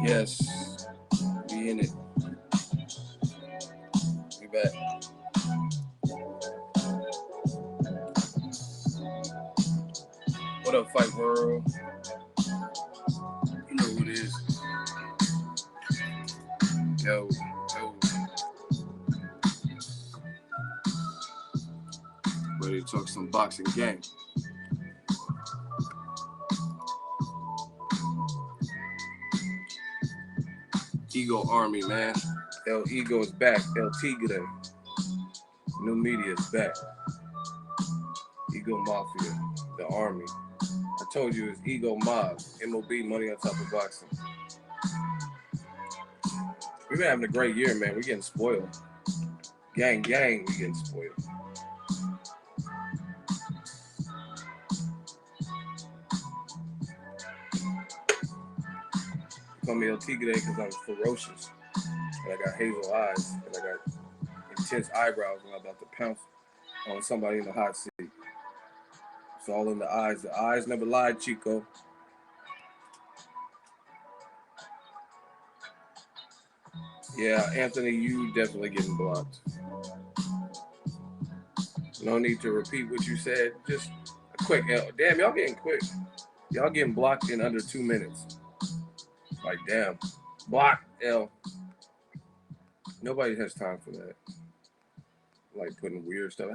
Yes, we in it. We back. What up, Fight World? You know who it is. Yo. Ready to talk some boxing game. Ego Army, man. El Ego is back. El Tigre. New media is back. Ego Mafia. The Army. I told you it's Ego Mob. MOB, money on top of boxing. We've been having a great year, man. We're getting spoiled. Gang, we getting spoiled. Call me El Tigre because I'm ferocious. And I got hazel eyes. And I got intense eyebrows when I'm about to pounce on somebody in the hot seat. It's all in the eyes. The eyes never lied, Chico. Yeah, Anthony, you definitely getting blocked. No need to repeat what you said. Just a quick L. Damn, y'all getting quick. Y'all getting blocked in under 2 minutes. Like, damn. Block L. Nobody has time for that. Like putting weird stuff.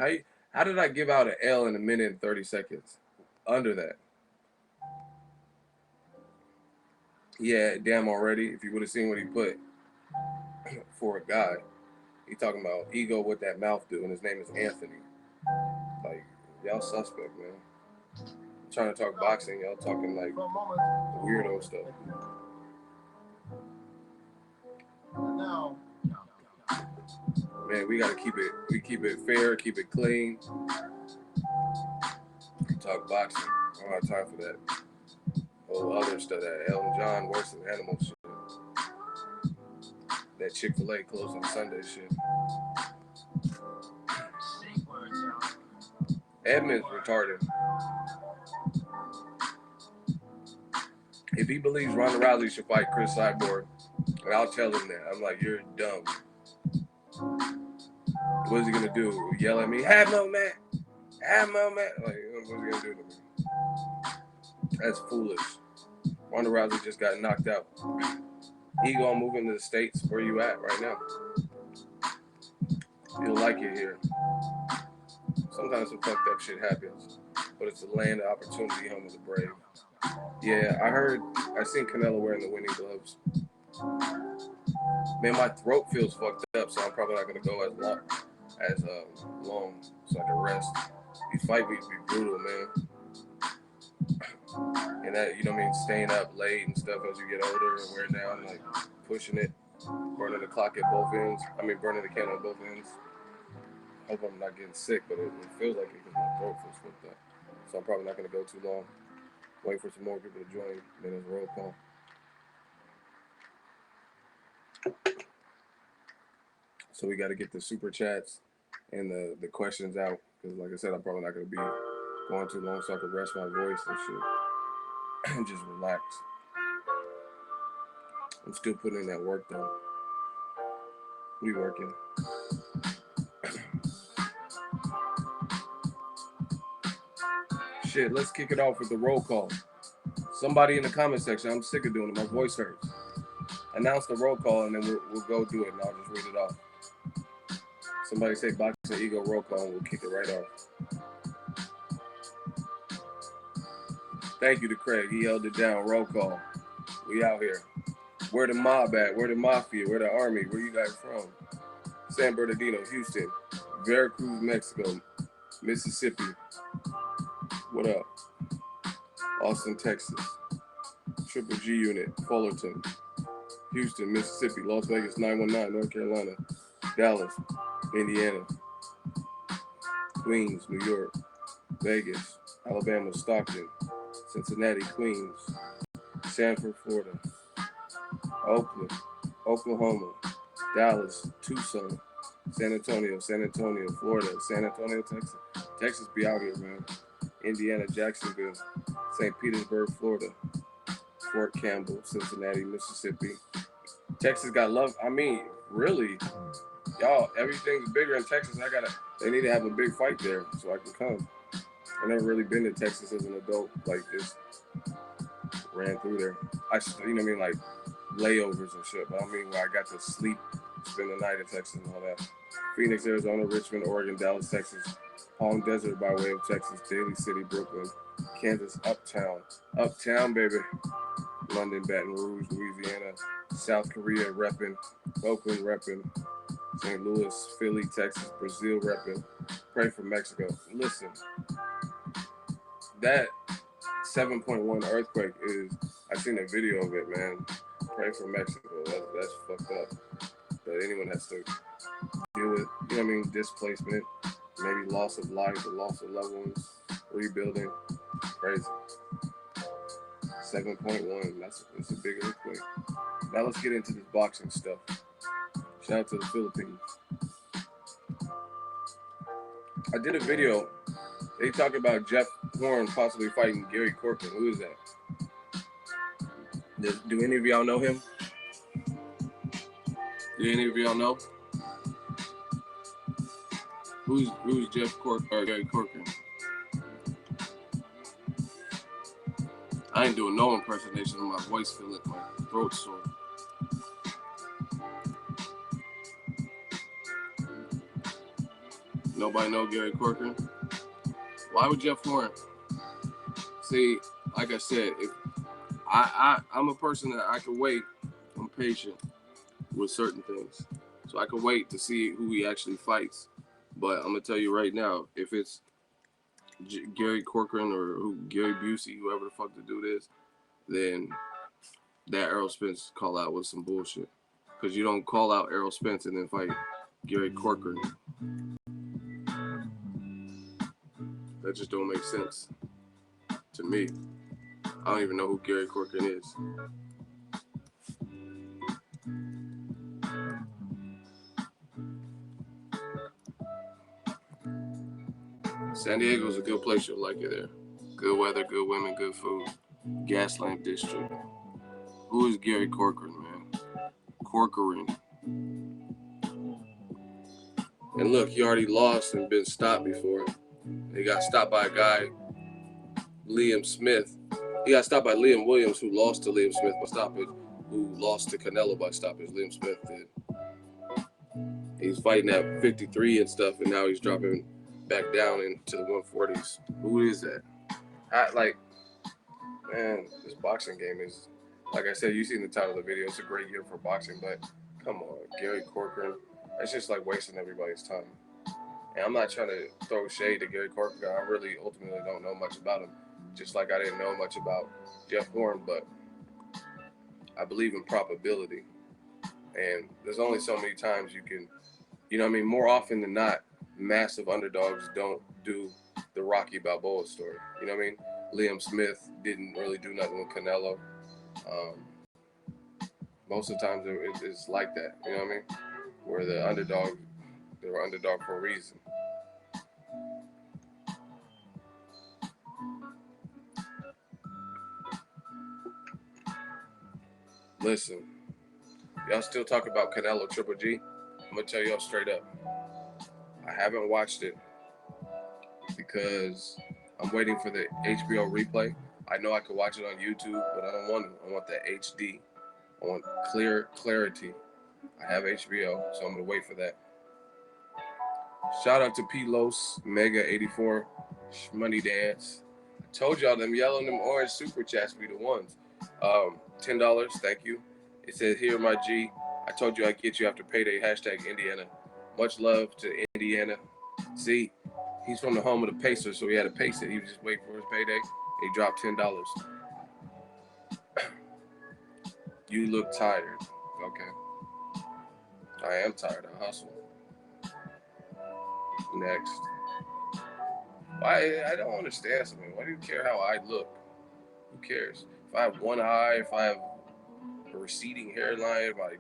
How did I give out an L in a minute and 30 seconds? Under that. Yeah, damn already. If you would have seen what he put for a guy. He talking about ego what that mouth do, and his name is Anthony. Like, y'all suspect, man. I'm trying to talk boxing, y'all talking like weirdo stuff. Man, we gotta keep it fair, keep it clean. Talk boxing. I don't have time for that. Oh, other stuff, that Elton John worse than animal shit. That Chick-fil-A closed on Sunday shit. Edmund's retarded. If he believes Ronda Rousey should fight Chris Cyborg, and I'll tell him that. I'm like, you're dumb. What is he gonna do? Yell at me? Have no man. Like, what's he gonna do to me? That's foolish. Ronda Rousey just got knocked out. He gonna move into the States. Where you at right now? You'll like it here. Sometimes some fucked up shit happens, but it's the land of opportunity, home of the brave. Yeah, I seen Canelo wearing the winning gloves. Man, my throat feels fucked up, so I'm probably not gonna go as long, so I can rest. These fight weeks be brutal, man. And that, you know what I mean, staying up late and stuff as you get older and wear down, like pushing it, burning the clock at both ends. Burning the candle at both ends. Hope I'm not getting sick, but it feels like it because my throat feels fucked up. So I'm probably not gonna go too long. Wait for some more people to join, then there's a roll call. So we got to get the super chats and the questions out because, like I said, I'm probably not going to be going too long, so I can rest my voice and shit and just relax. I'm still putting in that work though. We working. Shit, let's kick it off with the roll call. Somebody in the comment section, I'm sick of doing it. My voice hurts. Announce the roll call and then we'll go do it and I'll just read it off. Somebody say Boxingego roll call and we'll kick it right off. Thank you to Craig. He held it down. Roll call. We out here. Where the mob at? Where the mafia? Where the army? Where you guys from? San Bernardino, Houston, Veracruz, Mexico, Mississippi. What up? Austin, Texas. Triple G Unit, Fullerton, Houston, Mississippi, Las Vegas, 919, North Carolina, Dallas, Indiana, Queens, New York, Vegas, Alabama, Stockton, Cincinnati, Queens, Sanford, Florida, Oakland, Oklahoma, Dallas, Tucson, San Antonio, Florida, San Antonio, Texas. Texas be out here, man. Indiana, Jacksonville, St. Petersburg, Florida, Fort Campbell, Cincinnati, Mississippi. Texas got love. I mean, really, y'all, everything's bigger in Texas. They need to have a big fight there so I can come. I've never really been to Texas as an adult, like just ran through there. You know what I mean, like layovers and shit. But I mean, where I got to sleep, spend the night in Texas and all that. Phoenix, Arizona, Richmond, Oregon, Dallas, Texas, Palm Desert by way of Texas, Daly City, Brooklyn, Kansas, Uptown, baby. London, Baton Rouge, Louisiana, South Korea repping, Oakland repping, St. Louis, Philly, Texas, Brazil repping. Pray for Mexico. Listen, that 7.1 earthquake I seen a video of it, man. Pray for Mexico. That's fucked up. But anyone has to deal with, you know what I mean, displacement, maybe loss of life, the loss of loved ones, rebuilding. Crazy. 7.1. That's a big earthquake. Now let's get into this boxing stuff. Shout out to the Philippines. I did a video. They talk about Jeff Horn possibly fighting Gary Corcoran. Who is that? Do any of y'all know him? Do any of y'all know? Who's Jeff Corcoran or Gary Corcoran? I ain't doing no impersonation of my voice, feel like my throat's sore. Nobody know Gary Corcoran? Why would Jeff Horn? See, like I said, if I'm a person that I can wait. I'm patient with certain things, so I can wait to see who he actually fights. But I'm gonna tell you right now, if it's Gary Corcoran or Gary Busey, whoever the fuck the dude is, then that Errol Spence call out was some bullshit. Because you don't call out Errol Spence and then fight Gary Corcoran. That just don't make sense to me. I don't even know who Gary Corcoran is. San Diego's a good place. You'll like it there. Good weather, good women, good food. Gaslamp District. Who is Gary Corcoran, man? Corcoran. And look, he already lost and been stopped before. He got stopped by a guy, Liam Smith. He got stopped by Liam Williams, who lost to Liam Smith by stoppage, who lost to Canelo by stoppage. Liam Smith did. He's fighting at 53 and stuff, and now he's dropping back down into the 140s. Who is that? Man, this boxing game is, like I said, you've seen the title of the video. It's a great year for boxing, but come on, Gary Corcoran. It's just like wasting everybody's time. And I'm not trying to throw shade to Gary Corcoran. I really ultimately don't know much about him. Just like I didn't know much about Jeff Horn, but I believe in probability. And there's only so many times you can, you know what I mean? More often than not, massive underdogs don't do the Rocky Balboa story. You know what I mean? Liam Smith didn't really do nothing with Canelo. Most of the times it's like that. You know what I mean? Where they were underdog for a reason. Listen, y'all still talk about Canelo Triple G? I'm gonna tell y'all straight up. I haven't watched it because I'm waiting for the HBO replay. I know I could watch it on YouTube, but I don't want it. I want the HD. I want clarity. I have HBO, so I'm gonna wait for that. Shout out to P-Los, Mega 84, Money Dance. I told y'all them yellow and them orange super chats be the ones. $10, thank you. It says, here, my G. I told you I'd get you after payday. # Indiana. Much love to Indiana. See, he's from the home of the Pacers, so he had to pace it. He was just waiting for his payday. He dropped $10. You look tired. Okay. I am tired. I hustle. Next. I don't understand something. Why do you care how I look? Who cares? If I have one eye, if I have a receding hairline, if I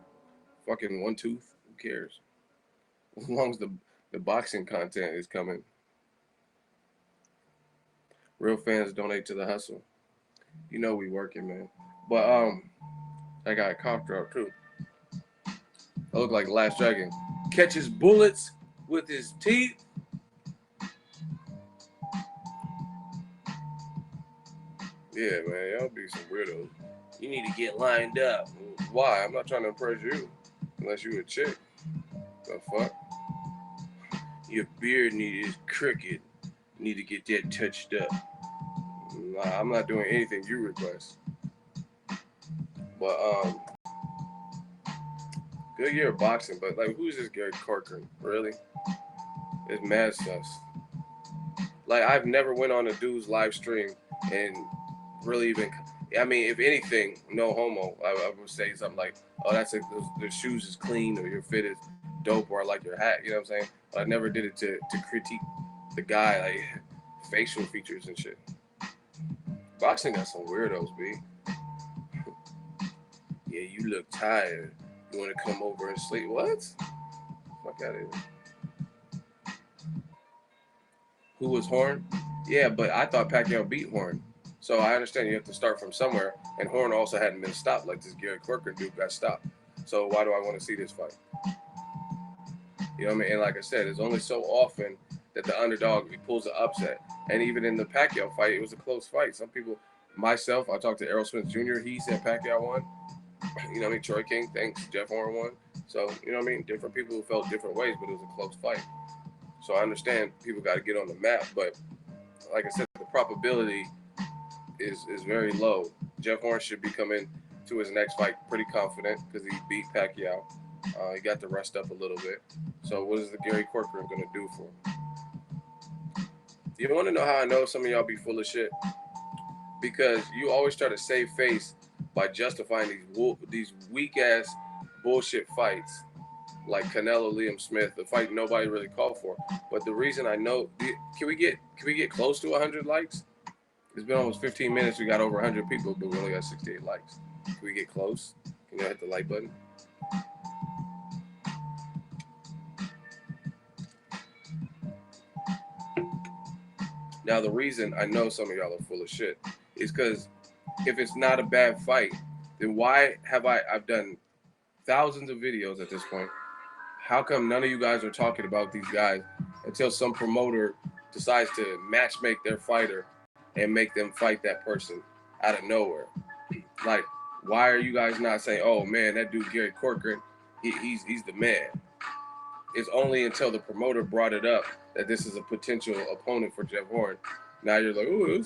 fucking one tooth, who cares? As long as the boxing content is coming. Real fans donate to the hustle. You know we working, man. But I got a cough drop too. I look like the Last Dragon. Catches bullets with his teeth. Yeah, man, y'all be some weirdos. You need to get lined up. Why? I'm not trying to impress you. Unless you a chick. The fuck? Your beard is crooked. Need to get that touched up. Nah, I'm not doing anything you request. But good year of boxing. But like, who's this Gary Corcoran? Really? It's mad sus. Like, I've never went on a dude's live stream and really even. I mean, if anything, no homo. I would say something like, "Oh, that's the shoes is clean, or your fit is dope, or I like your hat." You know what I'm saying? But I never did it to critique the guy, like facial features and shit. Boxing got some weirdos, b. Yeah, you look tired. You want to come over and sleep? What? Fuck out of here. Who was Horn? Yeah, but I thought Pacquiao beat Horn. So I understand you have to start from somewhere, and Horn also hadn't been stopped like this Gary Corcoran dude got stopped. So why do I want to see this fight? You know what I mean? And like I said, it's only so often that the underdog pulls an upset. And even in the Pacquiao fight, it was a close fight. Some people, myself, I talked to Errol Spence Jr., he said Pacquiao won. You know what I mean? Troy King thinks Jeff Horn won. So, you know what I mean? Different people who felt different ways, but it was a close fight. So I understand people got to get on the map, but like I said, the probability is very low. Jeff Horn should be coming to his next fight pretty confident because he beat Pacquiao. He got to rest up a little bit. So what is the Gary Corcoran going to do for him? You want to know how I know some of y'all be full of shit? Because you always try to save face by justifying these weak ass bullshit fights like Canelo Liam Smith, the fight nobody really called for. But the reason I know, can we get close to 100 likes? It's been almost 15 minutes. We got over 100 people, but we only got 68 likes. Can we get close? Can you hit the like button? Now, the reason I know some of y'all are full of shit is because if it's not a bad fight, then why have I've done thousands of videos at this point. How come none of you guys are talking about these guys until some promoter decides to match make their fighter and make them fight that person out of nowhere? Like, why are you guys not saying, "Oh man, that dude Gary Corcoran, he's the man"? It's only until the promoter brought it up that this is a potential opponent for Jeff Horn. Now you're like, "Oh,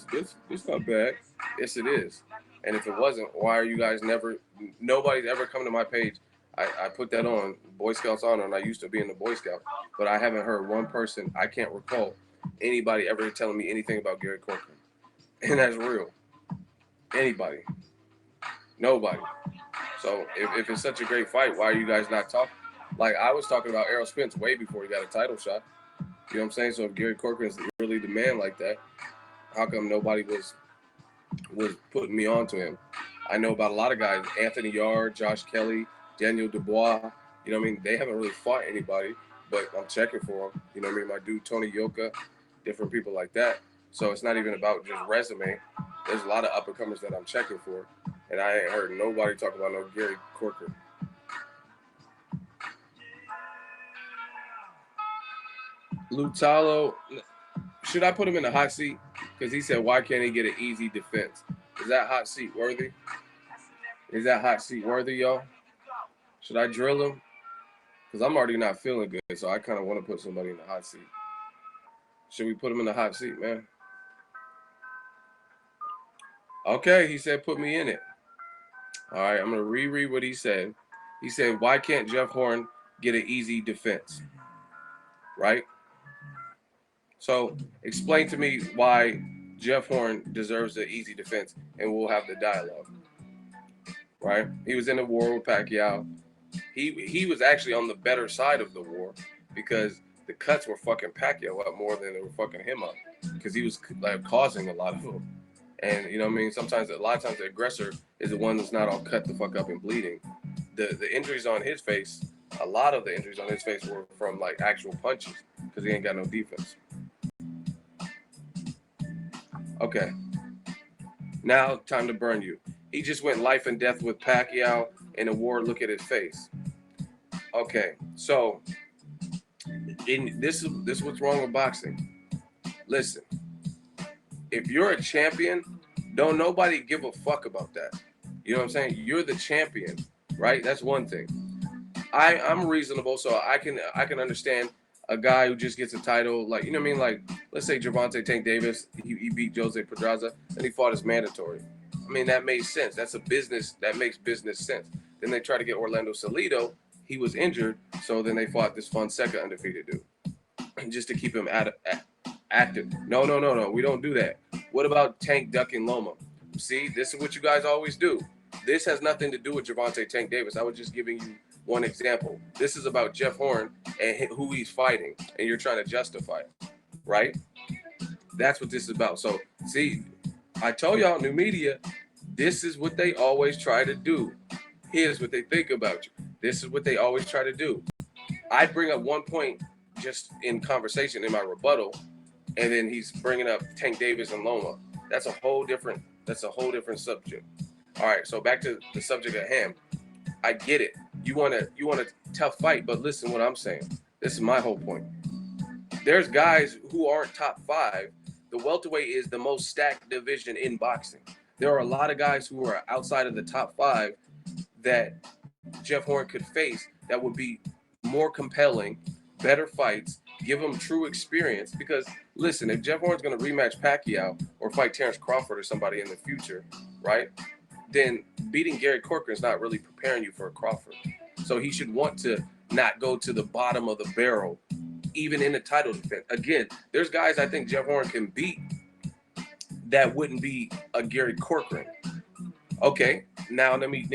it's not bad." Yes, it is. And if it wasn't, why are you guys nobody's ever come to my page. I put that on Boy Scouts Honor, and I used to be in the Boy Scout, but I haven't heard one person, I can't recall anybody ever telling me anything about Gary Corcoran. And that's real. Anybody. Nobody. So if it's such a great fight, why are you guys not talking? Like, I was talking about Errol Spence way before he got a title shot. You know what I'm saying? So if Gary Corcoran is really the man like that, how come nobody was putting me on to him? I know about a lot of guys, Anthony Yarde, Josh Kelly, Daniel Dubois. You know what I mean? They haven't really fought anybody, but I'm checking for them. You know what I mean? My dude Tony Yoka, different people like that. So it's not even about just resume. There's a lot of up-and-comers that I'm checking for, and I ain't heard nobody talk about no Gary Corcoran. Lutalo, should I put him in the hot seat? Because he said, why can't he get an easy defense? Is that hot seat worthy? Is that hot seat worthy, y'all? Should I drill him? Because I'm already not feeling good, so I kind of want to put somebody in the hot seat. Should we put him in the hot seat, man? Okay, he said put me in it. All right, I'm going to reread what he said. He said, why can't Jeff Horn get an easy defense? Right? So explain to me why Jeff Horn deserves an easy defense, and we'll have the dialogue. Right? He was in a war with Pacquiao. He was actually on the better side of the war because the cuts were fucking Pacquiao up more than they were fucking him up because he was like causing a lot of them. And you know what I mean? A lot of times the aggressor is the one that's not all cut the fuck up and bleeding. The injuries on his face, a lot of the injuries on his face were from like actual punches because he ain't got no defense. Okay. Now, time to burn you. He just went life and death with Pacquiao in a war. Look at his face. Okay, so this is what's wrong with boxing. Listen, if you're a champion, don't nobody give a fuck about that. You know what I'm saying? You're the champion, right? That's one thing. I'm reasonable, so I can understand a guy who just gets a title, like, you know what I mean? Like, let's say Gervonta Tank Davis, he beat Jose Pedraza, and he fought as mandatory. I mean, that made sense. That's a business that makes business sense. Then they try to get Orlando Salido. He was injured, so then they fought this Fonseca undefeated dude, just to keep him active. No, no, no, no. We don't do that. What about Tank ducking Loma? See, this is what you guys always do. This has nothing to do with Gervonta Tank Davis. I was just giving you one example. This is about Jeff Horn and who he's fighting, and you're trying to justify it, right? That's what this is about. So, see, I told y'all, new media, this is what they always try to do. Here's what they think about you. This is what they always try to do. I bring up one point just in conversation in my rebuttal, and then he's bringing up Tank Davis and Loma. That's a whole different subject. All right, so back to the subject at hand. I get it. You want a tough fight, but listen what I'm saying. This is my whole point. There's guys who aren't top 5. The welterweight is the most stacked division in boxing. There are a lot of guys who are outside of the top 5 that Jeff Horn could face that would be more compelling, better fights, give him true experience. Because listen, if Jeff Horn's going to rematch Pacquiao or fight Terrence Crawford or somebody in the future, right? Then beating Gary Corcoran is not really preparing you for a Crawford. So he should want to not go to the bottom of the barrel, even in the title defense. Again, there's guys I think Jeff Horn can beat that wouldn't be a Gary Corcoran. Okay, now let me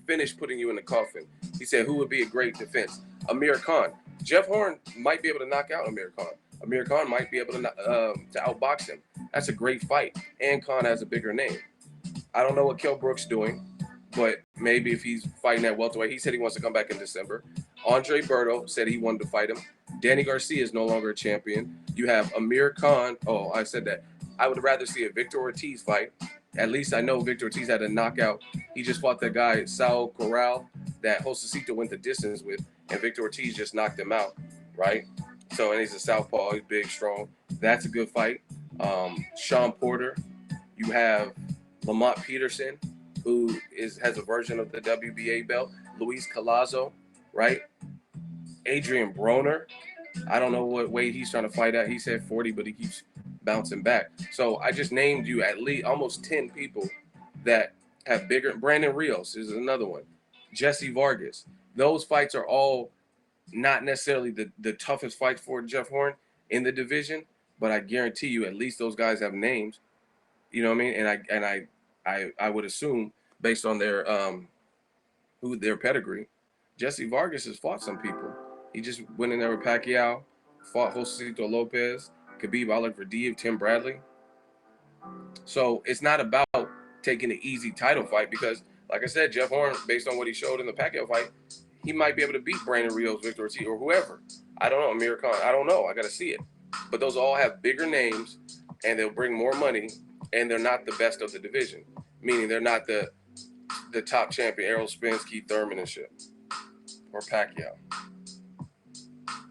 finish putting you in the coffin. He said, who would be a great defense? Amir Khan. Jeff Horn might be able to knock out Amir Khan. Amir Khan might be able to outbox him. That's a great fight. And Khan has a bigger name. I don't know what Kell Brook's doing, but maybe if he's fighting at welterweight, he said he wants to come back in December. Andre Berto said he wanted to fight him. Danny Garcia is no longer a champion. You have Amir Khan. Oh, I said that. I would rather see a Victor Ortiz fight. At least I know Victor Ortiz had a knockout. He just fought that guy, Saul Corral, that Josecito went the distance with, and Victor Ortiz just knocked him out, right? So, and he's a southpaw. He's big, strong. That's a good fight. Sean Porter. You have Lamont Peterson, who has a version of the WBA belt. Luis Collazo, right? Adrian Broner. I don't know what weight he's trying to fight at. He said 40, but he keeps bouncing back. So I just named you at least almost 10 people that have bigger. Brandon Rios is another one. Jesse Vargas. Those fights are all not necessarily the toughest fights for Jeff Horn in the division, but I guarantee you at least those guys have names. You know what I mean? And I would assume based on their pedigree, Jesse Vargas has fought some people. He just went in there with Pacquiao, fought Josecito Lopez, Khabib Alikverdiyev, Tim Bradley. So it's not about taking an easy title fight because, like I said, Jeff Horn, based on what he showed in the Pacquiao fight, he might be able to beat Brandon Rios, Victor Ortiz, or whoever. I don't know, Amir Khan. I don't know. I got to see it. But those all have bigger names, and they'll bring more money, and they're not the best of the division, meaning they're not the top champion, Errol Spence, Keith Thurman, and shit, or Pacquiao.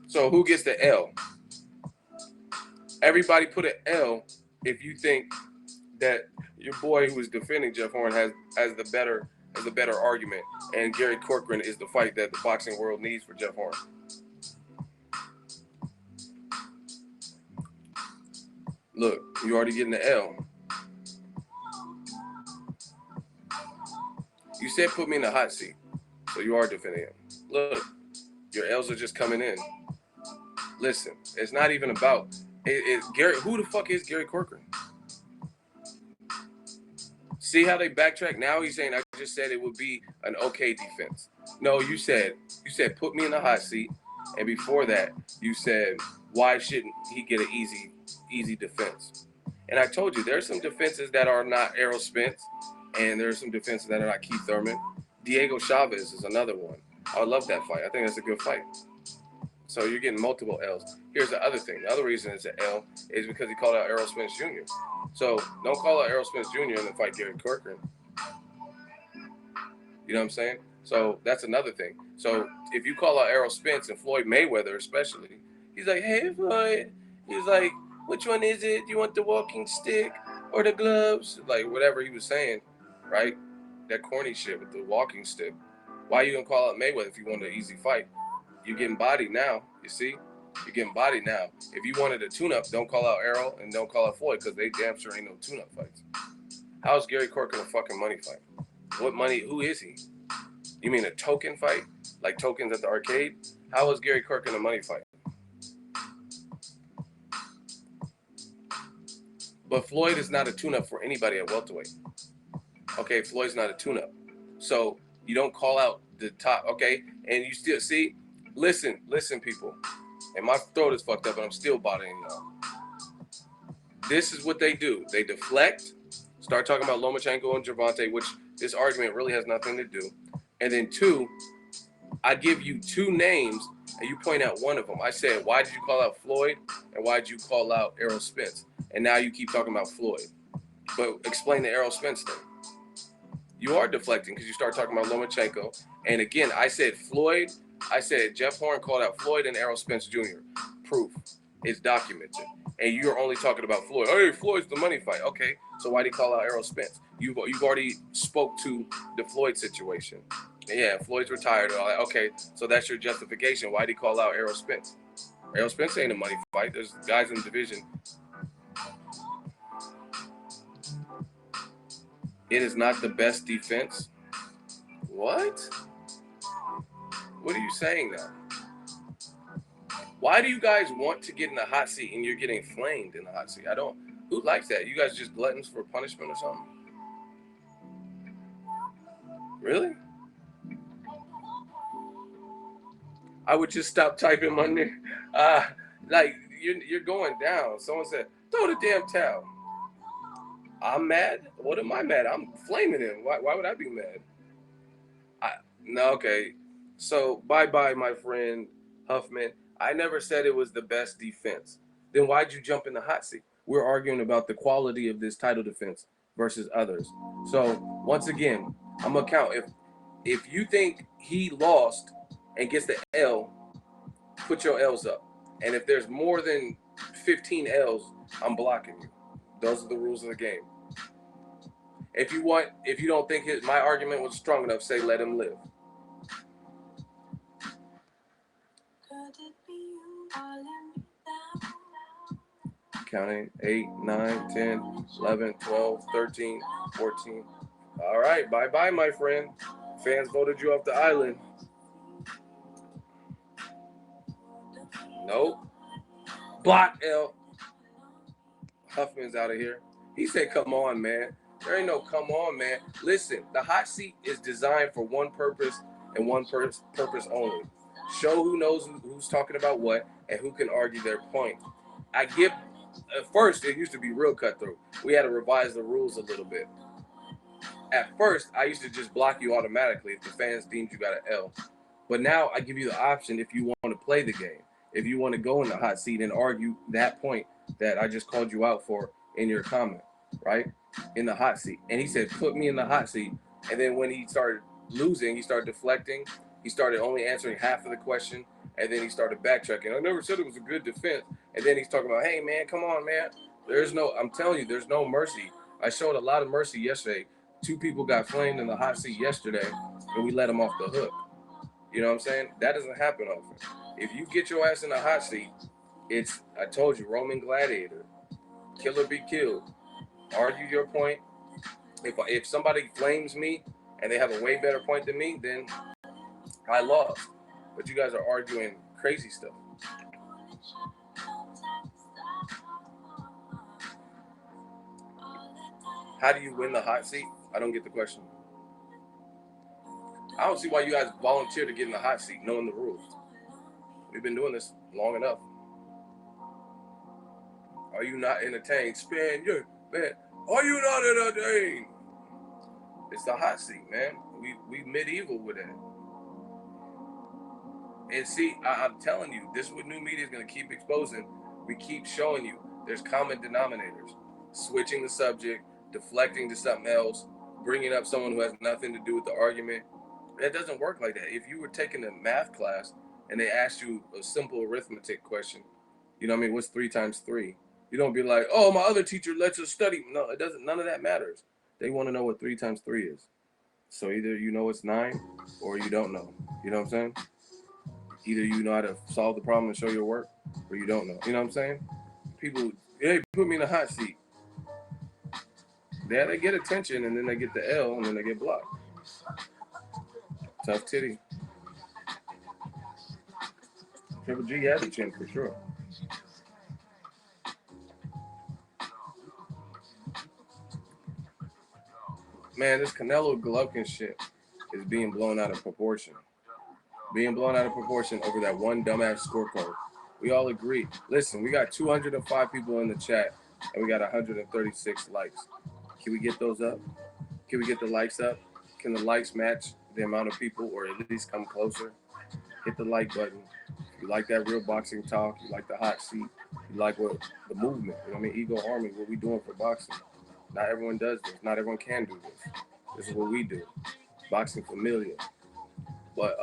So who gets the L? Everybody put an L if you think that your boy who is defending Jeff Horn has the better argument, and Gary Corcoran is the fight that the boxing world needs for Jeff Horn. Look, you already getting the L. You said put me in the hot seat, so you are defending him. Look, your L's are just coming in. Listen, it's not even about Gary. Who the fuck is Gary Corcoran? See how they backtrack? Now he's saying I just said it would be an okay defense. No, you said put me in the hot seat, and before that you said why shouldn't he get an easy defense? And I told you there's some defenses that are not Errol Spence, and there's some defenses that are not Keith Thurman. Diego Chavez is another one. I would love that fight. I think that's a good fight. So you're getting multiple L's. Here's the other thing. The other reason it's an L is because he called out Errol Spence Jr. So don't call out Errol Spence Jr. and then fight Gary Corcoran. You know what I'm saying? So that's another thing. So if you call out Errol Spence and Floyd Mayweather especially, he's like, hey, Floyd. He's like, which one is it? Do you want the walking stick or the gloves? Like, whatever he was saying, right? That corny shit with the walking stick. Why are you going to call out Mayweather if you want an easy fight? You're getting bodied now, you see? You're getting bodied now. If you wanted a tune-up, don't call out Errol and don't call out Floyd because they damn sure ain't no tune-up fights. How is Gary Corkin a fucking money fight? What money? Who is he? You mean a token fight? Like tokens at the arcade? How is Gary Corkin a money fight? But Floyd is not a tune-up for anybody at welterweight. Okay, Floyd's not a tune-up. So you don't call out the top, okay? And you still, see, listen, people. And my throat is fucked up and I'm still bothering y'all. This is what they do. They deflect, start talking about Lomachenko and Gervonta, which this argument really has nothing to do. And then two, I give you two names and you point out one of them. I said, why did you call out Floyd and why did you call out Errol Spence? And now you keep talking about Floyd. But explain the Errol Spence thing. You are deflecting because you start talking about Lomachenko. And again, I said Floyd. I said Jeff Horn called out Floyd and Errol Spence Jr. Proof. It's documented. And you're only talking about Floyd. Hey, Floyd's the money fight. Okay, so why did he call out Errol Spence? You've already spoke to the Floyd situation. Yeah, Floyd's retired. All that. Okay, so that's your justification. Why did he call out Errol Spence? Errol Spence ain't a money fight. There's guys in the division. It is not the best defense. What? What are you saying now? Why do you guys want to get in the hot seat and you're getting flamed in the hot seat? Who likes that? You guys just gluttons for punishment or something? Really? I would just stop typing my name. Like, you're going down. Someone said, throw the damn towel. I'm mad? What am I mad? I'm flaming him. Why would I be mad? No, okay. So, bye-bye, my friend Huffman. I never said it was the best defense. Then why'd you jump in the hot seat? We're arguing about the quality of this title defense versus others. So, once again, I'm going to count. If you think he lost and gets the L, put your L's up. And if there's more than 15 L's, I'm blocking you. Those are the rules of the game. If you don't think my argument was strong enough, say let him live. Counting 8, 9, 10, 11, 12, 13, 14. All right, bye-bye, my friend. Fans voted you off the island. Nope. Block L. Huffman's out of here. He said, come on, man. There ain't no come on, man. Listen, the hot seat is designed for one purpose and one purpose only. Show who knows who's talking about what and who can argue their point. At first, it used to be real cutthroat. We had to revise the rules a little bit. At first, I used to just block you automatically if the fans deemed you got an L. But now I give you the option if you want to play the game. If you want to go in the hot seat and argue that point that I just called you out for in your comment, right? In the hot seat. And he said, put me in the hot seat. And then when he started losing, he started deflecting. He started only answering half of the question. And then he started backtracking. I never said it was a good defense. And then he's talking about, hey, man, come on, man. I'm telling you, there's no mercy. I showed a lot of mercy yesterday. 2 people got flamed in the hot seat yesterday, and we let them off the hook. You know what I'm saying? That doesn't happen often. If you get your ass in the hot seat, I told you, Roman gladiator. Kill or be killed. Argue your point. If somebody flames me and they have a way better point than me, then I lost. But you guys are arguing crazy stuff. How do you win the hot seat? I don't get the question. I don't see why you guys volunteer to get in the hot seat knowing the rules. We've been doing this long enough. Are you not entertained? Spaniard, man. Are you not entertained? It's the hot seat, man. We medieval with it. And see, I'm telling you, this is what new media is going to keep exposing. We keep showing you there's common denominators. Switching the subject, deflecting to something else, bringing up someone who has nothing to do with the argument. It doesn't work like that. If you were taking a math class and they asked you a simple arithmetic question, you know what I mean? What's 3 times 3? You don't be like, oh, my other teacher lets us study. No, it doesn't. None of that matters. They want to know what 3 times 3 is. So either you know it's 9 or you don't know. You know what I'm saying? Either you know how to solve the problem and show your work or you don't know. You know what I'm saying? People, hey, put me in a hot seat. They get attention and then they get the L and then they get blocked. Tough titty. Triple G has a chin for sure. Man, this Canelo Golovkin shit is being blown out of proportion. Being blown out of proportion over that one dumbass scorecard. We all agree. Listen, we got 205 people in the chat and we got 136 likes. Can we get those up? Can we get the likes up? Can the likes match the amount of people or at least come closer? Hit the like button. You like that real boxing talk, you like the hot seat, you like what the movement, you know what I mean? Ego Army, what we doing for boxing. Not everyone does this. Not everyone can do this. This is what we do. Boxing familiar. But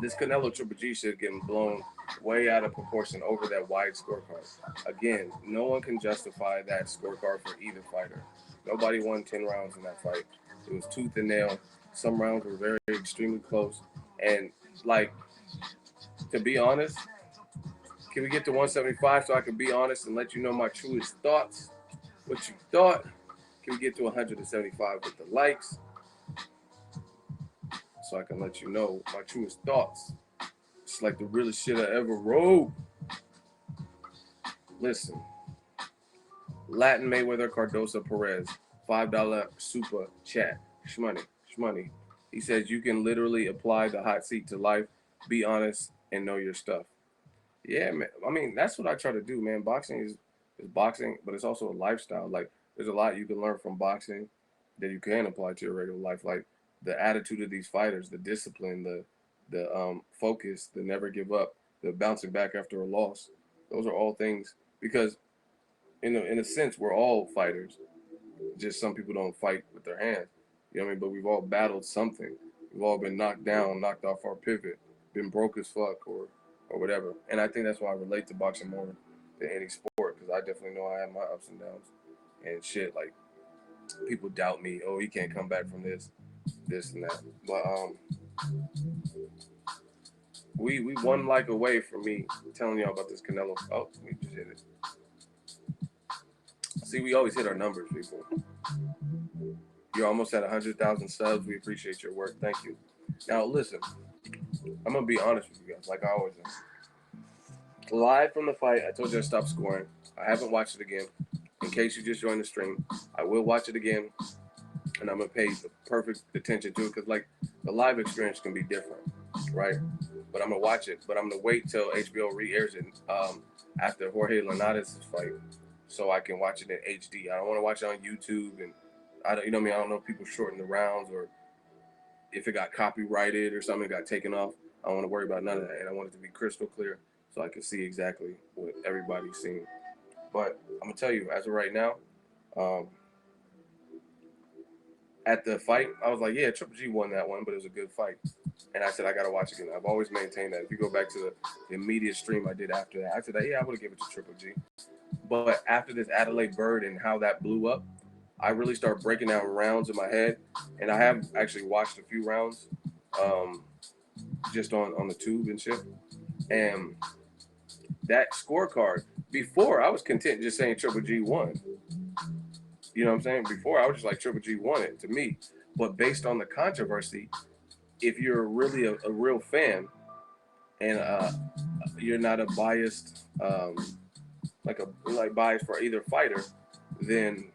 this Canelo Triple G shit getting blown way out of proportion over that wide scorecard. Again, no one can justify that scorecard for either fighter. Nobody won 10 rounds in that fight. It was tooth and nail. Some rounds were very extremely close. And like, to be honest, can we get to 175 so I can be honest and let you know my truest thoughts? What you thought? Can we get to 175 with the likes? So I can let you know my truest thoughts. It's like the realest shit I ever wrote. Listen. Latin Mayweather Cardoso Perez, $5 super chat. Shmoney. He says you can literally apply the hot seat to life, be honest, and know your stuff. Yeah, man. I mean, that's what I try to do, man. Boxing is boxing, but it's also a lifestyle. Like, there's a lot you can learn from boxing that you can apply to your regular life. Like the attitude of these fighters, the discipline, the focus, the never give up, the bouncing back after a loss. Those are all things because in a sense we're all fighters. Just some people don't fight with their hands. You know what I mean? But we've all battled something. We've all been knocked down, knocked off our pivot, been broke as fuck or whatever. And I think that's why I relate to boxing more than any sport because I definitely know I have my ups and downs and shit. Like people doubt me. Oh, he can't come back from this and that. But we one like away from me telling y'all about this Canelo. Oh, we just hit it. See, we always hit our numbers, people. You're almost at 100,000 subs. We appreciate your work. Thank you. Now, listen, I'm going to be honest with you guys, like I always am. Live from the fight, I told you I stopped scoring. I haven't watched it again. In case you just joined the stream, I will watch it again, and I'm going to pay perfect attention to it because, like, the live experience can be different, right? But I'm going to watch it, but I'm going to wait till HBO re-airs it after Jorge Linares' fight so I can watch it in HD. I don't want to watch it on YouTube and I don't, you know what I mean? I don't know if people shorten the rounds or if it got copyrighted or something got taken off. I don't want to worry about none of that. And I want it to be crystal clear so I can see exactly what everybody's seeing. But I'm going to tell you, as of right now, at the fight, I was like, yeah, Triple G won that one, but it was a good fight. And I said, I got to watch it again. I've always maintained that. If you go back to the immediate stream I did after that, I said, yeah, I would have given it to Triple G. But after this Adelaide Bird and how that blew up, I really started breaking down rounds in my head, and I have actually watched a few rounds, just on the tube and shit. And that scorecard, before I was content just saying Triple G won. You know what I'm saying? Before I was just like Triple G won it to me, but based on the controversy, if you're really a real fan and you're not a biased biased for either fighter, then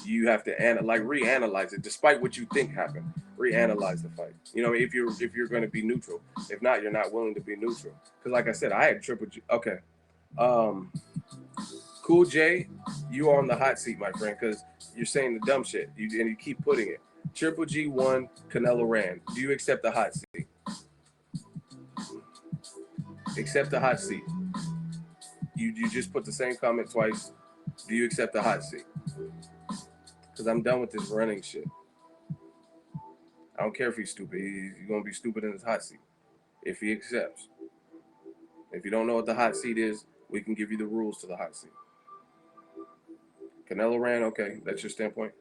you have to reanalyze it, despite what you think happened. Reanalyze the fight. You know, if you're going to be neutral. If not, you're not willing to be neutral. Because, like I said, I had Triple G. Okay, Cool J, you are on the hot seat, my friend, because you're saying the dumb shit. And you keep putting it. Triple G won. Canelo ran. Do you accept the hot seat? Accept the hot seat. You just put the same comment twice. Do you accept the hot seat? Because I'm done with this running shit. I don't care if he's stupid. He's going to be stupid in his hot seat if he accepts. If you don't know what the hot seat is, we can give you the rules to the hot seat. Canelo ran, okay, that's your standpoint.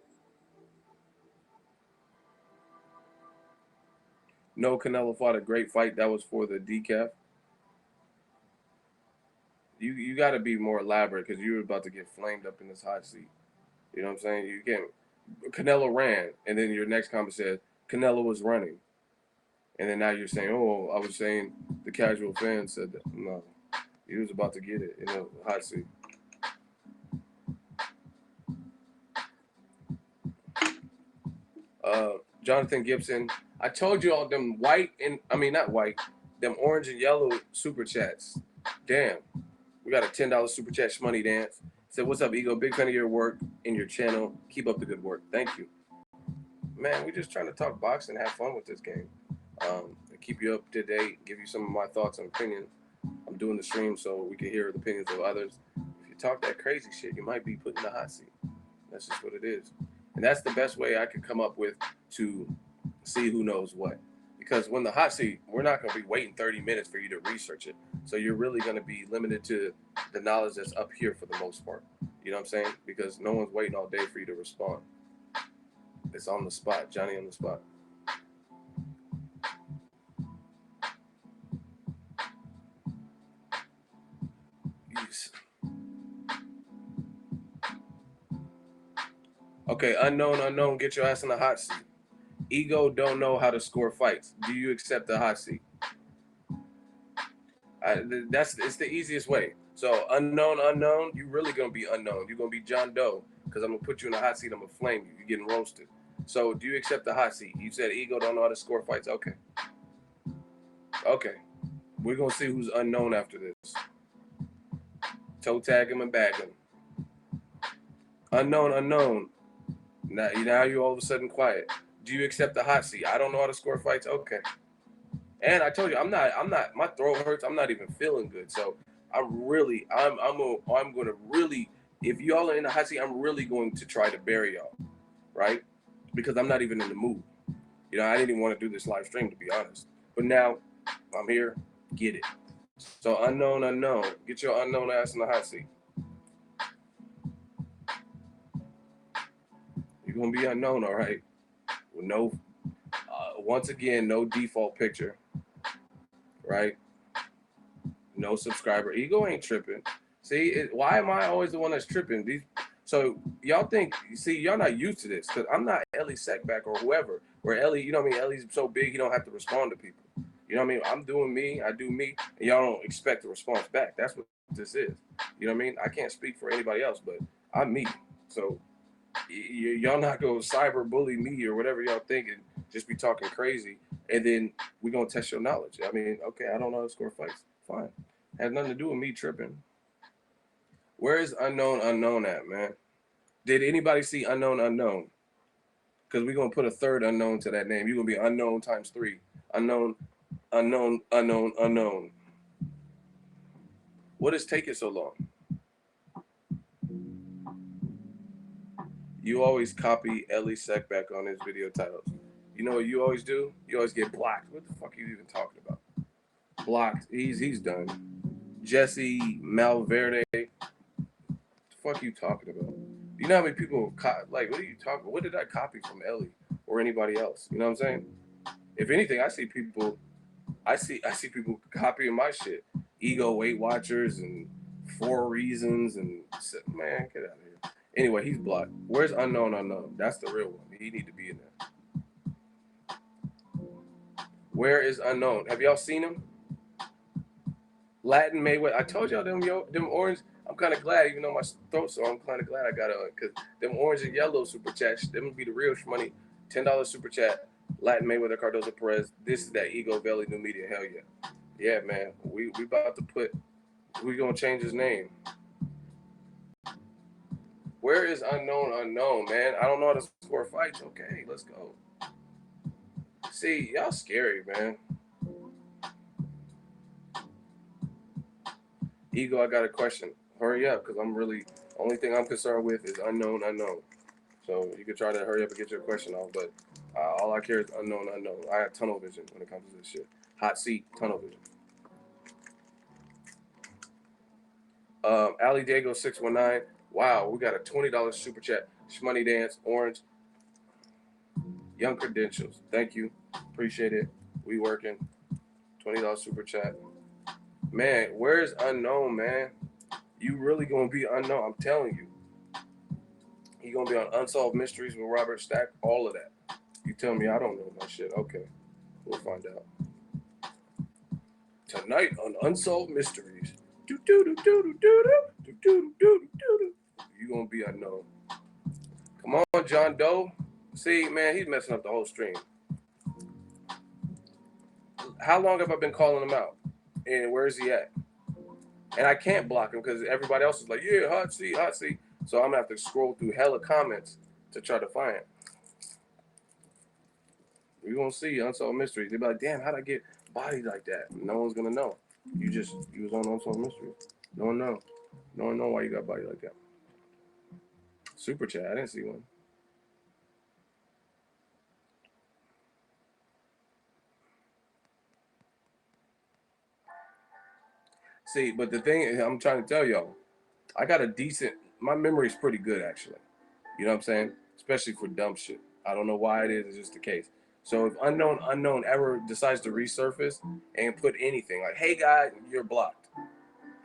No, Canelo fought a great fight. That was for the decaf. You got to be more elaborate because you're about to get flamed up in this hot seat. You know what I'm saying? You can't. Canelo ran, and then your next comment said Canelo was running, and then now you're saying, oh, I was saying the casual fan said that. No, he was about to get it in a hot seat. Jonathan Gibson, I told you all them white and I mean not white, them orange and yellow super chats. Damn, we got a $10 super chat shmoney dance. Said, what's up, Ego? Big fan of your work and your channel. Keep up the good work. Thank you. Man, we're just trying to talk boxing and have fun with this game. Keep you up to date, give you some of my thoughts and opinions. I'm doing the stream so we can hear the opinions of others. If you talk that crazy shit, you might be put in the hot seat. That's just what it is. And that's the best way I could come up with to see who knows what. Because when the hot seat, we're not going to be waiting 30 minutes for you to research it. So you're really going to be limited to the knowledge that's up here for the most part. You know what I'm saying? Because no one's waiting all day for you to respond. It's on the spot, Johnny on the spot. Yes. Okay, unknown, get your ass in the hot seat. Ego don't know how to score fights. Do you accept the hot seat? It's the easiest way. So unknown, you really gonna be unknown. You're gonna be John Doe because I'm gonna put you in the hot seat. I'm gonna flame you. You're getting roasted. So do you accept the hot seat? You said Ego don't know how to score fights. Okay. We're gonna see who's unknown after this. Toe tag him and bag him. Unknown. Now you're all of a sudden quiet. Do you accept the hot seat? I don't know how to score fights. Okay. And I told you, I'm not. My throat hurts. I'm not even feeling good. So I'm going to really. If y'all are in the hot seat, I'm really going to try to bury y'all, right? Because I'm not even in the mood. You know, I didn't even want to do this live stream to be honest. But now I'm here. Get it. So unknown. Get your unknown ass in the hot seat. You're gonna be unknown, all right? With no, once again, no default picture, right? No subscriber. Ego ain't tripping. See, why am I always the one that's tripping? So y'all think, see, y'all not used to this because I'm not Ellie Sackback or whoever. Where Ellie, you know what I mean? Ellie's so big, he don't have to respond to people. You know what I mean? I'm doing me, I do me, and y'all don't expect a response back. That's what this is. You know what I mean? I can't speak for anybody else, but I'm me. So y'all not gonna cyber bully me or whatever y'all think and just be talking crazy, and then we gonna test your knowledge. I mean, okay, I don't know how to score fights. Fine. Has nothing to do with me tripping. Where is unknown at, man? Did anybody see unknown? Because we're gonna put a third unknown to that name. You're gonna be unknown times 3. Unknown. What is taking so long? You always copy Ellie Sackback on his video titles. You know what you always do? You always get blocked. What the fuck are you even talking about? Blocked. He's done. Jesse Malverde. What the fuck are you talking about? You know how many people like? What are you talking about? What did I copy from Ellie or anybody else? You know what I'm saying? If anything, I see people copying my shit. Ego Weight Watchers and 4 Reasons and man, get out of here. Anyway, he's blocked. Where's unknown? That's the real one. He need to be in there. Where is unknown? Have y'all seen him? Latin Mayweather. I told y'all them orange. I'm kind of glad, even though my throat's sore, I'm kind of glad I got on because them orange and yellow super chats, them would be the real money. $10 super chat. Latin Mayweather, Cardozo Perez. This is that Ego Belly New Media. Hell yeah. Yeah, man. We about to we gonna change his name. Where is unknown, man? I don't know how to score fights. Okay, let's go. See, y'all scary, man. Ego, I got a question. Hurry up, because I'm really, only thing I'm concerned with is unknown. So you can try to hurry up and get your question off. But all I care is unknown. I have tunnel vision when it comes to this shit. Hot seat, tunnel vision. Ali Diego 619. Wow, we got a $20 super chat. Shmoney Dance, Orange, Young Credentials. Thank you. Appreciate it. We working. $20 super chat. Man, where's unknown, man? You really gonna be unknown. I'm telling you. He gonna be on Unsolved Mysteries with Robert Stack. All of that. You tell me I don't know my shit. Okay. We'll find out. Tonight on Unsolved Mysteries. You gonna be unknown. Come on, John Doe. See, man, he's messing up the whole stream. How long have I been calling him out? And where is he at? And I can't block him because everybody else is like, yeah, hot seat, hot seat. So I'm gonna have to scroll through hella comments to try to find it. We're gonna see Unsolved Mysteries. They'll be like, damn, how'd I get bodied like that? No one's gonna know. You was on Unsolved Mysteries. No one know. No one know why you got bodied like that. Super chat, I didn't see one. See, but the thing is, I'm trying to tell y'all, I got a decent, my memory's pretty good actually. You know what I'm saying? Especially for dumb shit. I don't know why it is, it's just the case. So if unknown ever decides to resurface and put anything like, hey guy, you're blocked.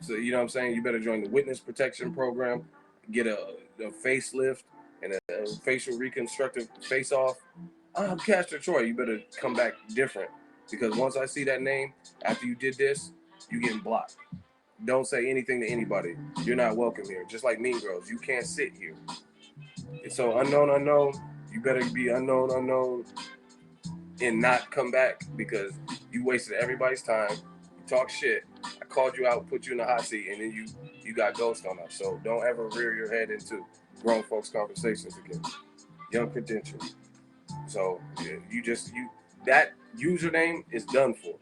So you know what I'm saying? You better join the witness protection program, get a facelift and a facial reconstructive face off. I'm Castor Troy. You better come back different. Because once I see that name, after you did this, you getting blocked. Don't say anything to anybody. You're not welcome here. Just like Mean Girls, you can't sit here. And so unknown, you better be unknown, and not come back because you wasted everybody's time. You talk shit. I called you out, put you in the hot seat, and then you got ghost on us. So don't ever rear your head into grown folks' conversations again. Young Credentials. So that username is done for.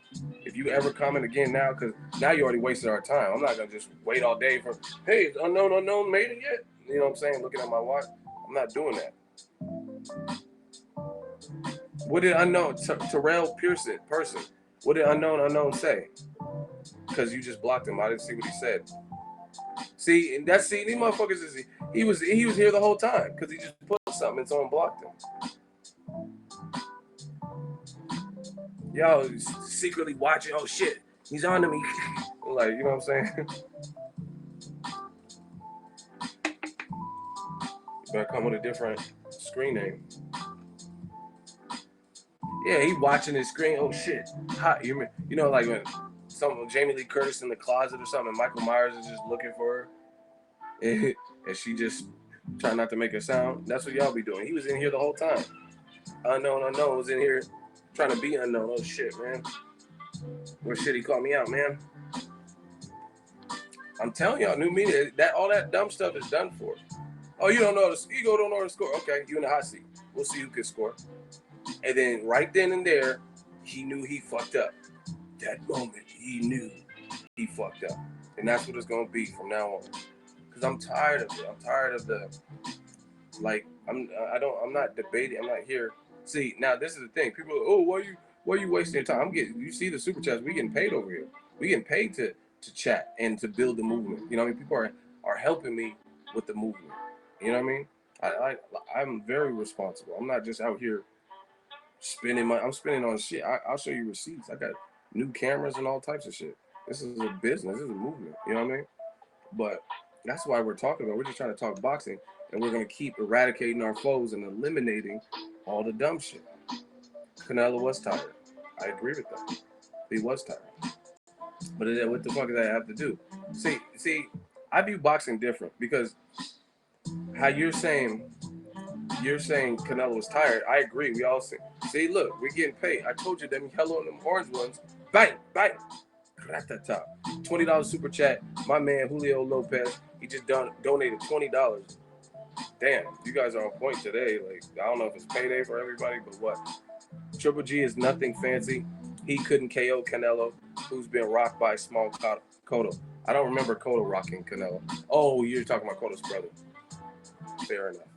If you ever comment again now, because now you already wasted our time. I'm not gonna just wait all day for, hey, is unknown made it yet? You know what I'm saying? Looking at my watch, I'm not doing that. What did unknown Terrell person? What did unknown say? Because you just blocked him. I didn't see what he said. See, and these motherfuckers is he was here the whole time because he just put something and someone blocked him. Y'all secretly watching. Oh shit, he's on to me. Like, you know what I'm saying? You better come with a different screen name. Yeah, he watching his screen. Oh shit, hot. You know, like when Jamie Lee Curtis in the closet or something, and Michael Myers is just looking for her, and she just trying not to make a sound. That's what y'all be doing. He was in here the whole time. Unknown was in here trying to be unknown. Oh shit, man. Well, shit, he called me out, man. I'm telling y'all, new media, that all that dumb stuff is done for. Oh, you don't know the ego, don't know the score. Okay, you in the hot seat. We'll see who can score. And then right then and there, he knew he fucked up. That moment, he knew he fucked up, and that's what it's gonna be from now on. Cause I'm tired of it. I'm tired of the like. I'm not debating. I'm not here. See, now this is the thing. People are, oh, why you wasting your time? You see the super chats. We getting paid over here. We getting paid to chat and to build the movement. You know what I mean? People are helping me with the movement. You know what I mean? I'm very responsible. I'm not just out here spending money. I'm spending on shit. I'll show you receipts. I got new cameras and all types of shit. This is a business. This is a movement. You know what I mean? But that's why we're talking about. We're just trying to talk boxing, and we're gonna keep eradicating our foes and eliminating all the dumb shit. Canelo was tired. I agree with that. He was tired. But what the fuck does that have to do? See, I view boxing different because how you're saying Canelo was tired. I agree. We all see, look, we're getting paid. I told you them yellow and them orange ones. Bang, bang. At that top. $20 super chat. My man Julio Lopez. He just donated $20. Damn, you guys are on point today. Like, I don't know if it's payday for everybody, but what? Triple G is nothing fancy. He couldn't KO Canelo, who's been rocked by small Cotto. I don't remember Cotto rocking Canelo. Oh, you're talking about Cotto's brother. Fair enough.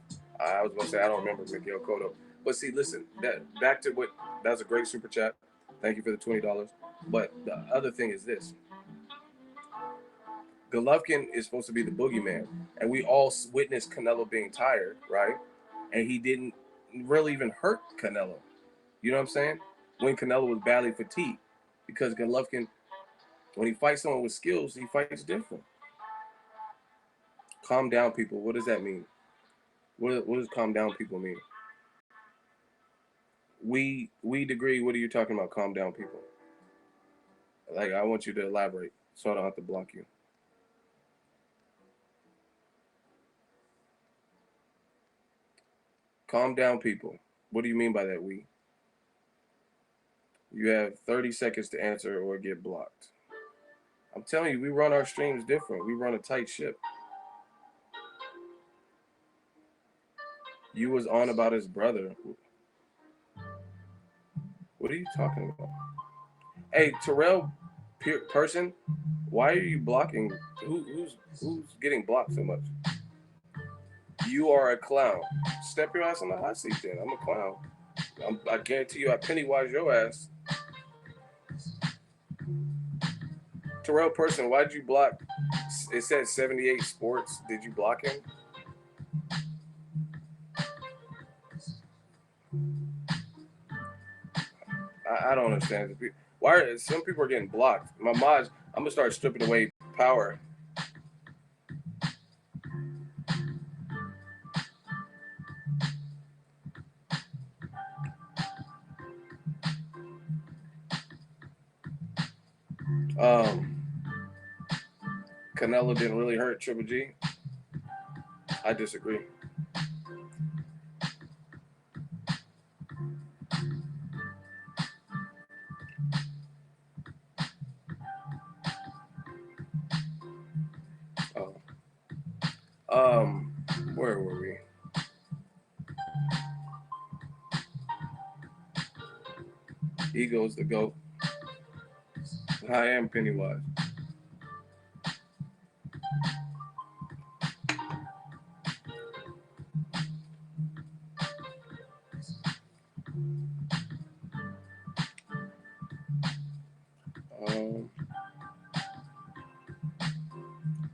I was gonna say I don't remember Miguel Cotto, but see, listen, that back to what that's a great super chat. Thank you for the $20. But the other thing is this: Golovkin is supposed to be the boogeyman, and we all witnessed Canelo being tired, right? And he didn't really even hurt Canelo. You know what I'm saying? When Canelo was badly fatigued, because Golovkin, when he fights someone with skills, he fights different. Calm down, people. What does that mean? What does calm down, people mean? We degree. What are you talking about? Calm down, people. Like I want you to elaborate, so I don't have to block you. Calm down, people. What do you mean by that? We. You have 30 seconds to answer or get blocked. I'm telling you, we run our streams different. We run a tight ship. You was on about his brother. What are you talking about? Hey, Terrell person, why are you blocking? Who's getting blocked so much? You are a clown. Step your ass on the hot seat then. I'm a clown. I guarantee you I pennywise your ass. Terrell person, why'd you block? It said 78 sports. Did you block him? I don't understand. Why are some people are getting blocked? My mods, I'm gonna start stripping away power. Um, Canelo didn't really hurt Triple G. I disagree. Oh. Um, where were we? Ego's the GOAT. I am Pennywise. Um,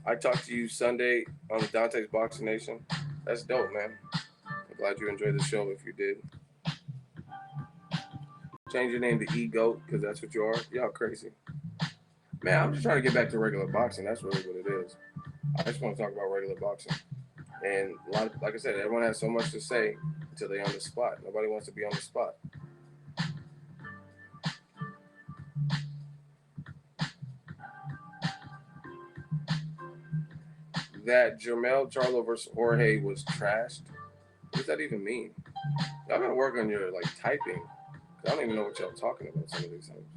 I talked to you Sunday on the Dante's Boxing Nation. That's dope, man. I'm glad you enjoyed the show if you did. Change your name to E-GOAT because that's what you are. Y'all crazy. Man, I'm just trying to get back to regular boxing. That's really what it is. I just want to talk about regular boxing. And a lot of, like I said, everyone has so much to say until they're on the spot. Nobody wants to be on the spot. That Jermell Charlo versus Jorge was trashed. What does that even mean? Y'all gotta work on your like typing. I don't even know what y'all talking about some of these things.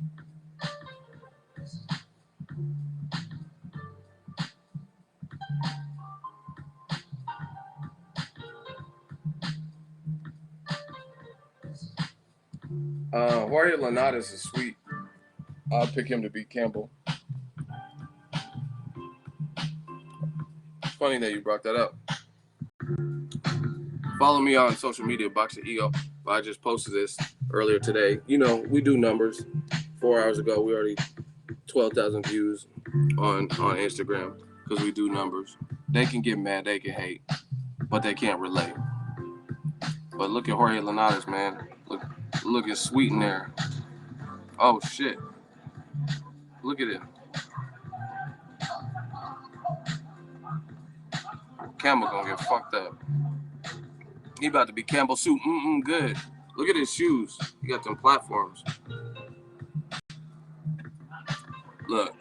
Jorge Linares is sweet. I'll pick him to beat Campbell. It's funny that you brought that up. Follow me on social media, Boxingego. I just posted this earlier today. You know, we do numbers. 4 hours ago, we already 12,000 views on Instagram because we do numbers. They can get mad, they can hate, but they can't relate. But look at Jorge Linares, man. Look at sweet in there. Oh shit. Look at it. Campbell gonna get fucked up. He about to be Campbell soup. Good. Look at his shoes. He got them platforms. Look.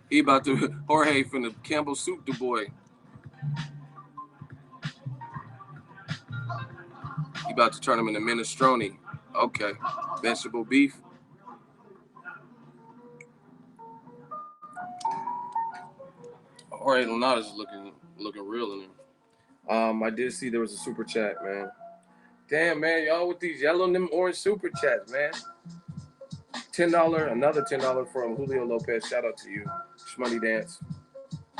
He about to Jorge from the Campbell soup the boy. He about to turn him into minestrone. Okay. Vegetable beef. Jorge Linares is looking real in there. I did see there was a super chat, man. Damn, man, y'all with these yellow and them orange super chats, man. $10, another $10 from Julio Lopez. Shout out to you. Shmoney Dance.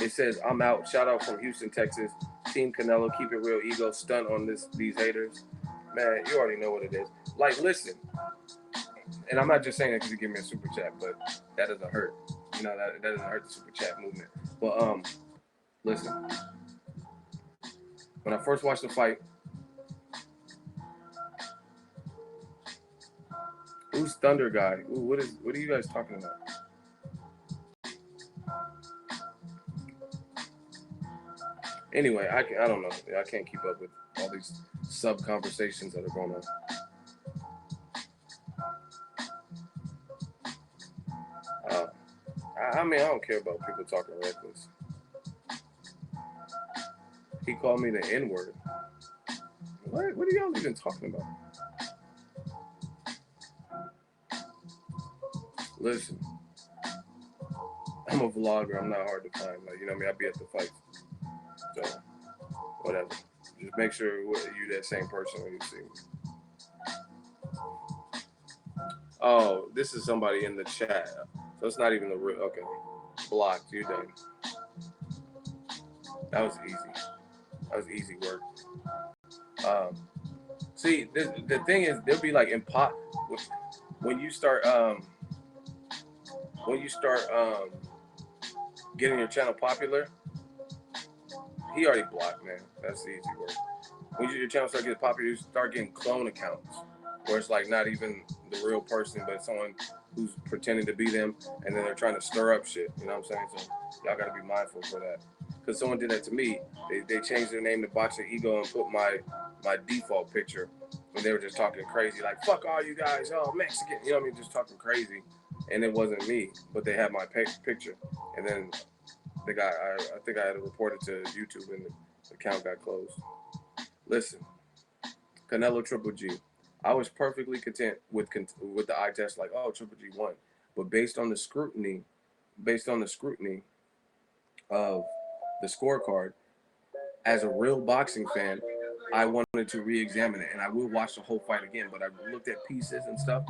It says, I'm out. Shout out from Houston, Texas. Team Canelo, keep it real, ego stunt on these haters. Man, you already know what it is. Like, listen, and I'm not just saying that because you give me a super chat, but that doesn't hurt. You know, that doesn't hurt the super chat movement. But listen, when I first watched the fight, who's Thunder Guy? Ooh, what are you guys talking about? Anyway, I don't know. I can't keep up with all these sub conversations that are going on. I mean, I don't care about people talking reckless. He called me the N-word. What are y'all even talking about? Listen, I'm a vlogger. I'm not hard to find. Like, you know what I mean? I be at the fights. So, whatever. Just make sure you that same person when you see me. Oh, this is somebody in the chat. So it's not even the real. Okay. Blocked. You done. That was easy. That was easy work. See, the thing is, there'll be like when you start getting your channel popular. He already blocked, man. That's the easy work. When your channel start getting popular, you start getting clone accounts where it's like not even the real person, but someone who's pretending to be them, and then they're trying to stir up shit. You know what I'm saying? So y'all got to be mindful for that. Because someone did that to me. They changed their name to Boxingego and put my default picture when they were just talking crazy, like fuck all you guys, oh Mexican, you know what I mean, just talking crazy, and it wasn't me, but they had my picture, and then the guy, I think I had to report it to YouTube, and the account got closed. Listen, Canelo Triple G. I was perfectly content with the eye test, like, oh, Triple G won. But based on the scrutiny of the scorecard, as a real boxing fan, I wanted to re-examine it, and I will watch the whole fight again. But I looked at pieces and stuff,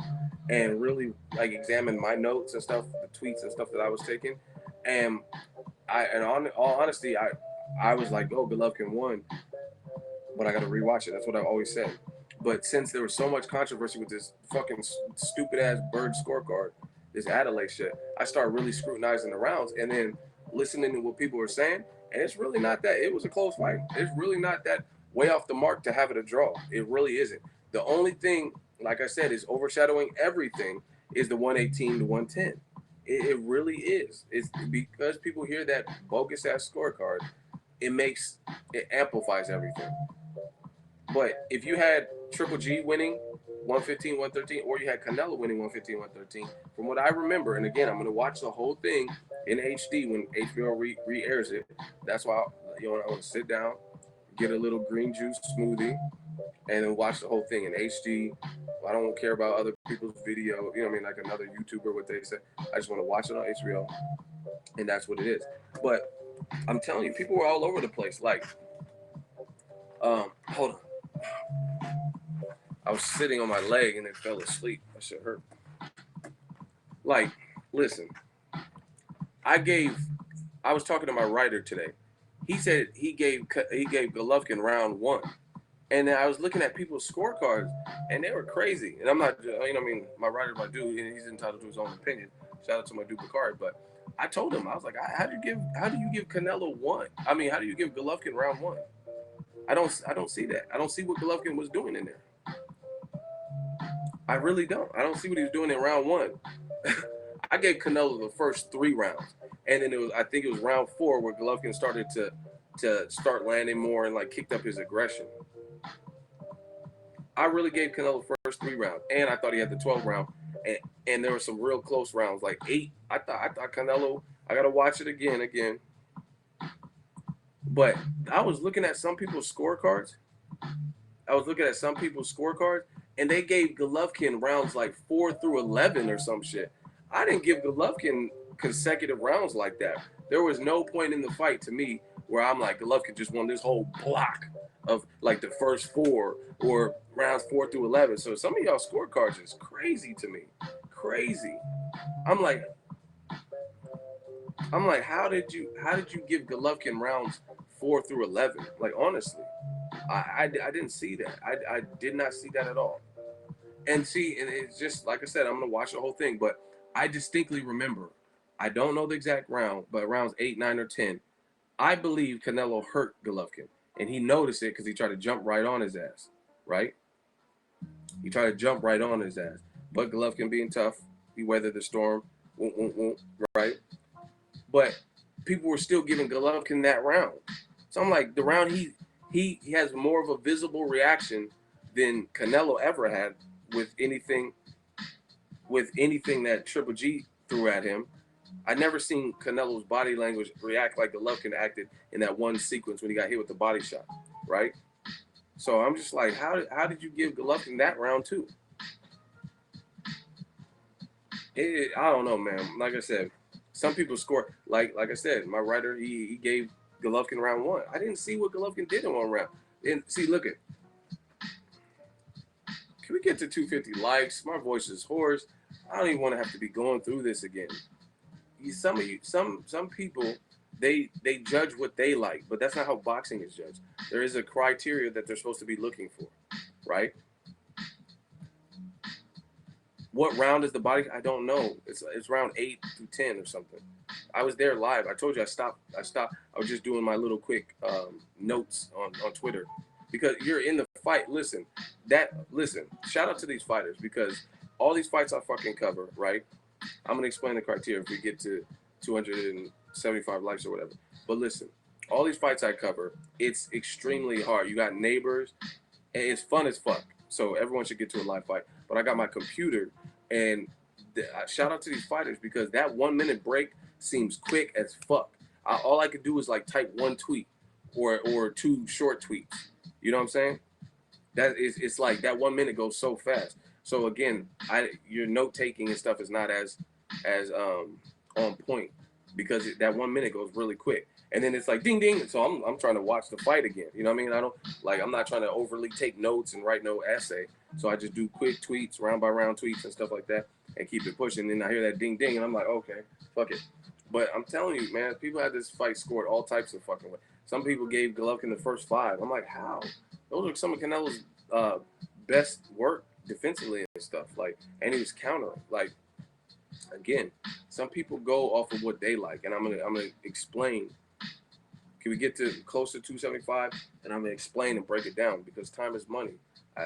and really like examined my notes and stuff, the tweets and stuff that I was taking, and in all honesty, I was like, oh, Golovkin won, but I got to rewatch it. That's what I've always said. But since there was so much controversy with this fucking stupid ass bird scorecard, this Adelaide shit, I started really scrutinizing the rounds and then listening to what people were saying. And it's really not that. It was a close fight. It's really not that way off the mark to have it a draw. It really isn't. The only thing, like I said, is overshadowing everything is the 118 to 110. It really is. It's because people hear that bogus ass scorecard, it amplifies everything. But if you had Triple G winning 115, 113, or you had Canelo winning 115, 113, from what I remember, and again, I'm going to watch the whole thing in HD when HBO re-airs it. That's why I want to sit down, get a little green juice smoothie, and then watch the whole thing in HD. I don't care about other people's video, you know what I mean, like another YouTuber, what they say. I just want to watch it on HBO, and that's what it is. But I'm telling you, people were all over the place. Like, hold on. I was sitting on my leg and it fell asleep. That shit hurt. Like, listen, I was talking to my writer today. He said he gave Golovkin round 1. And then I was looking at people's scorecards and they were crazy. And I'm not, you know what I mean, my writer's my dude, and he's entitled to his own opinion. Shout out to my dude Bakari. But I told him, I was like, how do you give Canelo 1? I mean, how do you give Golovkin round 1? I don't see that. I don't see what Golovkin was doing in there. I really don't. I don't see what he was doing in round 1. I gave Canelo the first 3 rounds, and then I think it was round 4 where Golovkin started to start landing more and like kicked up his aggression. I really gave Canelo the first 3 rounds, and I thought he had the 12th round, and there were some real close rounds, like 8. I thought Canelo. I gotta watch it again. But I was looking at some people's scorecards. And they gave Golovkin rounds like 4 through 11 or some shit. I didn't give Golovkin consecutive rounds like that. There was no point in the fight to me where I'm like, Golovkin just won this whole block of like the first 4 or rounds 4 through 11. So some of y'all scorecards is crazy to me. Crazy. I'm like, how did you give Golovkin rounds 4 through 11. Like, honestly, I didn't see that. I did not see that at all. And see, and it's just like I said, I'm gonna watch the whole thing, but I distinctly remember. I don't know the exact round, but rounds 8, 9, or 10, I believe Canelo hurt Golovkin, and he noticed it because he tried to jump right on his ass. Right? He tried to jump right on his ass, but Golovkin being tough, he weathered the storm. Right? But people were still giving Golovkin that round. So I'm like, the round he has more of a visible reaction than Canelo ever had with anything that Triple G threw at him. I never seen Canelo's body language react like Golovkin acted in that one sequence when he got hit with the body shot, right? So I'm just like, how did you give Golovkin that round too? I don't know, man. Like I said, some people score. Like I said, my writer he gave Golovkin round 1. I didn't see what Golovkin did in one round. And see, look at. Can we get to 250 likes? My voice is hoarse. I don't even want to have to be going through this again. Some people, they judge what they like, but that's not how boxing is judged. There is a criteria that they're supposed to be looking for, right? What round is the body? I don't know. It's round 8 through 10 or something. I was there live. I told you I stopped. I was just doing my little quick notes on Twitter because you're in the fight. Listen. Shout out to these fighters because all these fights I fucking cover, right? I'm gonna explain the criteria if we get to 275 likes or whatever. But listen, all these fights I cover, it's extremely hard. You got neighbors, and it's fun as fuck. So everyone should get to a live fight. But I got my computer, and shout out to these fighters because that 1 minute break seems quick as fuck. All I could do is like type one tweet or 2 short tweets. You know what I'm saying? It's like that 1 minute goes so fast. So again, your note taking and stuff is not as on point because that 1 minute goes really quick. And then it's like ding ding. So I'm trying to watch the fight again. You know what I mean? I'm not trying to overly take notes and write no essay. So I just do quick tweets, round by round tweets and stuff like that, and keep it pushing. And then I hear that ding ding, and I'm like, okay, fuck it. But I'm telling you, man, people had this fight scored all types of fucking way. Some people gave Golovkin the first 5. I'm like, how? Those are some of Canelo's best work defensively and stuff. Like, and he was countering. Like, again, some people go off of what they like, and I'm gonna explain. Can we get to close to 275? And I'm gonna explain and break it down because time is money.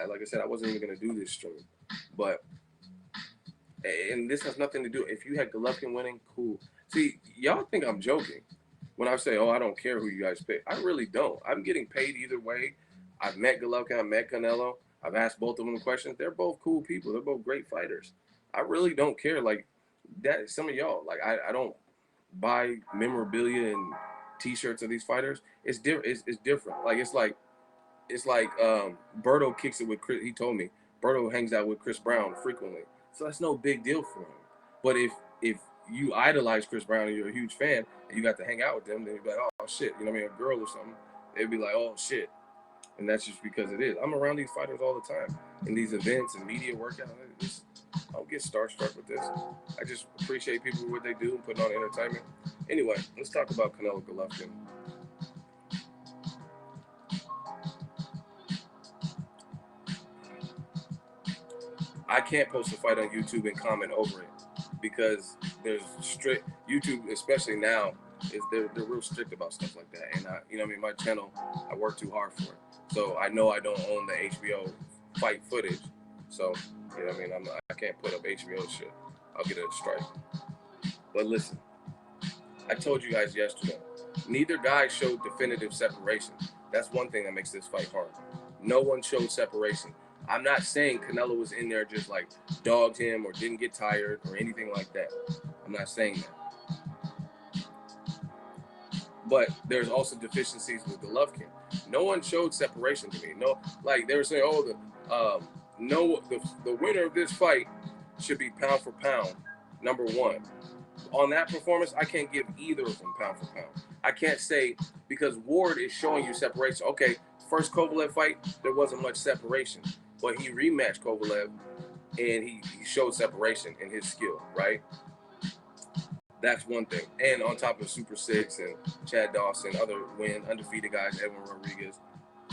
Like I said, I wasn't even gonna do this stream, but and this has nothing to do. If you had Golovkin winning, cool. See, y'all think I'm joking when I say, "Oh, I don't care who you guys pick." I really don't. I'm getting paid either way. I've met Golovkin. I've met Canelo. I've asked both of them questions. They're both cool people. They're both great fighters. I really don't care. Like that. Some of y'all, like I don't buy memorabilia and T-shirts of these fighters. It's different. It's different. Like it's like Berto kicks it with Chris. He told me Berto hangs out with Chris Brown frequently, so that's no big deal for him. But if you idolize Chris Brown and you're a huge fan and you got to hang out with them, then you'd be like, oh shit, you know what I mean? A girl or something, they'd be like, oh shit. And that's just because it is. I'm around these fighters all the time in these events and media workouts. I don't get starstruck with this. I just appreciate people for what they do and putting on entertainment. Anyway, let's talk about Canelo Golovkin. I can't post a fight on YouTube and comment over it because there's strict YouTube, especially now, they're real strict about stuff like that. And you know what I mean, my channel, I work too hard for it. So I know I don't own the HBO fight footage. So, you know what I mean, I can't put up HBO shit. I'll get a strike. But listen, I told you guys yesterday, neither guy showed definitive separation. That's one thing that makes this fight hard. No one showed separation. I'm not saying Canelo was in there just like dogged him or didn't get tired or anything like that. I'm not saying that. But there's also deficiencies with Golovkin. No one showed separation to me. No, like they were saying, oh, the winner of this fight should be pound for pound, number 1. On that performance, I can't give either of them pound for pound. I can't say because Ward is showing you separation. Okay, first Kovalev fight, there wasn't much separation. But he rematched Kovalev, and he showed separation in his skill, right? That's one thing. And on top of Super Six and Chad Dawson, other undefeated guys, Edwin Rodriguez,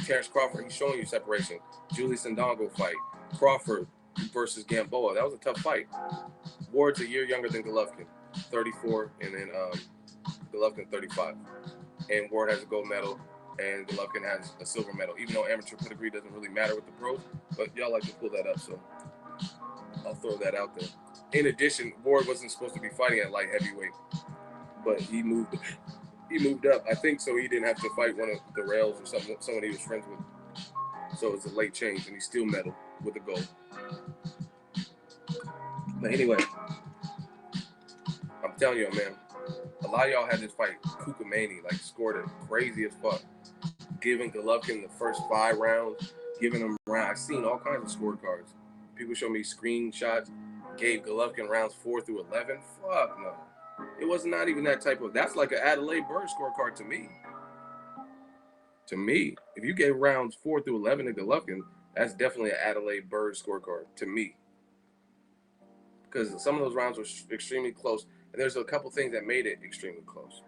Terrence Crawford, he's showing you separation. Julius Ndongo fight. Crawford versus Gamboa. That was a tough fight. Ward's a year younger than Golovkin, 34, and then Golovkin 35. And Ward has a gold medal, and Golovkin has a silver medal. Even though amateur pedigree doesn't really matter with the pros, but y'all like to pull that up, so I'll throw that out there. In addition, Ward wasn't supposed to be fighting at light heavyweight, but he moved up. I think so he didn't have to fight one of the Rails or someone he was friends with. So it's a late change, and he still medaled with the gold. But anyway, I'm telling you, man, a lot of y'all had this fight Kukamani, like scored it crazy as fuck, giving Golovkin the first 5 rounds, giving him rounds. I've seen all kinds of scorecards. People show me screenshots. Gave Golovkin rounds 4 through 11. Fuck no. It was not even that type of. That's like an Adelaide Bird scorecard to me. To me, if you gave rounds 4 through 11 to Golovkin, that's definitely an Adelaide Bird scorecard to me. Because some of those rounds were extremely close, and there's a couple things that made it extremely close.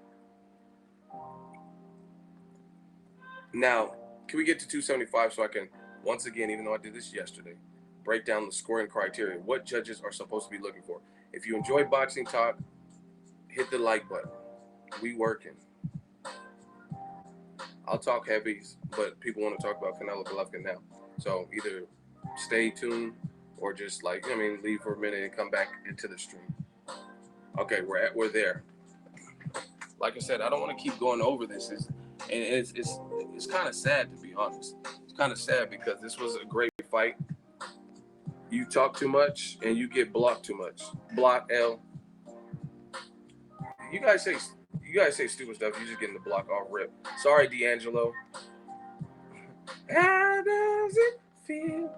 Now, can we get to 275 so I can, once again, even though I did this yesterday, break down the scoring criteria, what judges are supposed to be looking for. If you enjoy boxing talk, hit the like button. We working. I'll talk heavies, but people want to talk about Canelo Golovkin now. So either stay tuned or just leave for a minute and come back into the stream. Okay, we're there. Like I said, I don't want to keep going over this. It's kind of sad, to be honest. It's kind of sad because this was a great fight. You talk too much and you get blocked too much. Block L. You guys say stupid stuff. You're just getting the block off rip. Sorry, D'Angelo. How does it feel?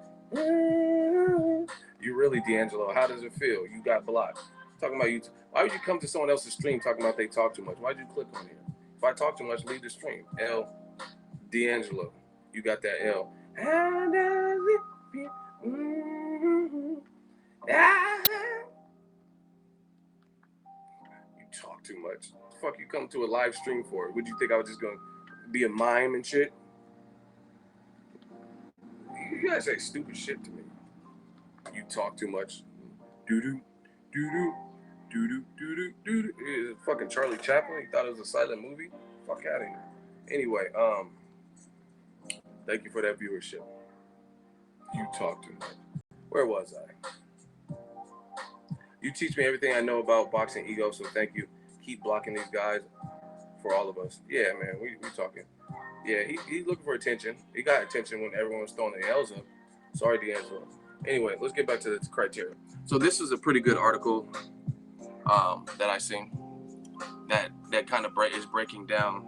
You really, D'Angelo. How does it feel? You got blocked. Talking about you. Why would you come to someone else's stream talking about they talk too much? Why'd you click on here? If I talk too much, leave the stream. L. D'Angelo. You got that L. How does it feel? You talk too much. The fuck you come to a live stream for? Would you think I was just gonna be a mime and shit? You guys say stupid shit to me. You talk too much. Doo-doo, doo-doo, doo-doo, doo-doo, doo-doo. Fucking Charlie Chaplin. He thought it was a silent movie. Fuck out of here. Anyway, thank you for that viewership. You talk too much. Where was I? You teach me everything I know about Boxingego, so thank you. Keep blocking these guys for all of us. Yeah, man, we talking. Yeah, he's looking for attention. He got attention when everyone was throwing their L's up. Sorry, D'Angelo. Anyway, let's get back to the criteria. So this is a pretty good article that I seen that kind of is breaking down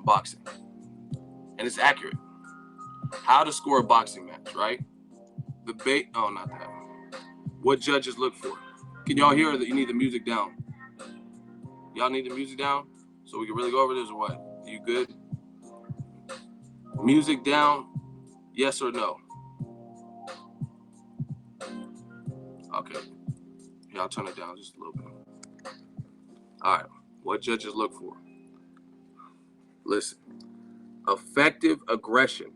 boxing. And it's accurate. How to score a boxing match, right? Not that. What judges look for. Can y'all hear that you need the music down? Y'all need the music down so we can really go over this or what? You good? Music down, yes or no? Okay. Yeah, I'll turn it down just a little bit. All right. What judges look for? Listen. Effective aggression.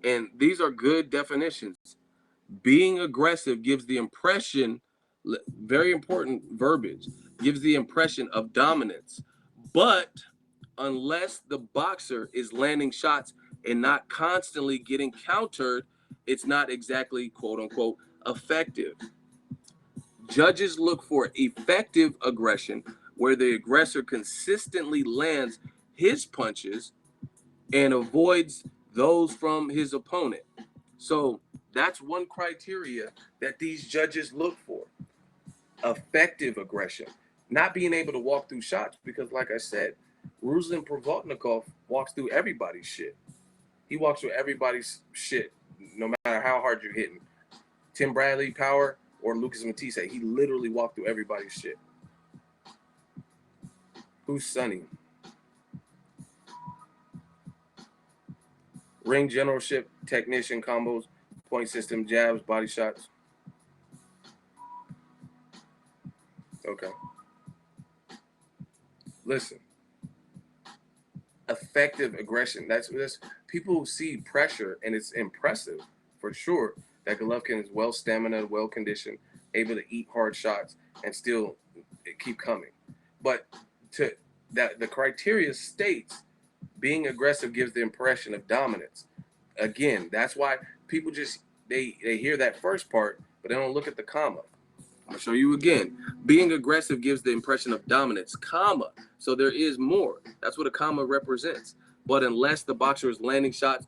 And these are good definitions. Being aggressive gives the impression, very important verbiage, gives the impression of dominance. But unless the boxer is landing shots and not constantly getting countered, it's not exactly, quote unquote, effective. Judges look for effective aggression, where the aggressor consistently lands his punches and avoids those from his opponent. So that's one criteria that these judges look for. Effective aggression. Not being able to walk through shots because, like I said, Ruslan Provodnikov walks through everybody's shit. He walks through everybody's shit, no matter how hard you're hitting. Tim Bradley, Power, or Lucas Matisse, he literally walked through everybody's shit. Who's Sonny? Ring generalship, technician combos, point system, jabs, body shots. Okay. Listen, effective aggression. That's people see pressure and it's impressive for sure that Golovkin is well stamina, well conditioned, able to eat hard shots and still keep coming. But to that the criteria states being aggressive gives the impression of dominance. Again, that's why people just they hear that first part, but they don't look at the comma. I'll show you again. Being aggressive gives the impression of dominance, comma. So there is more. That's what a comma represents. But unless the boxer is landing shots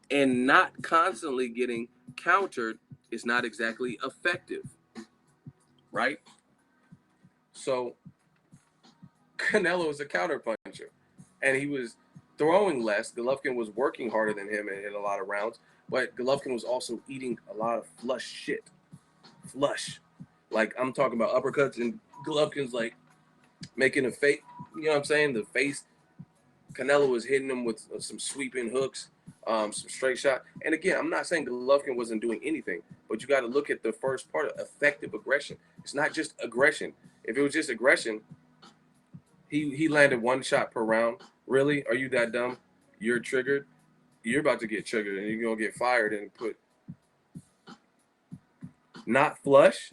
and not constantly getting countered, it's not exactly effective, right? So Canelo is a counter puncher, and he was throwing less. Golovkin was working harder than him and hit a lot of rounds, but Golovkin was also eating a lot of flush shit. Flush. Like I'm talking about uppercuts, and Golovkin's like making a fake, you know what I'm saying? The face. Canelo was hitting him with some sweeping hooks, some straight shot. And again, I'm not saying Golovkin wasn't doing anything, but you got to look at the first part of effective aggression. It's not just aggression. If it was just aggression, he landed one shot per round. Really? Are you that dumb? You're triggered. You're about to get triggered, and you're gonna get fired and put not flush.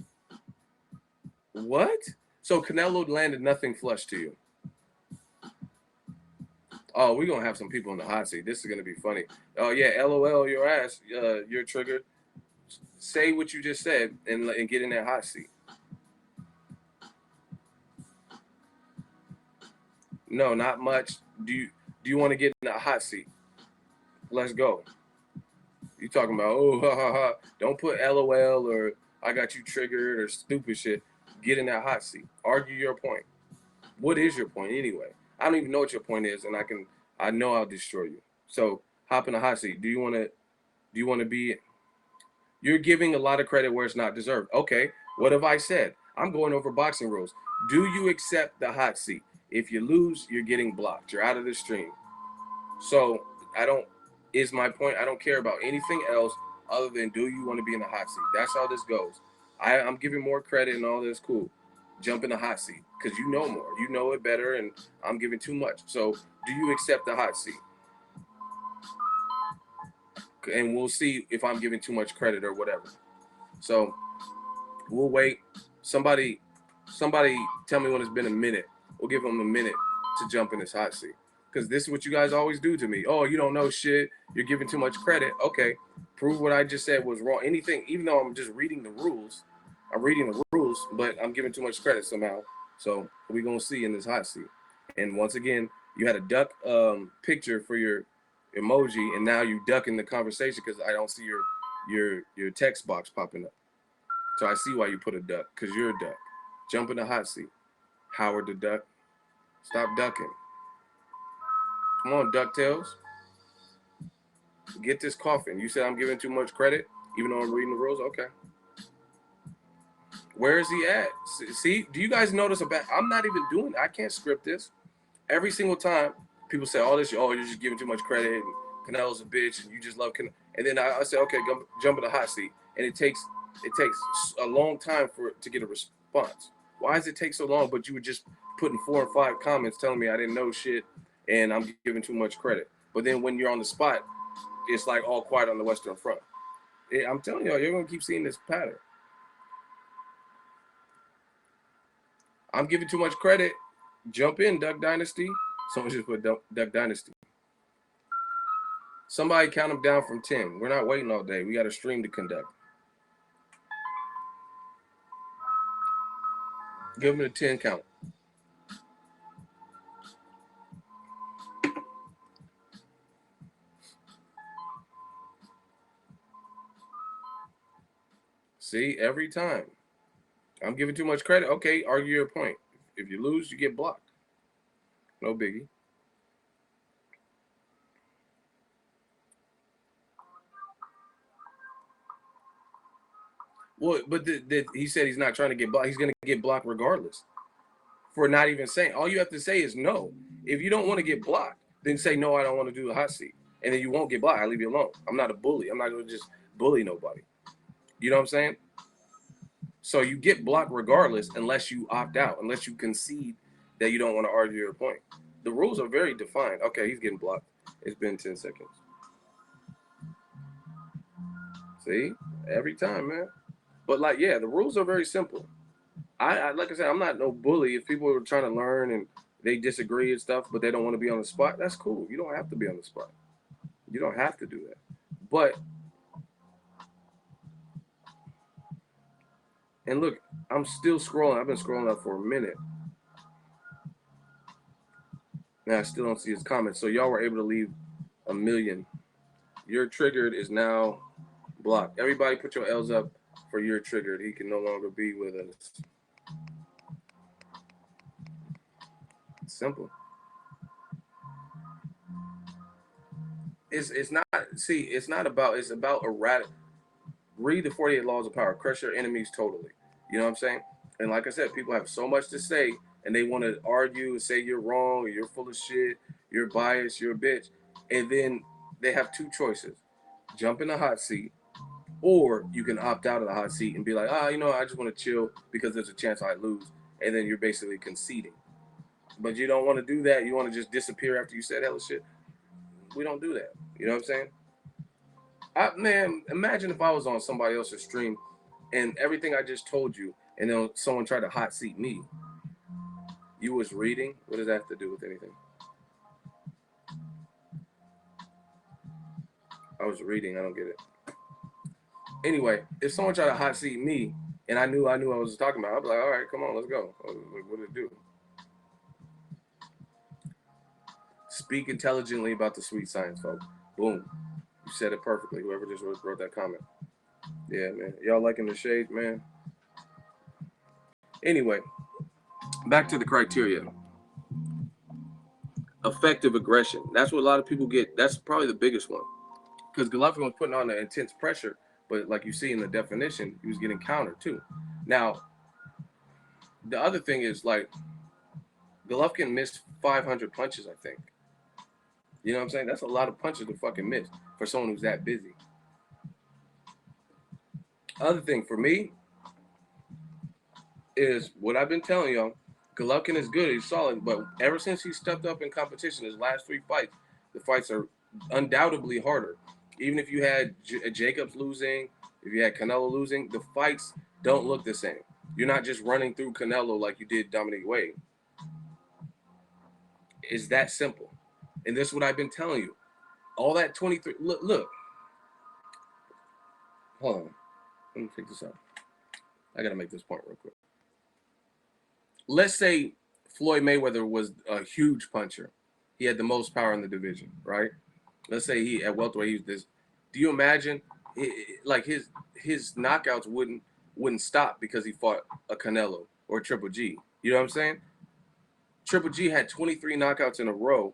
What? So Canelo landed nothing flush to you. Oh, we're gonna have some people in the hot seat. This is gonna be funny. Oh yeah, LOL your ass. You're triggered. Say what you just said and get in that hot seat. No, not much. Do you want to get in a hot seat? Let's go. You talking about oh ha ha ha? Don't put LOL or I got you triggered or stupid shit. Get in that hot seat. Argue your point. What is your point anyway? I don't even know what your point is, and I know I'll destroy you. So hop in the hot seat. Do you want to be? You're giving a lot of credit where it's not deserved. Okay, what have I said? I'm going over boxing rules. Do you accept the hot seat? If you lose, you're getting blocked. You're out of the stream. So I don't is my point. I don't care about anything else other than do you want to be in the hot seat? That's how this goes. I'm giving more credit and all this cool. Jump in the hot seat because you know more. You know it better, and I'm giving too much. So do you accept the hot seat? And we'll see if I'm giving too much credit or whatever. So we'll wait. Somebody, somebody, tell me when it's been a minute. We'll give them a minute to jump in this hot seat because this is what you guys always do to me. Oh, you don't know shit. You're giving too much credit. Okay, prove what I just said was wrong. Anything, even though I'm just reading the rules, I'm reading the rules, but I'm giving too much credit somehow. So we're gonna see in this hot seat. And once again, you had a duck picture for your emoji, and now you duck in the conversation because I don't see your text box popping up. So I see why you put a duck, because you're a duck. Jump in the hot seat. Howard the Duck. Stop ducking. Come on, DuckTales. Get this coffin. You said I'm giving too much credit, even though I'm reading the rules? Okay. Where is he at? See, do you guys notice about I'm not even doing it. I can't script this. Every single time people say all this, oh, you're just giving too much credit, and Canelo's a bitch, and you just love Canelo. And then I say, okay, jump in the hot seat. And it takes a long time to get a response. Why does it take so long? But you were just putting 4 and 5 comments telling me I didn't know shit and I'm giving too much credit. But then when you're on the spot, it's like all quiet on the Western Front. I'm telling y'all, you're gonna keep seeing this pattern. I'm giving too much credit. Jump in, Duck Dynasty. Someone just put Duck Dynasty. Somebody count them down from 10. We're not waiting all day. We got a stream to conduct. Give them a 10 count. See, every time. I'm giving too much credit. Okay, argue your point. If you lose, you get blocked. No biggie. Well, but he said he's not trying to get blocked. He's going to get blocked regardless for not even saying. All you have to say is no. If you don't want to get blocked, then say, no, I don't want to do the hot seat. And then you won't get blocked. I leave you alone. I'm not a bully. I'm not going to just bully nobody. You know what I'm saying? So you get blocked regardless unless you opt out, unless you concede that you don't want to argue your point. The rules are very defined. Okay, he's getting blocked. It's been 10 seconds. See? Every time, man. But like, yeah, the rules are very simple. I like I said, I'm not no bully. If people are trying to learn and they disagree and stuff, but they don't want to be on the spot, that's cool. You don't have to be on the spot. You don't have to do that. But and look, I'm still scrolling. I've been scrolling up for a minute. And I still don't see his comments. So y'all were able to leave a million. You're triggered is now blocked. Everybody put your L's up for you're triggered. He can no longer be with us. It's simple. It's not see, it's not about it's about erratic. Read the 48 laws of power. Crush your enemies totally. You know what I'm saying? And like I said, people have so much to say and they want to argue and say you're wrong or you're full of shit, you're biased, you're a bitch. And then they have two choices. Jump in the hot seat, or you can opt out of the hot seat and be like, I just want to chill because there's a chance I lose. And then you're basically conceding. But you don't want to do that. You want to just disappear after you said hella shit. We don't do that. You know what I'm saying? Man, imagine if I was on somebody else's stream and everything I just told you, and then someone tried to hot seat me. You was reading. What does that have to do with anything? I was reading. I don't get it. Anyway, if someone tried to hot seat me, and I knew I was talking about, I'd be like, all right, come on, let's go. What did it do? Speak intelligently about the sweet science, folks. Boom. You said it perfectly. Whoever just wrote that comment. Yeah, man. Y'all liking the shade, man? Anyway, back to the criteria. Effective aggression. That's what a lot of people get. That's probably the biggest one. Because Golovkin was putting on the intense pressure, but like you see in the definition, he was getting countered too. Now, the other thing is like Golovkin missed 500 punches, I think. You know what I'm saying? That's a lot of punches to fucking miss for someone who's that busy. Other thing for me is what I've been telling y'all. Golovkin is good, he's solid, but ever since he stepped up in competition, his last 3 fights, the fights are undoubtedly harder. Even if you had Jacobs losing, if you had Canelo losing, the fights don't look the same. You're not just running through Canelo like you did Dominic Wade. It's that simple. And this is what I've been telling you. All that 23, look. Hold on. Let me figure this out. I got to make this point real quick. Let's say Floyd Mayweather was a huge puncher. He had the most power in the division, right? Let's say he at welterweight he was this. Do you imagine like his knockouts wouldn't stop because he fought a Canelo or a Triple G? You know what I'm saying? Triple G had 23 knockouts in a row,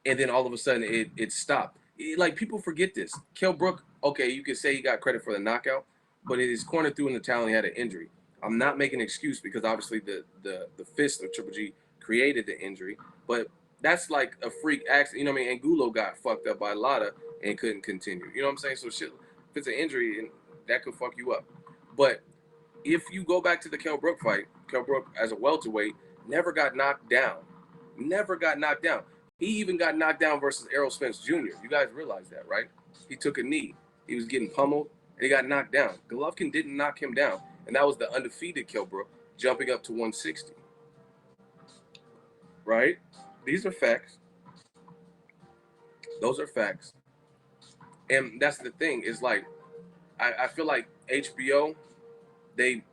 and then all of a sudden it stopped. Like people forget this. Kell Brook, okay, you could say he got credit for the knockout, but his corner threw in the towel and he had an injury. I'm not making an excuse because obviously the fist of Triple G created the injury, but that's like a freak accident. You know what I mean? Angulo got fucked up by Lada and couldn't continue. You know what I'm saying? So shit, if it's an injury, and that could fuck you up. But if you go back to the Kell Brook fight, Kell Brook as a welterweight never got knocked down. Never got knocked down. He even got knocked down versus Errol Spence Jr. You guys realize that, right? He took a knee. He was getting pummeled, and he got knocked down. Golovkin didn't knock him down, and that was the undefeated Kell Brook jumping up to 160. Right? These are facts. Those are facts. And that's the thing is like, I feel like HBO, they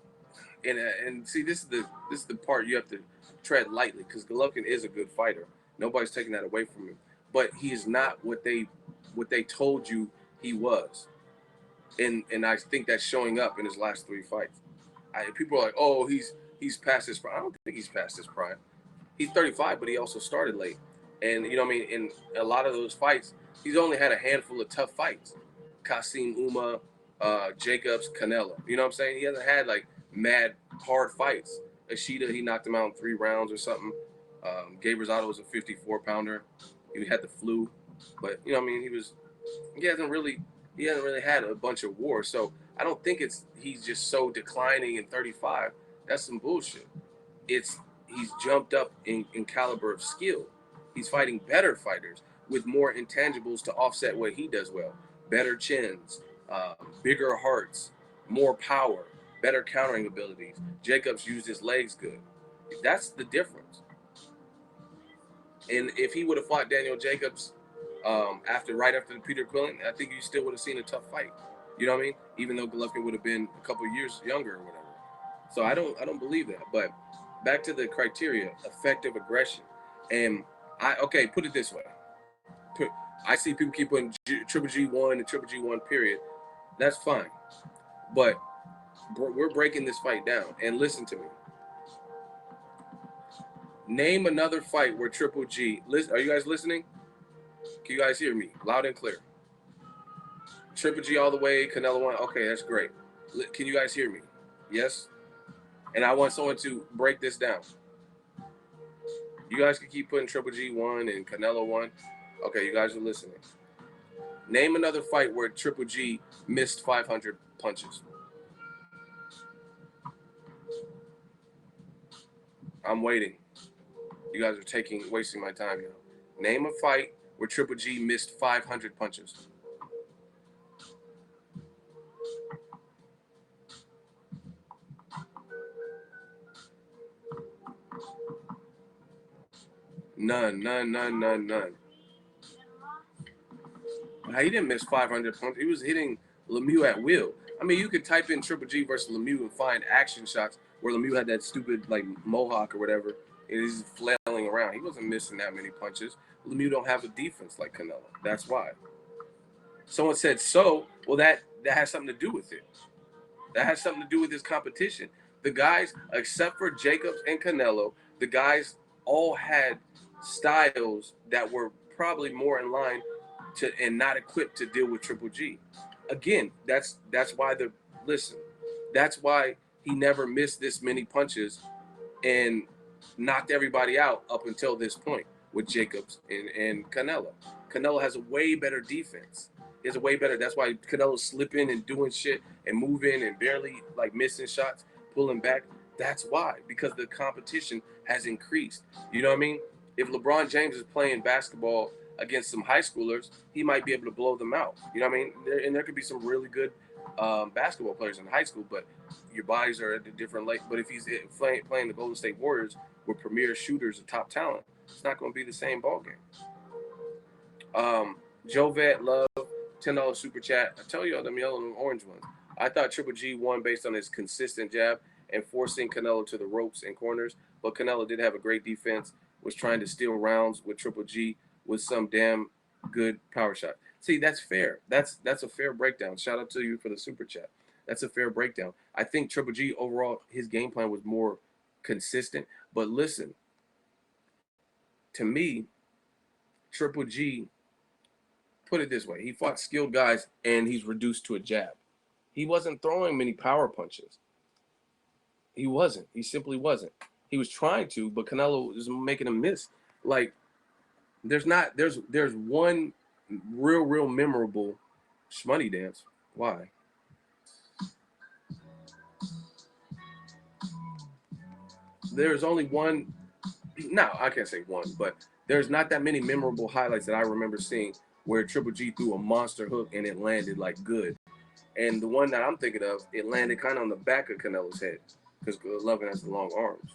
and see this is the part you have to tread lightly because Golovkin is a good fighter. Nobody's taking that away from him, but he is not what they told you he was, and I think that's showing up in his last 3 fights. People are like, oh, he's past his prime. I don't think he's past his prime. He's 35, but he also started late, and you know what I mean. In a lot of those fights, he's only had a handful of tough fights. Kasim Uma, Jacobs, Canelo. You know what I'm saying? He hasn't had like mad hard fights. Ishida, he knocked him out in 3 rounds or something. Gabe Rosado was a 54 pounder. He had the flu, but you know what I mean. He hasn't really had a bunch of wars. So I don't think he's just so declining in 35. That's some bullshit. It's he's jumped up in caliber of skill. He's fighting better fighters with more intangibles to offset what he does well. Better chins, bigger hearts, more power, better countering abilities. Jacobs used his legs good. That's the difference. And if he would have fought Daniel Jacobs right after the Peter Quillen, I think you still would have seen a tough fight. You know what I mean? Even though Golovkin would have been a couple of years younger or whatever. So I don't believe that. But back to the criteria: effective aggression. And okay, put it this way: I see people keep putting Triple G1 and Triple G1 period. That's fine, but we're breaking this fight down. And listen to me. Name another fight where Triple G. Listen, are you guys listening? Can you guys hear me loud and clear? Triple G all the way, Canelo one. Okay, that's great. Can you guys hear me? Yes. And I want someone to break this down. You guys can keep putting Triple G one and Canelo one. Okay, you guys are listening. Name another fight where Triple G missed 500 punches. I'm waiting. You guys are wasting my time now. Name a fight where Triple G missed 500 punches. None. He didn't miss 500 punches. He was hitting Lemieux at will. I mean, you could type in Triple G versus Lemieux and find action shots where Lemieux had that stupid like mohawk or whatever, and he's flailing around. He wasn't missing that many punches. Lemieux don't have a defense like Canelo. That's why. Someone said so. Well, that has something to do with it. That has something to do with this competition. The guys, except for Jacobs and Canelo, the guys all had styles that were probably more in line to and not equipped to deal with Triple G. Again, that's why listen. That's why he never missed this many punches and knocked everybody out up until this point with Jacobs and Canelo. Canelo has a way better defense. He has a way better. That's why Canelo's slipping and doing shit and moving and barely like missing shots, pulling back. That's why, because the competition has increased. You know what I mean? If LeBron James is playing basketball against some high schoolers, he might be able to blow them out. You know what I mean? There could be some really good basketball players in high school, but your bodies are at a different level. But if he's playing the Golden State Warriors with premier shooters and top talent, it's not going to be the same ball game. Joe Vet, love, $10 super chat. I tell you, them yellow and orange ones. I thought Triple G won based on his consistent jab and forcing Canelo to the ropes and corners, but Canelo did have a great defense, was trying to steal rounds with Triple G with some damn good power shot. See, that's fair. That's a fair breakdown. Shout out to you for the super chat. That's a fair breakdown. I think Triple G overall, his game plan was more consistent. But listen, to me, Triple G, put it this way, he fought skilled guys and he's reduced to a jab. He wasn't throwing many power punches. He wasn't. He simply wasn't. He was trying to, but Canelo was making him miss. Like, there's one real memorable shmoney dance. Why? There's only one. No, I can't say one, but there's not that many memorable highlights that I remember seeing where Triple G threw a monster hook and it landed like good. And the one that I'm thinking of, it landed kind of on the back of Canelo's head because Golovkin has the long arms,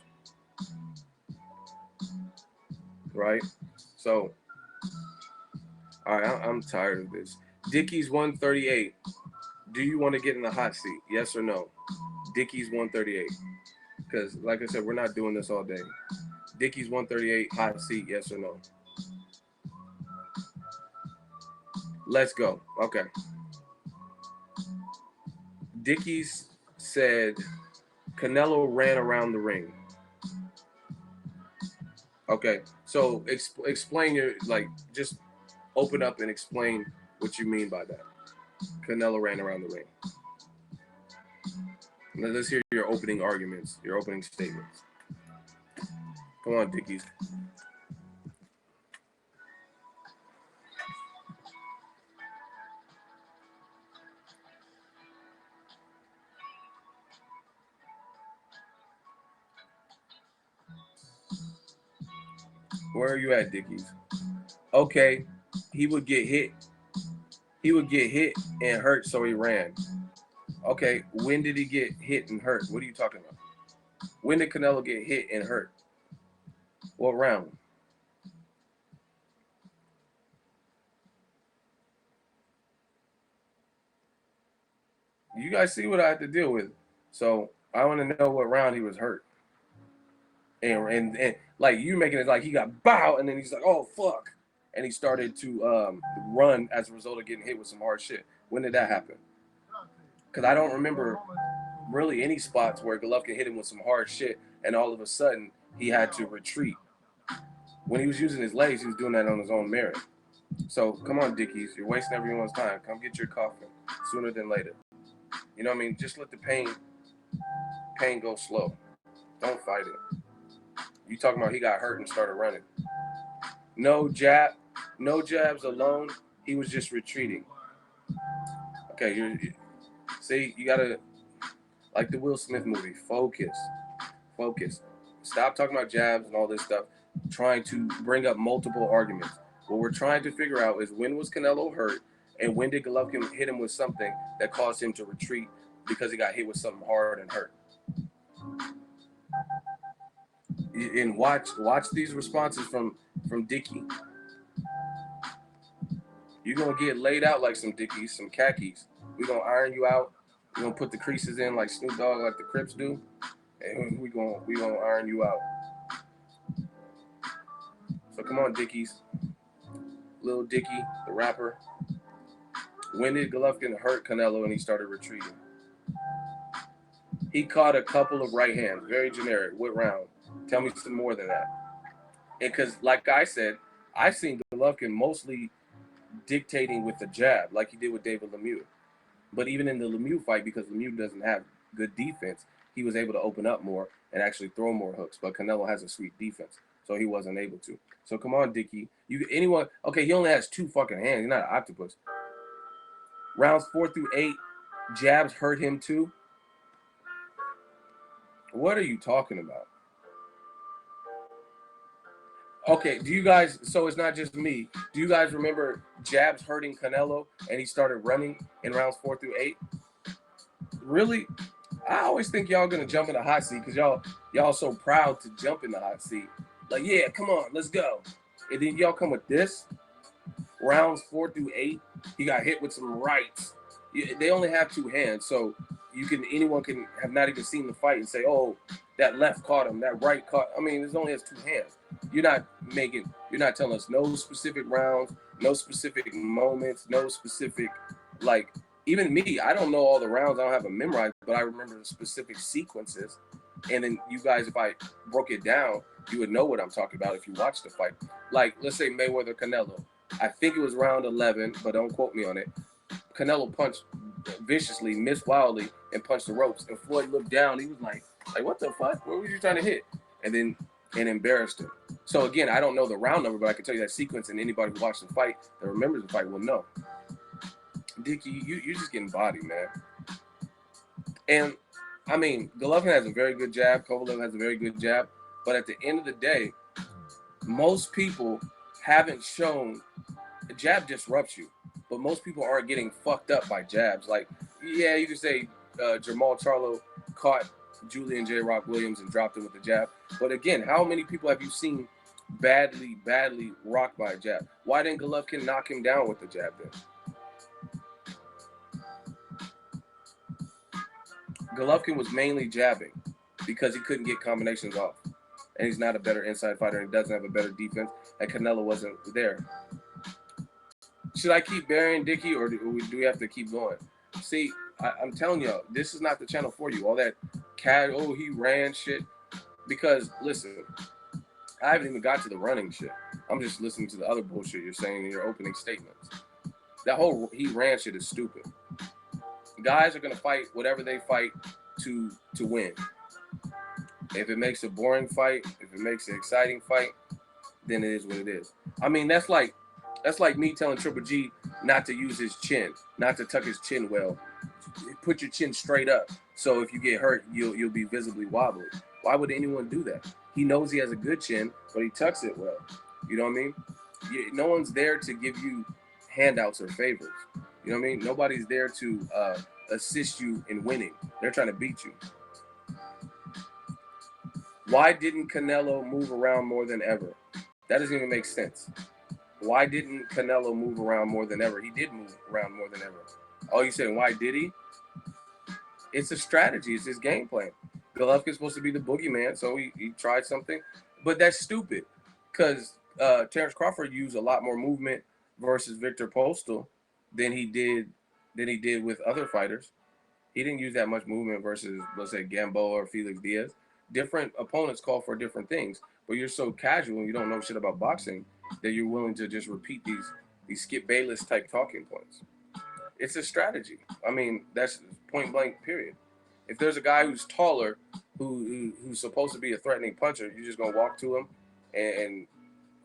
right? So, all right, I'm tired of this. Dickie's 138. Do you want to get in the hot seat? Yes or no? Dickie's 138. Because, like I said, we're not doing this all day. Dickie's 138, hot seat, yes or no? Let's go. Okay. Dickie's said Canelo ran around the ring. Okay. So explain just open up and explain what you mean by that. Canelo ran around the ring. Now let's hear your opening arguments, your opening statements. Come on, Dickie's. Where are you at, Dickies? Okay, he would get hit. He would get hit and hurt, so he ran. Okay, when did he get hit and hurt? What are you talking about? When did Canelo get hit and hurt? What round? You guys see what I had to deal with. So I want to know what round he was hurt. And like you making it like he got bow and then he's like, oh fuck. And he started to run as a result of getting hit with some hard shit. When did that happen? Because I don't remember really any spots where Golovkin hit him with some hard shit and all of a sudden he had to retreat. When he was using his legs, he was doing that on his own merit. So come on, Dickies, you're wasting everyone's time. Come get your coffin sooner than later. You know what I mean? Just let the pain go slow. Don't fight it. You talking about he got hurt and started running. No jabs alone. He was just retreating. Okay, see, you gotta, like the Will Smith movie, focus. Stop talking about jabs and all this stuff, trying to bring up multiple arguments. What we're trying to figure out is when was Canelo hurt and when did Golovkin hit him with something that caused him to retreat because he got hit with something hard and hurt. And watch these responses from Dickie. You're gonna get laid out like some Dickies, some khakis. We're gonna iron you out. We're gonna put the creases in like Snoop Dogg, like the Crips do, and we gonna iron you out. So come on, Dickies. Lil Dicky, the rapper. When did Golovkin hurt Canelo and he started retreating? He caught a couple of right hands, very generic. What round? Tell me some more than that. And because, like I said, I've seen Golovkin mostly dictating with the jab, like he did with David Lemieux. But even in the Lemieux fight, because Lemieux doesn't have good defense, he was able to open up more and actually throw more hooks. But Canelo has a sweet defense, so he wasn't able to. So come on, Dickie. Okay, he only has 2 fucking hands. He's not an octopus. Rounds 4 through 8, jabs hurt him too. What are you talking about? Okay, do you guys, so it's not just me, do you guys remember jabs hurting Canelo and he started running in rounds 4 through 8? Really? I always think y'all gonna jump in the hot seat because y'all so proud to jump in the hot seat. Like, yeah, come on, let's go. And then y'all come with this. Rounds 4 through 8, he got hit with some rights. They only have 2 hands, so anyone can have not even seen the fight and say, oh, that left caught him, that right caught. I mean, it only has 2 hands. You're not telling us no specific rounds, no specific moments, no specific, like, even me, I don't know all the rounds, I don't have them memorized, but I remember the specific sequences. And then you guys, if I broke it down, you would know what I'm talking about if you watch the fight. Like, let's say Mayweather Canelo. I think it was round 11, but don't quote me on it. Canelo punched viciously, missed wildly, and punched the ropes. And Floyd looked down. He was like, what the fuck? What were you trying to hit? And embarrassed him. So again, I don't know the round number, but I can tell you that sequence, and anybody who watched the fight that remembers the fight will know. Dickie, you're just getting bodied, man. And I mean, Golovkin has a very good jab. Kovalev has a very good jab. But at the end of the day, most people haven't shown a jab disrupts you. But most people aren't getting fucked up by jabs. Like, yeah, you could say Jamal Charlo caught Julian J. Rock Williams and dropped him with the jab. But again, how many people have you seen badly rocked by a jab? Why didn't Golovkin knock him down with the jab then? Golovkin was mainly jabbing because he couldn't get combinations off. And he's not a better inside fighter and he doesn't have a better defense. And Canelo wasn't there. Should I keep burying Dickie or do we have to keep going? See, I'm telling y'all, this is not the channel for you. All that he ran shit. Because, listen, I haven't even got to the running shit. I'm just listening to the other bullshit you're saying in your opening statements. That whole he ran shit is stupid. Guys are going to fight whatever they fight to win. If it makes a boring fight, if it makes an exciting fight, then it is what it is. I mean, that's like me telling Triple G not to use his chin, not to tuck his chin well. Put your chin straight up, so if you get hurt, you'll be visibly wobbly. Why would anyone do that? He knows he has a good chin, but he tucks it well. You know what I mean? No one's there to give you handouts or favors. You know what I mean? Nobody's there to assist you in winning. They're trying to beat you. Why didn't Canelo move around more than ever? That doesn't even make sense. Why didn't Canelo move around more than ever? He did move around more than ever. Oh, you saying why did he? It's a strategy. It's his game plan. Golovkin's supposed to be the boogeyman, so he tried something. But that's stupid because Terrence Crawford used a lot more movement versus Victor Postal than he did with other fighters. He didn't use that much movement versus, let's say, Gamboa or Felix Diaz. Different opponents call for different things, but you're so casual and you don't know shit about boxing that you're willing to just repeat these Skip Bayless type talking points. It's a strategy. I mean, that's point blank, period. If there's a guy who's taller, who's supposed to be a threatening puncher, you're just gonna walk to him, and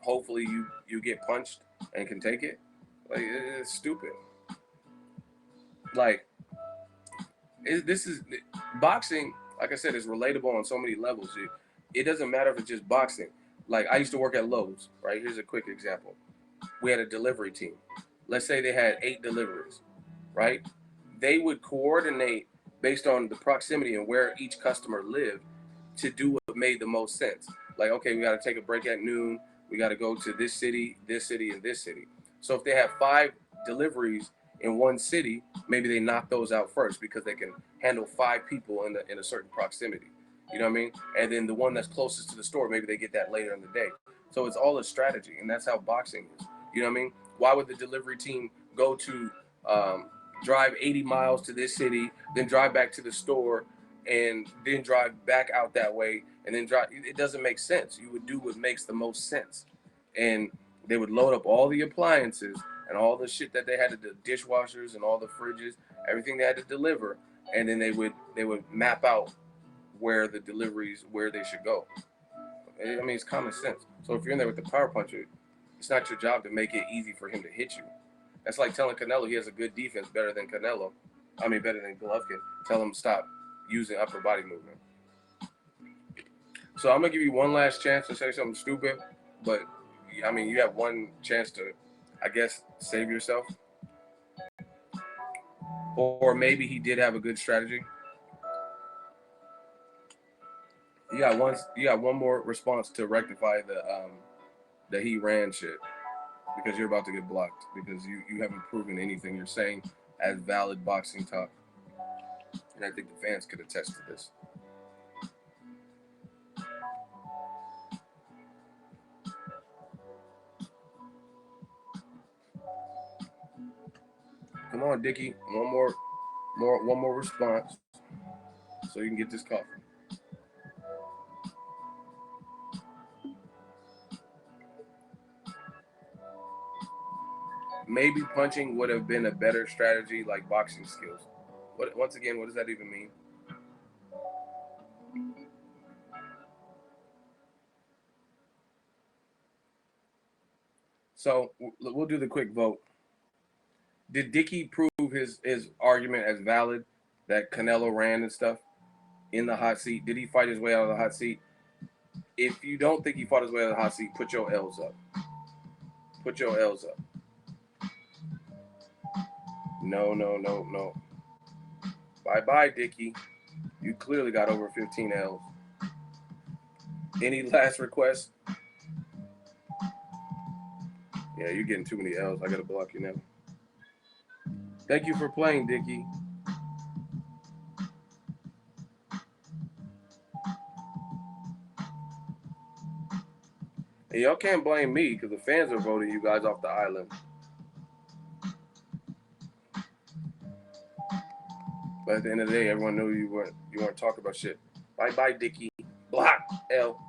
hopefully you get punched and can take it. Like, it's stupid. Like, this is boxing. Like I said, is relatable on so many levels. It doesn't matter if it's just boxing. Like, I used to work at Lowe's, right? Here's a quick example. We had a delivery team. Let's say they had 8 deliveries, right? They would coordinate based on the proximity and where each customer lived to do what made the most sense. Like, okay, we got to take a break at noon. We got to go to this city, and this city. So if they have 5 deliveries in one city, maybe they knock those out first because they can handle 5 people in a certain proximity. You know what I mean? And then the one that's closest to the store, maybe they get that later in the day. So it's all a strategy, and that's how boxing is. You know what I mean? Why would the delivery team go to drive 80 miles to this city, then drive back to the store, and then drive back out that way, and then drive? It doesn't make sense. You would do what makes the most sense. And they would load up all the appliances and all the shit that they had to do, dishwashers and all the fridges, everything they had to deliver, and then they would map out where the deliveries, where they should go. I mean, it's common sense. So if you're in there with the power puncher, it's not your job to make it easy for him to hit you. That's like telling Canelo he has a good defense better than Canelo. I mean, better than Golovkin. Tell him stop using upper body movement. So I'm going to give you one last chance to say something stupid, but I mean, you have one chance to, I guess, save yourself. Or maybe he did have a good strategy. You got one more response to rectify the he ran shit, because you're about to get blocked because you haven't proven anything you're saying as valid boxing talk. And I think the fans could attest to this. Come on, Dickie. One more response so you can get this coffee. Maybe punching would have been a better strategy, like boxing skills. Once again, what does that even mean? So we'll do the quick vote. Did Dickey prove his argument as valid that Canelo ran and stuff in the hot seat? Did he fight his way out of the hot seat? If you don't think he fought his way out of the hot seat, put your L's up. Put your L's up. No. Bye, Dickey. You clearly got over 15 L's. Any last requests? Yeah, you're getting too many L's. I gotta block you now. Thank you for playing, Dickey. And y'all can't blame me because the fans are voting you guys off the island. But at the end of the day, everyone knew you weren't talking about shit. Bye, Dickey. Block L.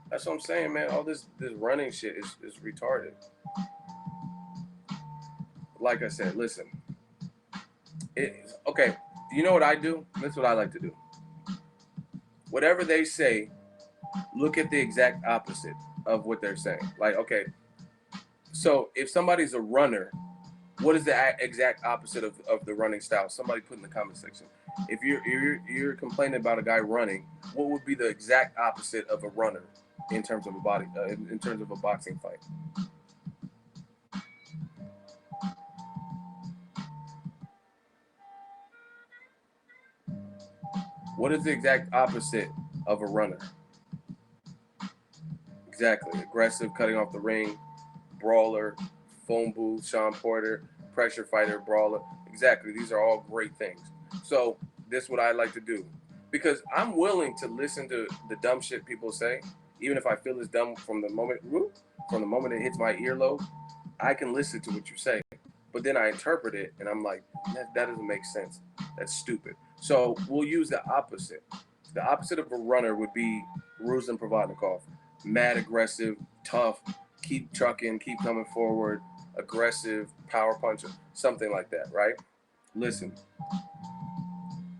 That's what I'm saying, man. All this running shit is retarded. Like I said, listen. Okay. You know what I do? That's what I like to do. Whatever they say, look at the exact opposite of what they're saying. Like, okay, so if somebody's a runner, What is the exact opposite of the running style? Somebody put in the comment section. If you're complaining about a guy running, what would be the exact opposite of a runner in terms of a body in terms of a boxing fight? What is the exact opposite of a runner? Exactly. Aggressive, cutting off the ring, brawler, phone booth, Sean Porter, pressure fighter, brawler. Exactly. These are all great things. So this is what I like to do. Because I'm willing to listen to the dumb shit people say, even if I feel it's dumb from the moment it hits my earlobe, I can listen to what you say. But then I interpret it and I'm like, that doesn't make sense. That's stupid. So we'll use the opposite. The opposite of a runner would be Ruslan Provodnikov. Mad aggressive, tough, keep trucking, keep coming forward, aggressive, power puncher, something like that, right? Listen,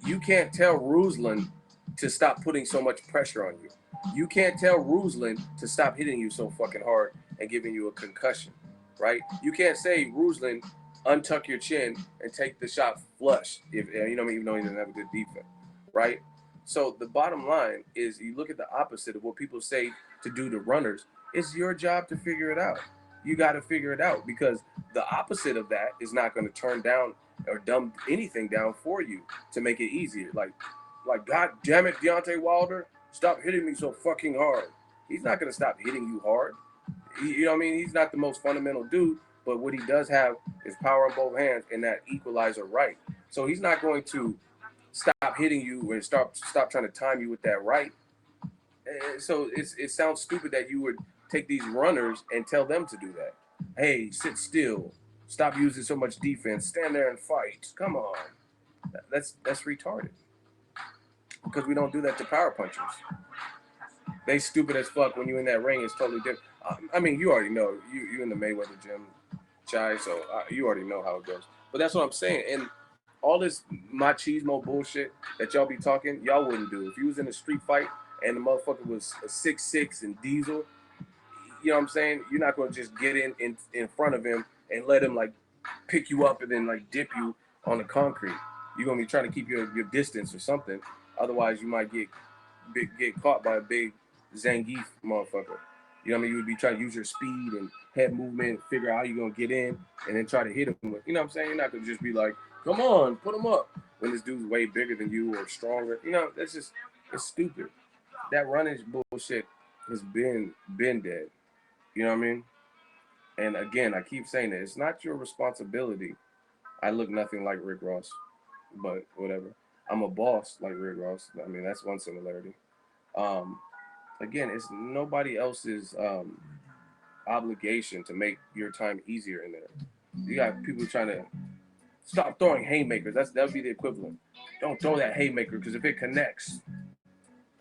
you can't tell Ruslan to stop putting so much pressure on you. You can't tell Ruslan to stop hitting you so fucking hard and giving you a concussion, right? You can't say, Ruslan, untuck your chin and take the shot flush, if you know, even though he doesn't have a good defense, right? So the bottom line is, you look at the opposite of what people say to do to runners. It's your job to figure it out. You got to figure it out, because the opposite of that is not going to turn down or dumb anything down for you to make it easier. Like, God damn it, Deontay Wilder, stop hitting me so fucking hard. He's not going to stop hitting you hard. You know what I mean? He's not the most fundamental dude, but what he does have is power on both hands and that equalizer right. So he's not going to stop hitting you and stop trying to time you with that right. So it sounds stupid that you would take these runners and tell them to do that. Hey, sit still. Stop using so much defense. Stand there and fight. Come on. That's retarded. Because we don't do that to power punchers. They stupid as fuck. When you in that ring, it's totally different. I mean, you already know. You in the Mayweather gym, Chai, so you already know how it goes. But that's what I'm saying. And all this machismo bullshit that y'all be talking, y'all wouldn't do. If you was in a street fight and the motherfucker was a 6'6" and diesel, you know what I'm saying? You're not going to just get in front of him and let him, like, pick you up and then, like, dip you on the concrete. You're going to be trying to keep your distance or something. Otherwise, you might get caught by a big Zangief motherfucker. You know what I mean? You would be trying to use your speed and head movement, figure out how you're going to get in, and then try to hit him with, you know what I'm saying? You're not going to just be like, come on, put him up, when this dude's way bigger than you or stronger. You know, that's just, it's stupid. That running bullshit has been dead. You know what I mean? And again, I keep saying that it's not your responsibility. I look nothing like Rick Ross, but whatever. I'm a boss like Rick Ross. I mean, that's one similarity. Um, Again, it's nobody else's obligation to make your time easier in there. You got people trying to stop throwing haymakers. That would be the equivalent. Don't throw that haymaker, because if it connects,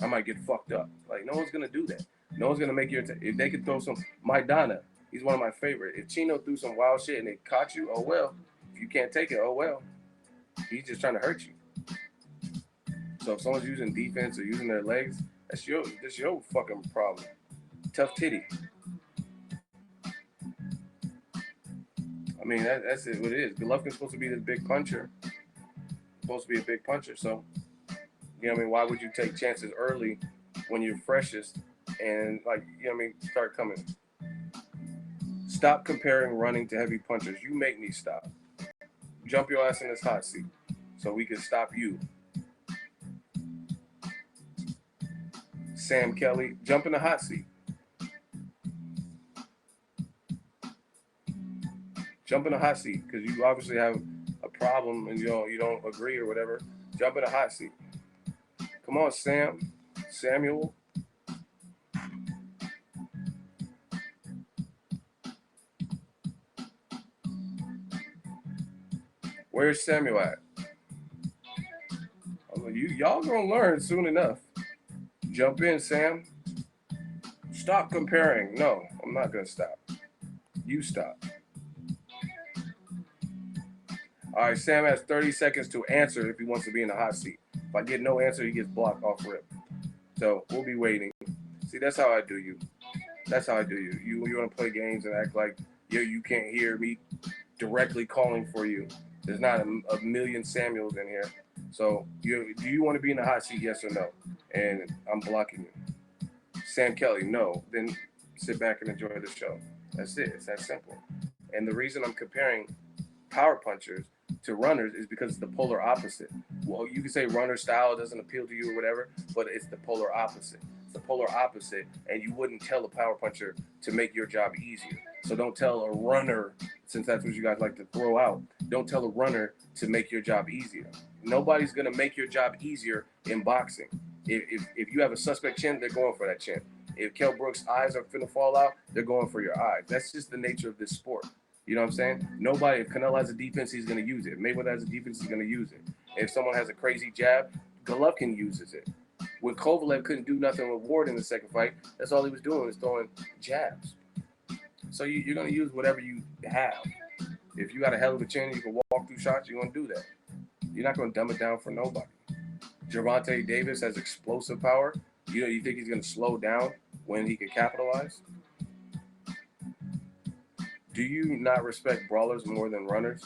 I might get fucked up. Like, no one's gonna do that. No one's gonna make your. If they could throw some Maidana, he's one of my favorite. If Chino threw some wild shit and it caught you, oh well. If you can't take it, oh well. He's just trying to hurt you. So if someone's using defense or using their legs, that's your fucking problem. Tough titty. I mean, that's it. What it is. Golovkin's supposed to be this big puncher. Supposed to be a big puncher. So, you know what I mean? Why would you take chances early when you're freshest and, like, you know what I mean, start coming? Stop comparing running to heavy punchers. You make me stop. Jump your ass in this hot seat so we can stop you. Sam Kelly, jump in the hot seat. Jump in the hot seat, because you obviously have a problem and you don't agree or whatever. Jump in the hot seat. Come on, Samuel. Where's Samuel at? Y'all gonna learn soon enough. Jump in, Sam. Stop comparing. No, I'm not gonna stop. You stop. All right, Sam has 30 seconds to answer if he wants to be in the hot seat. If I get no answer, he gets blocked off rip. So we'll be waiting. See, that's how I do you. That's how I do you. You want to play games and act like you can't hear me. directly calling for you. There's not a million Samuels in here. So do you want to be in the hot seat? Yes or no? And I'm blocking you. Sam Kelly, no. Then sit back and enjoy the show. That's it. It's that simple. And the reason I'm comparing power punchers to runners is because it's the polar opposite. Well, you can say runner style doesn't appeal to you or whatever, but it's the polar opposite. It's the polar opposite, and you wouldn't tell a power puncher to make your job easier. So don't tell a runner, since that's what you guys like to throw out, don't tell a runner to make your job easier. Nobody's going to make your job easier in boxing. If you have a suspect chin, they're going for that chin. If Kell Brooks' eyes are finna fall out, they're going for your eyes. That's just the nature of this sport. You know what I'm saying? Nobody, if Canelo has a defense, he's going to use it. If Mayweather has a defense, he's going to use it. If someone has a crazy jab, Golovkin uses it. When Kovalev couldn't do nothing with Ward in the second fight, that's all he was doing was throwing jabs. So you're going to use whatever you have. If you got a hell of a chin, you can walk through shots, you're going to do that. You're not going to dumb it down for nobody. Gervonta Davis has explosive power. You think he's going to slow down when he can capitalize? Do you not respect brawlers more than runners?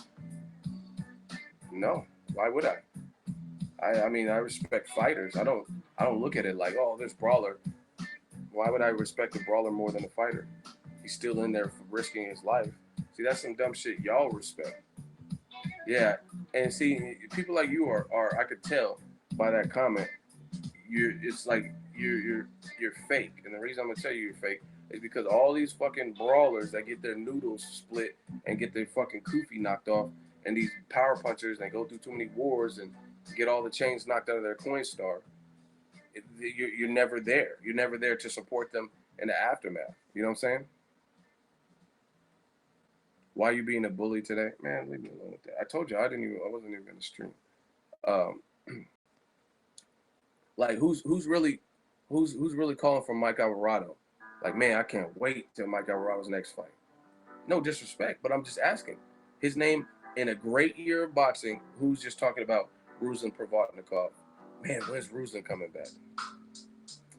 No. Why would I? I mean, I respect fighters. I don't look at it like, oh, this brawler. Why would I respect a brawler more than a fighter? He's still in there risking his life. See, that's some dumb shit y'all respect. Yeah, and see, people like you are I could tell by that comment. It's like you're fake, and the reason I'm gonna tell you you're fake is because all these fucking brawlers that get their noodles split and get their fucking kufi knocked off, and these power punchers that go through too many wars and get all the chains knocked out of their coin star. You're never there. You're never there to support them in the aftermath. You know what I'm saying? Why are you being a bully today, man? Leave me alone with that. I told you I wasn't even gonna stream. Um, like who's really calling for Mike Alvarado? Like, man, I can't wait till Mike Alvarado's next fight. No disrespect, but I'm just asking. His name in a great year of boxing. Who's just talking about Ruslan Provodnikov? Man, when's Ruslan coming back?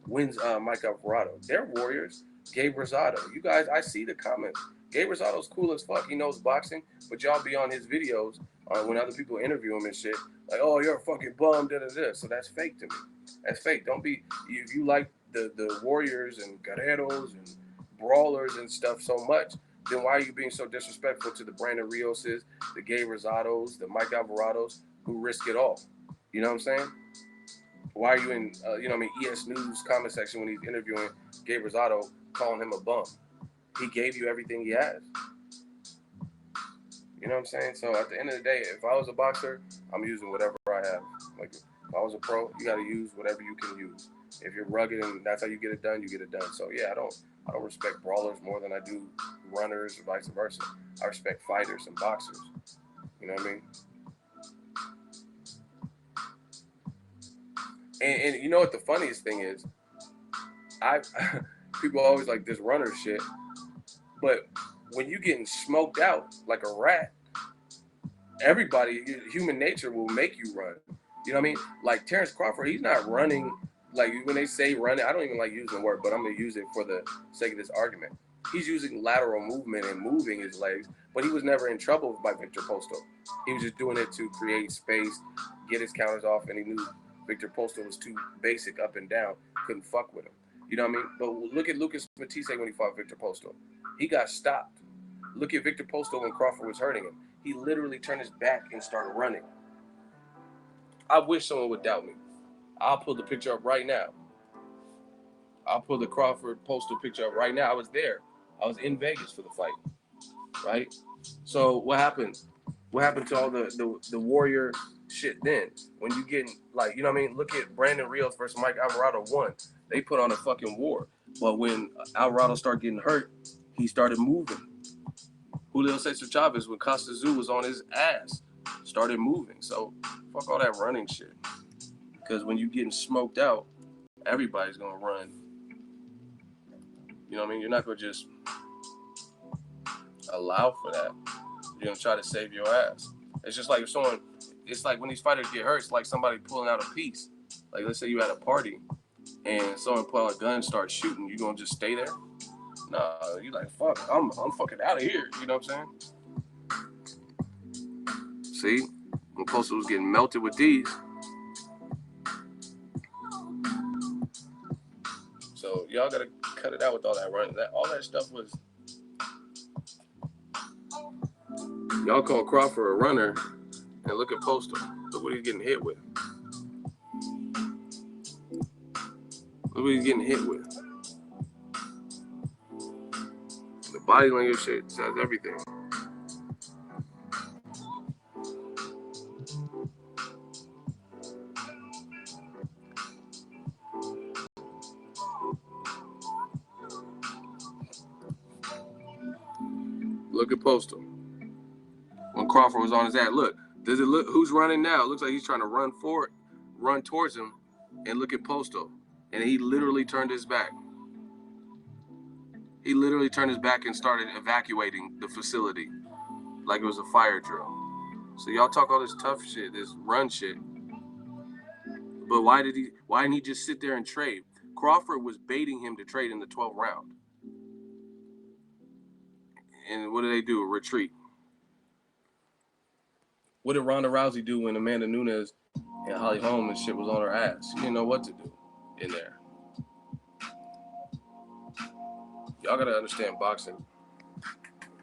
When's Mike Alvarado? They're warriors. Gabe Rosado. You guys, I see the comments. Gabe Rosado's cool as fuck. He knows boxing, but y'all be on his videos when other people interview him and shit. Like, oh, you're a fucking bum, da-da-da. So that's fake to me. That's fake. Don't be, if you like the warriors and guerreros and brawlers and stuff so much, then why are you being so disrespectful to the Brandon Rioses, the Gabe Rosados, the Mike Alvarados who risk it all? You know what I'm saying? Why are you in, ES News comment section when he's interviewing Gabe Rosado, calling him a bum? He gave you everything he has. You know what I'm saying? So at the end of the day, if I was a boxer, I'm using whatever I have. Like, if I was a pro, you got to use whatever you can use. If you're rugged and that's how you get it done, you get it done. So yeah, I don't respect brawlers more than I do runners or vice versa. I respect fighters and boxers. You know what I mean? And you know what the funniest thing is? People always like this runner shit, but when you getting smoked out like a rat, everybody, human nature will make you run. You know what I mean? Like Terrence Crawford, he's not running. Like when they say running, I don't even like using the word, but I'm gonna use it for the sake of this argument. He's using lateral movement and moving his legs, but he was never in trouble by Victor Posto. He was just doing it to create space, get his counters off, and he knew Victor Posto was too basic up and down, couldn't fuck with him. You know what I mean? But look at Lucas Matisse when he fought Victor Posto. He got stopped. Look at Victor Posto when Crawford was hurting him. He literally turned his back and started running. I wish someone would doubt me. I'll pull the picture up right now. I'll pull the Crawford Posto picture up right now. I was there. I was in Vegas for the fight, right? So what happened? What happened to all the warrior shit then? When you getting like, you know what I mean? Look at Brandon Rios versus Mike Alvarado 1. They put on a fucking war. But when Alvarado started getting hurt, he started moving. Julio Cesar Chavez, when Costa Zoo was on his ass, started moving. So fuck all that running shit. Because when you getting smoked out, everybody's gonna run. You know what I mean? You're not gonna just allow for that. You're gonna try to save your ass. It's just like if someone, it's like when these fighters get hurt, it's like somebody pulling out a piece. Like let's say you at a party and someone pull out a gun and start shooting, you gonna just stay there? Nah, you like fuck, I'm fucking out of here. You know what I'm saying? See, when Postal was getting melted with these. So y'all gotta cut it out with all that running. All that stuff was. Y'all call Crawford a runner, and look at Postal. Look what he's getting hit with. Look what he's getting hit with. The body language shit says everything. Look at Postal. When Crawford was on his ass. Look, does it look who's running now? It looks like he's trying to run towards him, and look at Postal. And he literally turned his back. He literally turned his back and started evacuating the facility like it was a fire drill. So y'all talk all this tough shit, this run shit. But why didn't he just sit there and trade? Crawford was baiting him to trade in the 12th round. And what do? Retreat. What did Ronda Rousey do when Amanda Nunes and Holly Holm and shit was on her ass? She didn't know what to do in there. Y'all gotta understand boxing.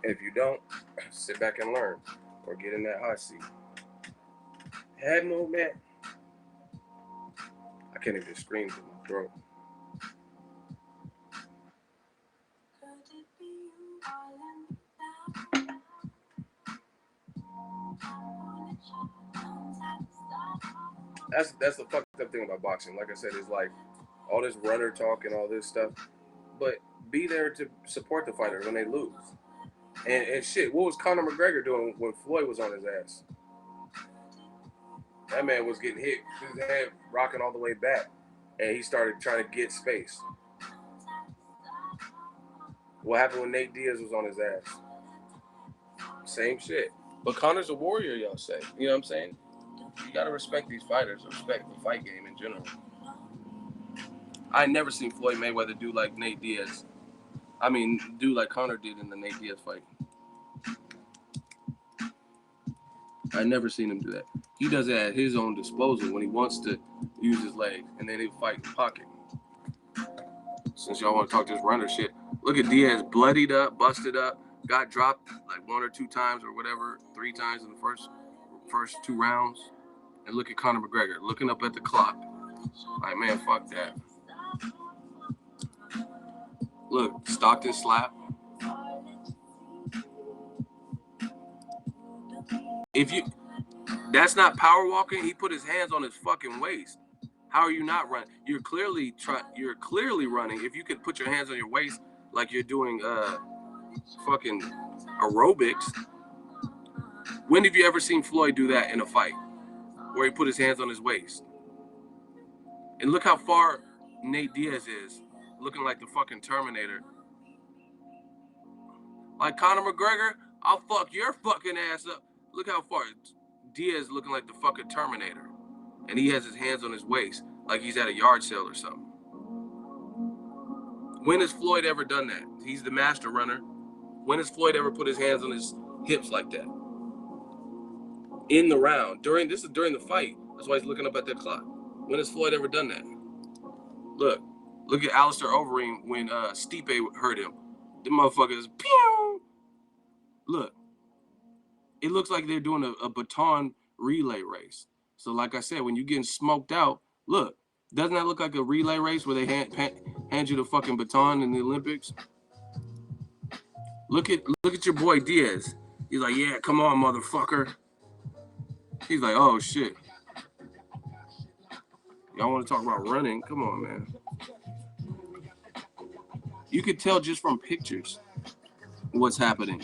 And if you don't, sit back and learn. Or get in that hot seat. Head movement. I can't even scream through my throat. That's the fucked up thing about boxing. Like I said, it's like all this runner talk and all this stuff. But be there to support the fighter when they lose. And shit, what was Conor McGregor doing when Floyd was on his ass? That man was getting hit, his head rocking all the way back, and he started trying to get space. What happened when Nate Diaz was on his ass? Same shit. But Conor's a warrior, y'all say. You know what I'm saying? You gotta respect these fighters, respect the fight game in general. I never seen Floyd Mayweather do like Nate Diaz. I mean, do like Conor did in the Nate Diaz fight. I never seen him do that. He does it at his own disposal when he wants to use his legs, and then he'll fight in the pocket. Since y'all want to talk this runner shit, look at Diaz, bloodied up, busted up, got dropped like 1 or 2 times or whatever, 3 times in the first 2 rounds. And look at Conor McGregor looking up at the clock. Like, man, fuck that. Look, Stockton slap. That's not power walking. He put his hands on his fucking waist. How are you not running? You're clearly running. If you could put your hands on your waist like you're doing fucking aerobics. When have you ever seen Floyd do that in a fight? Where he put his hands on his waist? And look how far Nate Diaz is, looking like the fucking Terminator. Like Conor McGregor, I'll fuck your fucking ass up. Look how far Diaz looking like the fucking Terminator. And he has his hands on his waist like he's at a yard sale or something. When has Floyd ever done that? He's the master runner. When has Floyd ever put his hands on his hips like that? In the round. This is during the fight. That's why he's looking up at the clock. When has Floyd ever done that? Look at Alistair Overeem when Stipe hurt him. The motherfuckers, pew! Look. It looks like they're doing a baton relay race. So like I said, when you're getting smoked out, look, doesn't that look like a relay race where they hand you the fucking baton in the Olympics? Look at your boy Diaz. He's like, yeah, come on, motherfucker. He's like, oh shit. Y'all want to talk about running? Come on, man. You could tell just from pictures what's happening.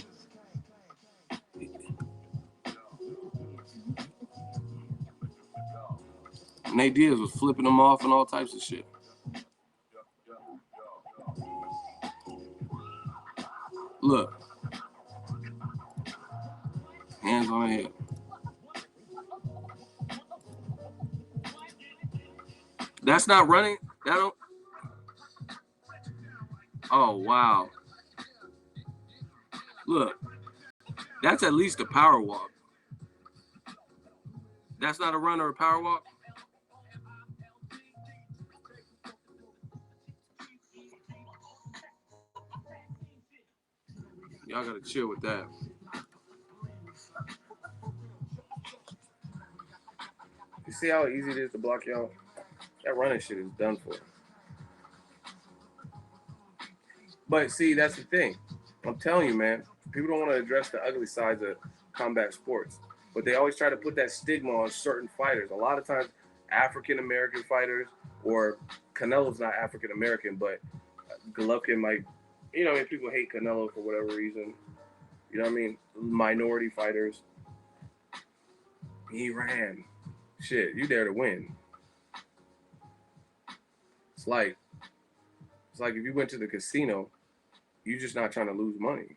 Nate Diaz was flipping them off and all types of shit. Look. Hands on the head. That's not running. That don't. Oh, wow. Look. That's at least a power walk. That's not a run or a power walk? Y'all gotta chill with that. You see how easy it is to block y'all? That running shit is done for. But see, that's the thing. I'm telling you, man, people don't want to address the ugly sides of combat sports. But they always try to put that stigma on certain fighters. A lot of times, African American fighters, or Canelo's not African American, but Golovkin might, people hate Canelo for whatever reason. You know what I mean? Minority fighters. He ran. Shit, you dare to win. It's like if you went to the casino, you're just not trying to lose money.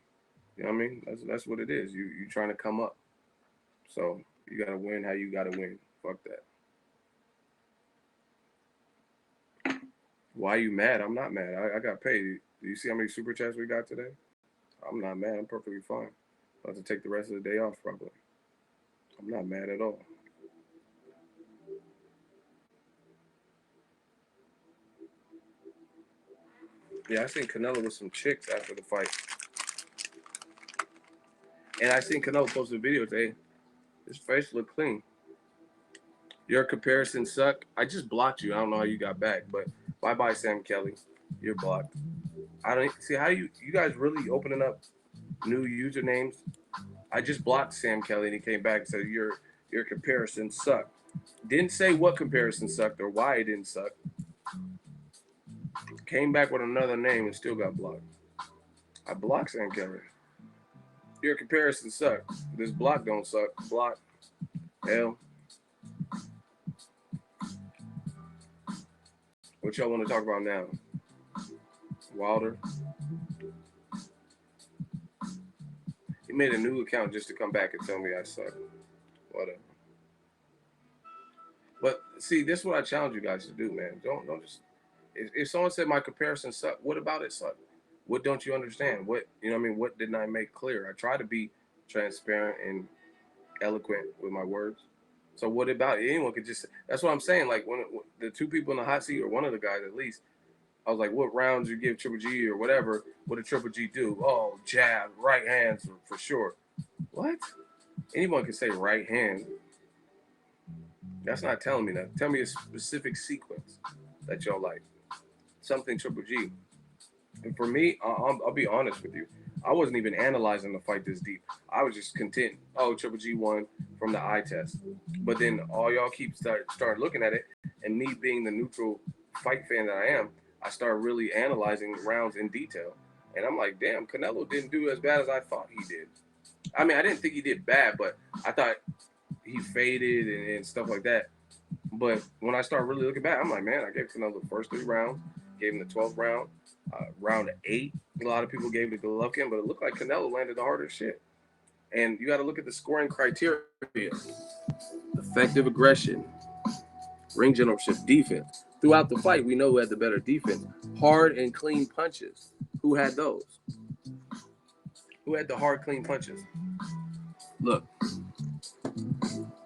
You know what I mean? That's what it is. You trying to come up. So you gotta win how you gotta win. Fuck that. Why are you mad? I'm not mad. I got paid. Do you see how many super chats we got today? I'm not mad. I'm perfectly fine. I'll have to take the rest of the day off probably. I'm not mad at all. Yeah, I seen Canelo with some chicks after the fight. And I seen Canelo post a video today. His face looked clean. Your comparison suck. I just blocked you. I don't know how you got back, but bye bye Sam Kelly. You're blocked. I don't see how you guys really opening up new usernames. I just blocked Sam Kelly and he came back and said your comparison sucked. Didn't say what comparison sucked or why it didn't suck. Came back with another name and still got blocked. I blocked Sam Kelly. Your comparison sucked. This block don't suck. Block. Hell. What y'all want to talk about now? Wilder. He made a new account just to come back and tell me I suck. Whatever. But see, this is what I challenge you guys to do, man. Don't just. If someone said my comparison sucked, what about it sucked? What don't you understand? What What didn't I make clear? I try to be transparent and eloquent with my words. So what about it? Anyone could just. That's what I'm saying. Like when the two people in the hot seat, or one of the guys at least, I was like, what rounds you give Triple G or whatever? What did Triple G do? Oh, jab, right hands for sure. What? Anyone can say right hand. That's not telling me that. Tell me a specific sequence that y'all like. Something Triple G. And for me, I'll be honest with you. I wasn't even analyzing the fight this deep. I was just content. Oh, Triple G won from the eye test. But then all y'all keep start looking at it, and me being the neutral fight fan that I am, I start really analyzing rounds in detail. And I'm like, damn, Canelo didn't do as bad as I thought he did. I mean, I didn't think he did bad, but I thought he faded and stuff like that. But when I start really looking back, I'm like, man, I gave Canelo the first 3 rounds, gave him the 12th round, round 8. A lot of people gave it to Golovkin, but it looked like Canelo landed the harder shit. And you got to look at the scoring criteria: effective aggression, ring generalship, defense. Throughout the fight, we know who had the better defense. Hard and clean punches. Who had those? Who had the hard, clean punches? Look,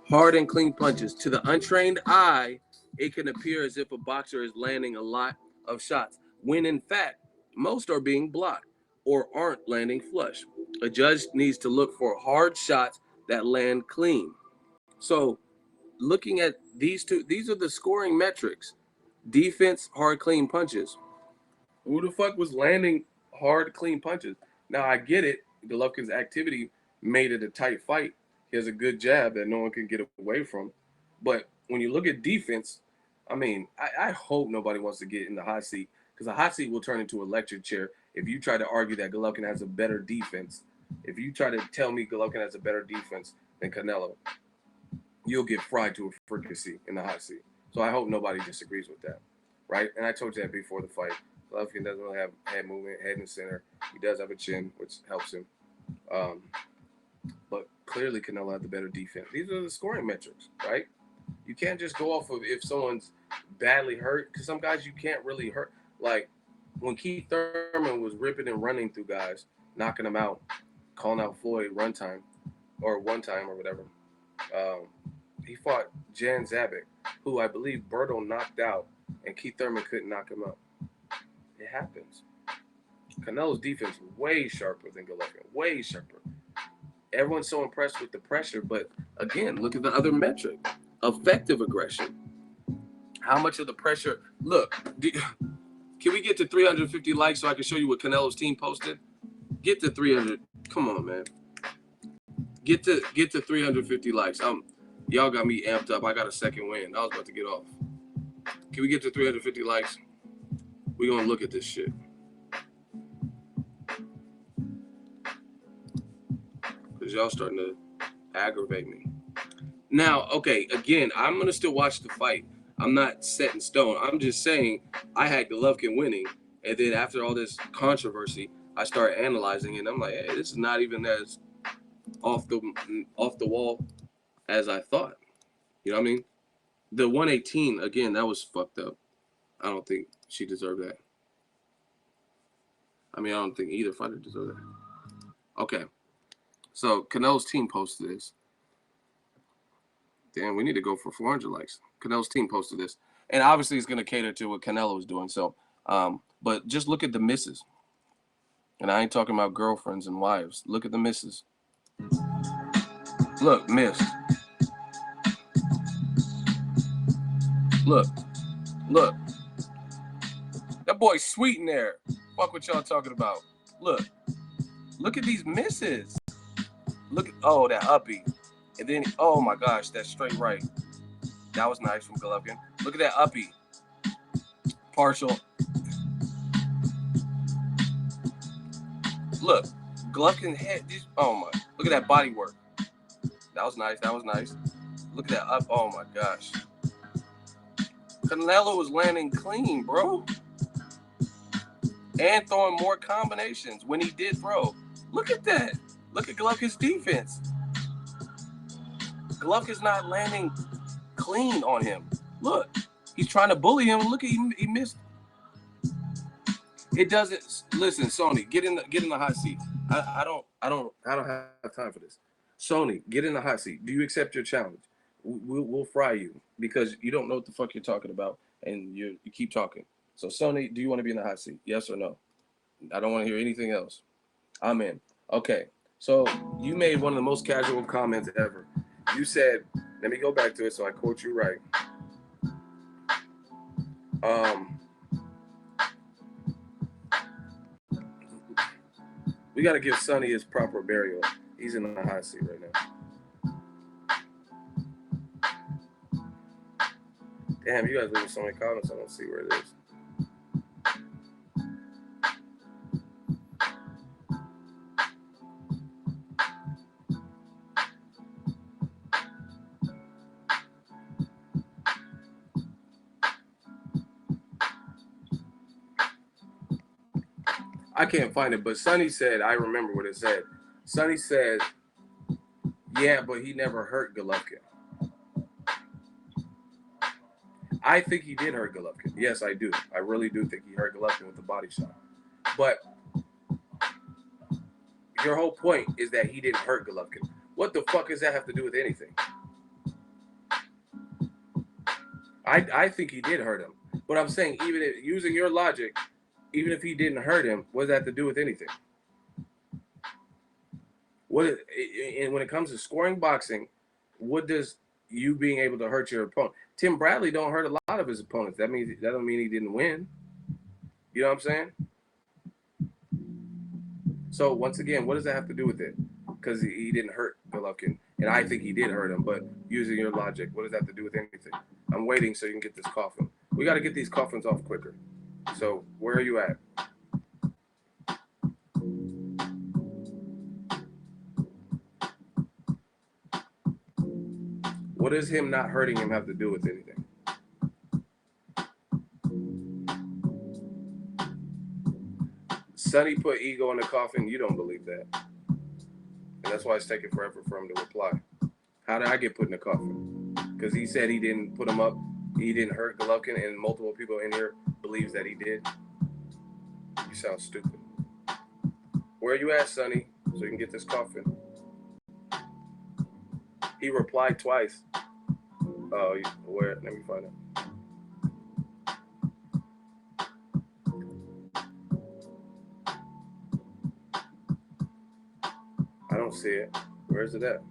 hard and clean punches. To the untrained eye, it can appear as if a boxer is landing a lot of shots, when in fact, most are being blocked or aren't landing flush. A judge needs to look for hard shots that land clean. So, looking at these two, these are the scoring metrics: defense, hard, clean punches. Who the fuck was landing hard, clean punches? Now, I get it. Golovkin's activity made it a tight fight. He has a good jab that no one can get away from. But when you look at defense, I mean, I hope nobody wants to get in the hot seat, because the hot seat will turn into a lecture chair if you try to argue that Golovkin has a better defense. If you try to tell me Golovkin has a better defense than Canelo, you'll get fried to a fricassee in the hot seat. So I hope nobody disagrees with that, right? And I told you that before the fight. Golovkin doesn't really have head movement, head in the center. He does have a chin, which helps him. Um, but clearly Canelo had the better defense. These are the scoring metrics, right? You can't just go off of if someone's badly hurt, because some guys you can't really hurt. Like when Keith Thurman was ripping and running through guys, knocking them out, calling out Floyd run time or one time or whatever. Um, He fought Jan Zabek, who I believe Berto knocked out, and Keith Thurman couldn't knock him out. It happens. Canelo's defense way sharper than Golovkin, way sharper. Everyone's so impressed with the pressure, but again, look at the other metric: effective aggression. How much of the pressure? Look, can we get to 350 likes so I can show you what Canelo's team posted? Get to 300. Come on, man. Get to 350 likes. Y'all got me amped up. I got a second win. I was about to get off. Can we get to 350 likes? We're gonna look at this shit. Because y'all starting to aggravate me. Now, okay, again, I'm gonna still watch the fight. I'm not set in stone. I'm just saying I had Golovkin winning, and then after all this controversy, I started analyzing it, and I'm like, hey, this is not even as off the wall as I thought. You know what I mean? The 118, again, that was fucked up. I don't think she deserved that. I mean, I don't think either fighter deserved that. Okay. So Canelo's team posted this. Damn, we need to go for 400 likes. Canelo's team posted this. And obviously it's going to cater to what Canelo is doing. So, but just look at the misses. And I ain't talking about girlfriends and wives. Look at the misses. Look, missed. Look. That boy's sweet in there. Fuck what y'all talking about. Look at these misses. Look at, oh, that uppy. And then, oh my gosh, that straight right. That was nice from Golovkin. Look at that uppy. Partial. Look, Golovkin head. Oh my. Look at that body work. That was nice. Look at that up. Oh my gosh. Canelo was landing clean, bro. And throwing more combinations when he did throw. Look at that. Look at Golovkin's defense. Golovkin's not landing clean on him. Look, he's trying to bully him. Look at he missed. It doesn't. Listen, Sony, get in the hot seat. I don't have time for this. Sony, get in the hot seat. Do you accept your challenge? We'll fry you because you don't know what the fuck you're talking about and you keep talking. So Sony, do you want to be in the hot seat? Yes or no? I don't want to hear anything else. I'm in. Okay. So you made one of the most casual comments ever. You said, let me go back to it so I quote you right. We got to give Sonny his proper burial. He's in the hot seat right now. Damn, you guys leaving so many comments, I don't see where it is. I can't find it, but Sonny said, I remember what it said. Sonny said, yeah, but he never hurt Golovkin. I think he did hurt Golovkin. Yes, I do. I really do think he hurt Golovkin with the body shot. But your whole point is that he didn't hurt Golovkin. What the fuck does that have to do with anything? I think he did hurt him. But I'm saying, even if, using your logic, even if he didn't hurt him, what does that have to do with anything? And when it comes to scoring boxing, what does you being able to hurt your opponent? Tim Bradley don't hurt a lot of his opponents. That don't mean he didn't win. You know what I'm saying? So once again, what does that have to do with it? Because he didn't hurt Golovkin, and I think he did hurt him. But using your logic, what does that have to do with anything? I'm waiting so you can get this coffin. We got to get these coffins off quicker. So where are you at? What does him not hurting him have to do with anything? Sonny put ego in the coffin. You don't believe that. And that's why it's taking forever for him to reply. How did I get put in the coffin? Because he said he didn't put him up. He didn't hurt Golovkin, and multiple people in here believes that he did. You sound stupid. Where are you at, Sonny? So you can get this coffin. He replied twice. Oh, where? Let me find it. I don't see it. Where is it at?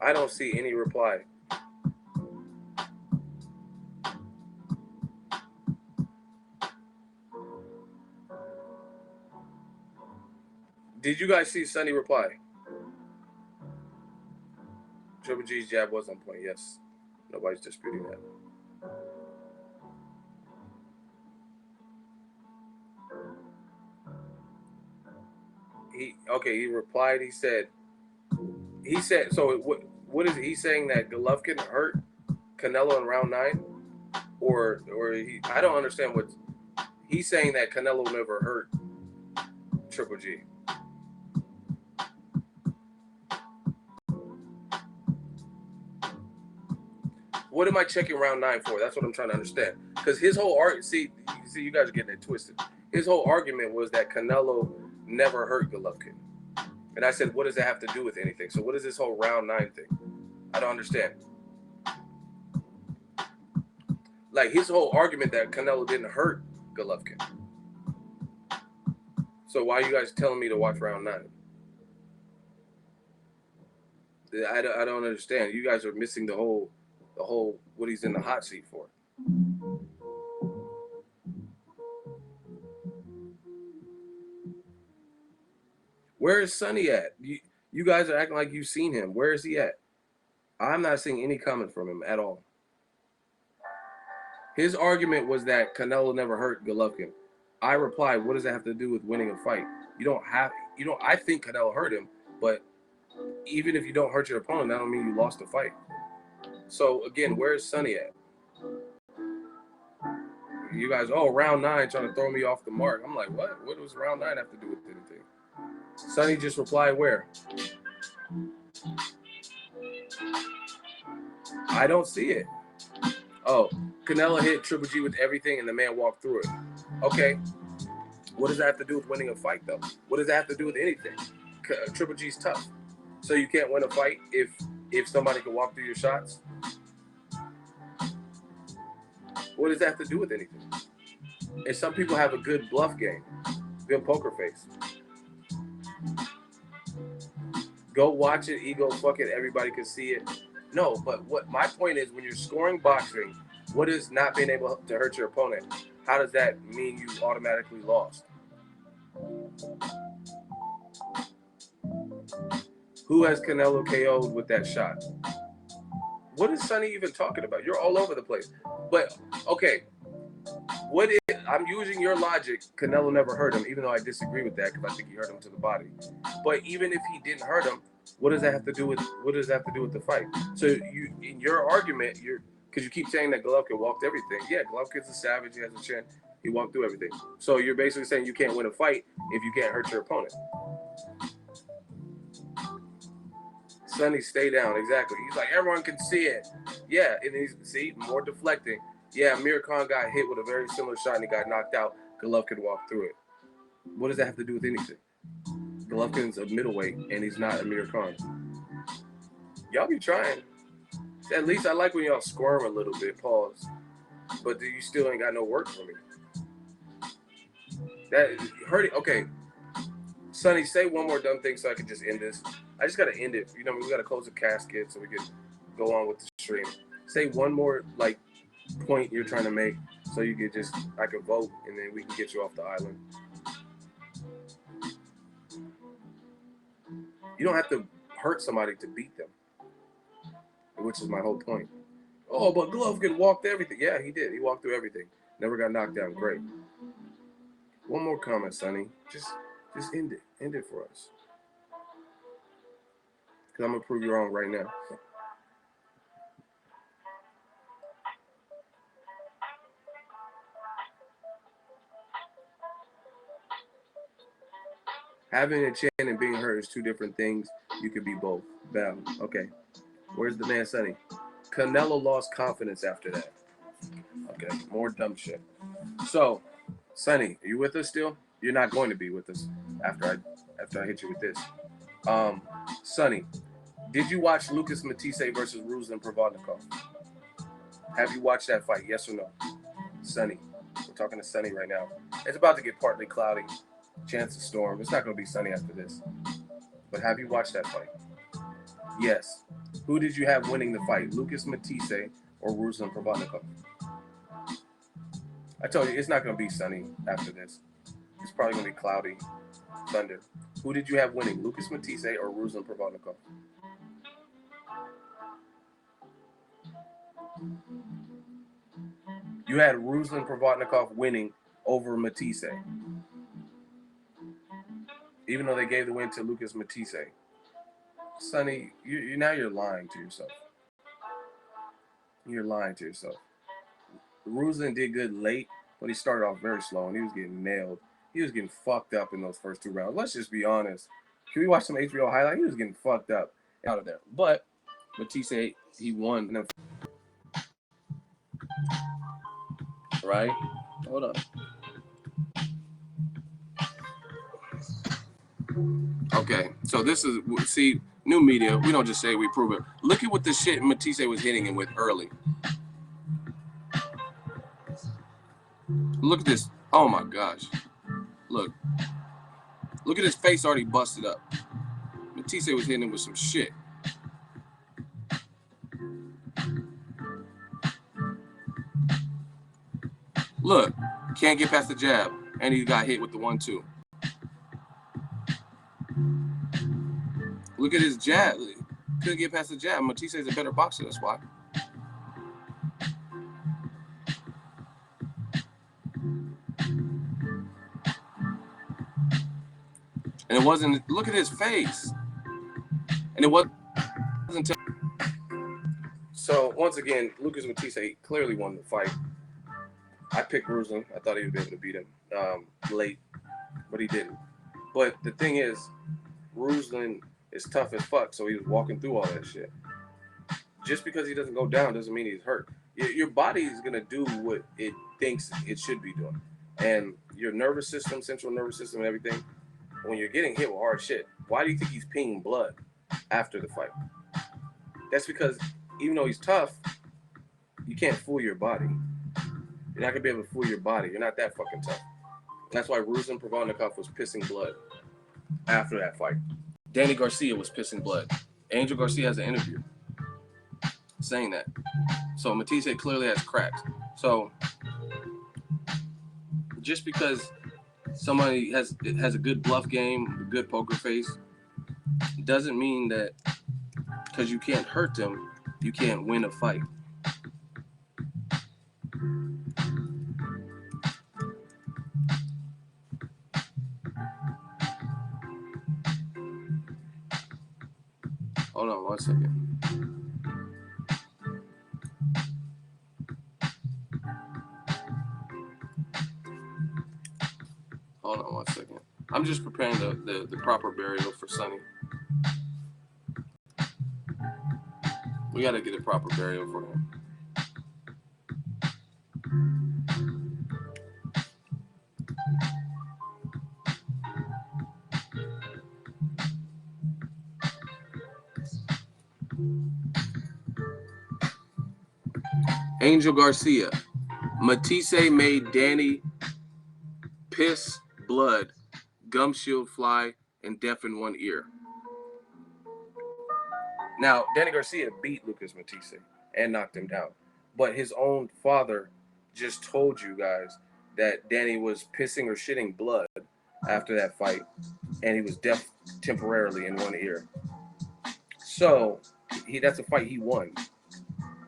I don't see any reply. Did you guys see Sonny reply? Triple G's jab was on point, yes. Nobody's disputing that. He replied, he said, so what is he saying, that Golovkin hurt Canelo in round 9? Or I don't understand what he's saying, that Canelo never hurt Triple G. What am I checking round 9 for? That's what I'm trying to understand. Because his whole see, you guys are getting it twisted. His whole argument was that Canelo never hurt Golovkin. And I said, what does that have to do with anything? So what is this whole round 9 thing? I don't understand. Like, his whole argument that Canelo didn't hurt Golovkin. So why are you guys telling me to watch round 9? I don't understand. You guys are missing the whole what he's in the hot seat for. Where is Sonny at? You guys are acting like you've seen him. Where is he at? I'm not seeing any comment from him at all. His argument was that Canelo never hurt Golovkin. I replied, what does that have to do with winning a fight? I think Canelo hurt him, but even if you don't hurt your opponent, that don't mean you lost the fight. So again, where's Sonny at? You guys, round 9, trying to throw me off the mark. I'm like, what? What does round 9 have to do with anything? Sonny just replied, where? I don't see it. Oh, Canelo hit Triple G with everything and the man walked through it. Okay. What does that have to do with winning a fight, though? What does that have to do with anything? Triple G's tough. So you can't win a fight if somebody can walk through your shots? What does that have to do with anything? And some people have a good bluff game, good poker face. Go watch it, ego, fuck it, everybody can see it. No, but what my point is, when you're scoring boxing, what is not being able to hurt your opponent? How does that mean you automatically lost? Who has Canelo KO'd with that shot? What is Sonny even talking about? You're all over the place. But, okay, I'm using your logic. Canelo never hurt him, even though I disagree with that because I think he hurt him to the body. But even if he didn't hurt him, what does that have to do with the fight? So you, in your argument, because you keep saying that Golovkin walked everything. Yeah, Golovkin's a savage. He has a chin. He walked through everything. So you're basically saying you can't win a fight if you can't hurt your opponent. Sonny, stay down. Exactly. He's like, everyone can see it. Yeah, and see, more deflecting. Yeah, Amir Khan got hit with a very similar shot and he got knocked out. Golovkin walked through it. What does that have to do with anything? Golovkin's a middleweight and he's not Amir Khan. Y'all be trying. At least I like when y'all squirm a little bit, pause. But you still ain't got no work for me. That hurt it. Okay. Sonny, say one more dumb thing so I can just end this. I just gotta end it. We gotta close the casket so we can go on with the stream. Say one more point you're trying to make so you could I could vote and then we can get you off the island. You don't have to hurt somebody to beat them, which is my whole point. Oh, but Golovkin walked everything. Yeah, he did. He walked through everything. Never got knocked down. Great. One more comment, Sonny. Just end it. End it for us. Because I'm going to prove you wrong right now. Having a chin and being hurt is two different things. You could be both. Bam. Okay. Where's the man, Sonny? Canelo lost confidence after that. Okay. More dumb shit. So, Sonny, are you with us still? You're not going to be with us after after I hit you with this. Sonny, did you watch Lucas Matisse versus Ruslan Provodnikov? Have you watched that fight? Yes or no? Sunny. We're talking to Sunny right now. It's about to get partly cloudy. Chance of storm. It's not going to be sunny after this. But have you watched that fight? Yes. Who did you have winning the fight? Lucas Matisse or Ruslan Provodnikov? I told you, it's not going to be sunny after this. It's probably going to be cloudy. Thunder. Who did you have winning? Lucas Matisse or Ruslan Provodnikov? You had Ruslan Provodnikov winning over Matisse, even though they gave the win to Lucas Matisse. Sonny, now you're lying to yourself. You're lying to yourself. Ruslan did good late, but he started off very slow, and he was getting nailed. He was getting fucked up in those first 2 rounds. Let's just be honest. Can we watch some HBO highlight? He was getting fucked up out of there. But Matisse, he won. Right? Hold up. Okay, so this is, see, new media. We don't just say, we prove it. Look at what the shit Matisse was hitting him with early. Look at this. Oh my gosh. Look. Look at his face already busted up. Matisse was hitting him with some shit. Look. Can't get past the jab. And he got hit with the 1-2. Look at his jab. Couldn't get past the jab. Matisse is a better boxer, that's why. And it wasn't, look at his face. And it wasn't. So, once again, Lucas Matisse clearly won the fight. I picked Ruslan. I thought he would be able to beat him late, but he didn't. But the thing is, Ruslan is tough as fuck, so he was walking through all that shit. Just because he doesn't go down doesn't mean he's hurt. Your body is going to do what it thinks it should be doing. And your nervous system, central nervous system and everything, when you're getting hit with hard shit, why do you think he's peeing blood after the fight? That's because even though he's tough, you can't fool your body. You're not going to be able to fool your body. You're not that fucking tough. That's why Ruslan Provodnikov was pissing blood after that fight. Danny Garcia was pissing blood. Angel Garcia has an interview saying that. So Matisse clearly has cracks. So just because somebody has a good bluff game, a good poker face, doesn't mean that because you can't hurt them, you can't win a fight. Hold on 1 second. Hold on 1 second. I'm just preparing the proper burial for Sonny. We got to get a proper burial for him. Angel Garcia. Matisse made Danny piss blood, gum shield fly, and deafen one ear. Now, Danny Garcia beat Lucas Matisse and knocked him down. But his own father just told you guys that Danny was pissing or shitting blood after that fight, and he was deaf temporarily in one ear. So, that's a fight he won.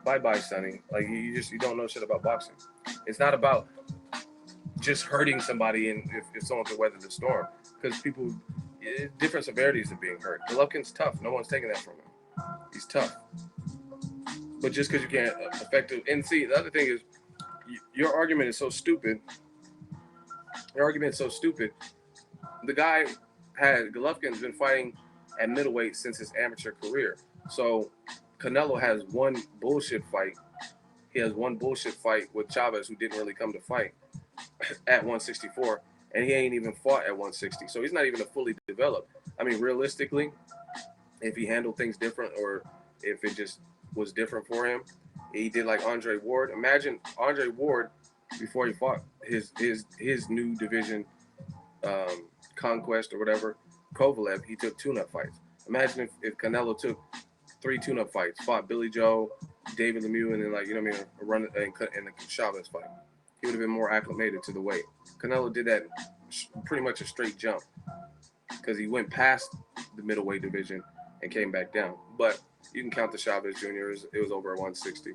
Bye-bye, Sonny. Like, you don't know shit about boxing. It's not about just hurting somebody and if someone can weather the storm. Because people, different severities of being hurt. Golovkin's tough. No one's taking that from him. He's tough. But just because you can't affect it. And see, the other thing is, your argument is so stupid. The guy Golovkin's been fighting at middleweight since his amateur career. So Canelo has one bullshit fight. He has one bullshit fight with Chavez, who didn't really come to fight at 164. and he ain't even fought at 160, so he's not even a fully developed. I mean, realistically, if he handled things different, or if it just was different for him, he did like Andre Ward. Imagine Andre Ward before he fought his new division, conquest or whatever, Kovalev. He took tune-up fights. Imagine if Canelo took 3 tune-up fights, fought Billy Joe, David Lemieux, and then, like, you know what I mean, a run in the Chavez fight. He would have been more acclimated to the weight. Canelo did that pretty much a straight jump because he went past the middleweight division and came back down. But you can count the Chavez Jr. It was over at 160,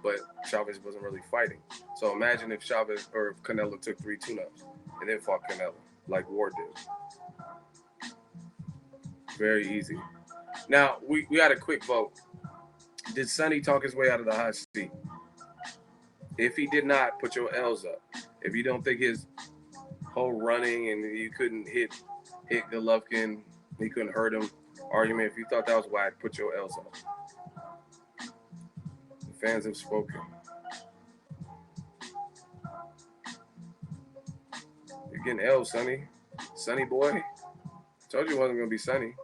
but Chavez wasn't really fighting. So imagine if Chavez or if Canelo took 3 tune-ups and then fought Canelo like Ward did. Very easy. Now, we got a quick vote. Did Sonny talk his way out of the hot seat? If he did not, put your L's up. If you don't think his whole running and you couldn't hit Golovkin, he couldn't hurt him argument, if you thought that was whack, put your L's up. The fans have spoken. You're getting L's, Sonny. Sonny boy. Told you it wasn't going to be Sonny.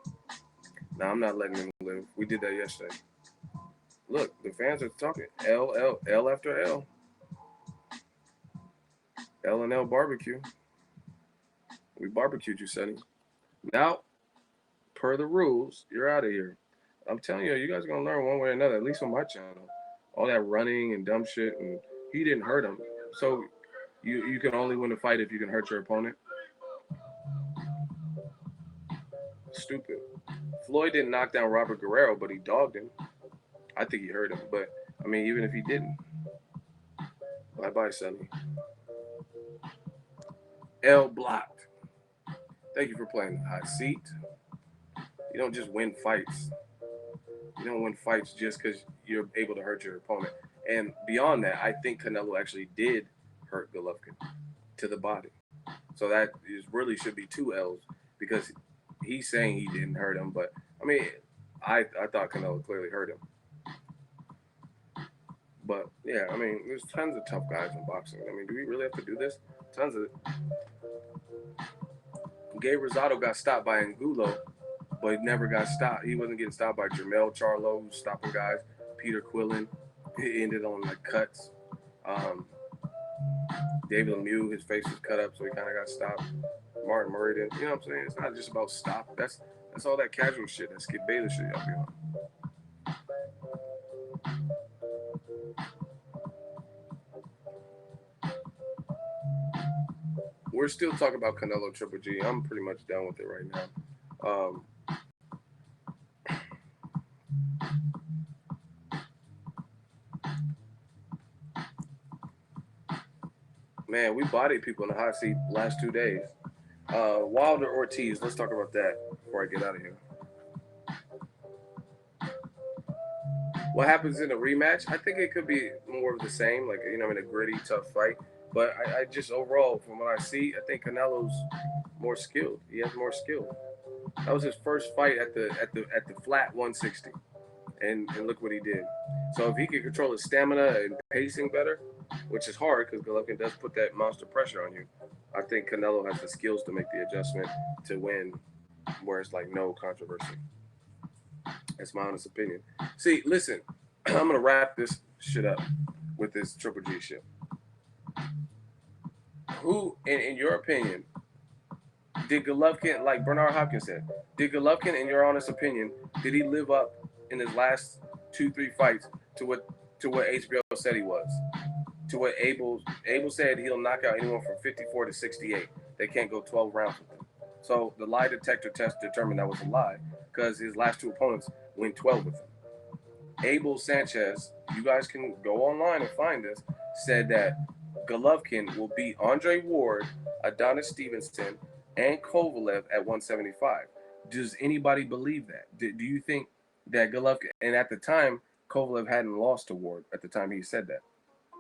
Nah, I'm not letting him live. We did that yesterday. Look, the fans are talking. L after L. L and L barbecue. We barbecued you, Sonny. Now, per the rules, you're out of here. I'm telling you, you guys are going to learn one way or another, at least on my channel. All that running and dumb shit, and he didn't hurt him. So you can only win a fight if you can hurt your opponent. Stupid. Floyd didn't knock down Robert Guerrero, but he dogged him. I think he hurt him, but I mean, even if he didn't, bye-bye, Sonny. L blocked. Thank you for playing the hot seat. You don't just win fights. You don't win fights just because you're able to hurt your opponent. And beyond that, I think Canelo actually did hurt Golovkin to the body. So that really should be 2 L's because he's saying he didn't hurt him. But, I mean, I thought Canelo clearly hurt him. But, yeah, I mean, there's tons of tough guys in boxing. I mean, do we really have to do this? Tons of it. Gabe Rosado got stopped by Angulo, but he never got stopped. He wasn't getting stopped by Jermell Charlo, who's stopping guys. Peter Quillen, he ended on, like, cuts. David Lemieux, his face was cut up, so he kind of got stopped. Martin Murray did. You know what I'm saying? It's not just about stop. That's all that casual shit, that Skip Bayless shit y'all be on. We're still talking about Canelo Triple G. I'm pretty much done with it right now. Man, we bodied people in the hot seat last 2 days. Wilder Ortiz, let's talk about that before I get out of here. What happens in a rematch? I think it could be more of the same, like, you know, in a gritty, tough fight. But I just overall, from what I see, I think Canelo's more skilled. He has more skill. That was his first fight at the flat 160, and look what he did. So if he can control his stamina and pacing better, which is hard because Golovkin does put that monster pressure on you, I think Canelo has the skills to make the adjustment to win, where it's like no controversy. That's my honest opinion. See, listen, I'm gonna wrap this shit up with this Triple G shit. Who, in your opinion, did Golovkin, like Bernard Hopkins said, did Golovkin, in your honest opinion, did he live up in his last 2-3 fights to what HBO said he was? To what Abel said he'll knock out anyone from 54 to 68. They can't go 12 rounds with him. So the lie detector test determined that was a lie because his last 2 opponents went 12 with him. Abel Sanchez, you guys can go online and find this, said that Golovkin will beat Andre Ward, Adonis Stevenson, and Kovalev at 175. Does anybody believe that? Do you think that Golovkin, and at the time, Kovalev hadn't lost to Ward at the time he said that?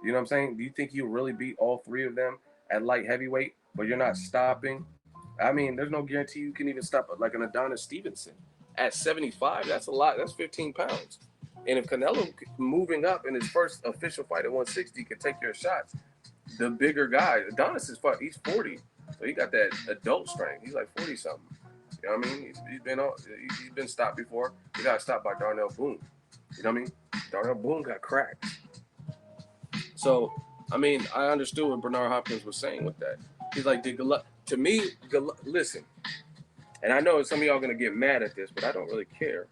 You know what I'm saying? Do you think he'll really beat all 3 of them at light heavyweight, but you're not stopping? I mean, there's no guarantee you can even stop like an Adonis Stevenson. At 75, that's a lot. That's 15 pounds. And if Canelo moving up in his first official fight at 160 can take your shots, the bigger guy, Adonis is he's 40. So he got that adult strength. He's like 40 something. You know what I mean? He's been stopped before. He got stopped by Darnell Boone. You know what I mean? Darnell Boone got cracked. So I mean, I understood what Bernard Hopkins was saying with that. He's like, to me, listen, and I know some of y'all gonna get mad at this, but I don't really care.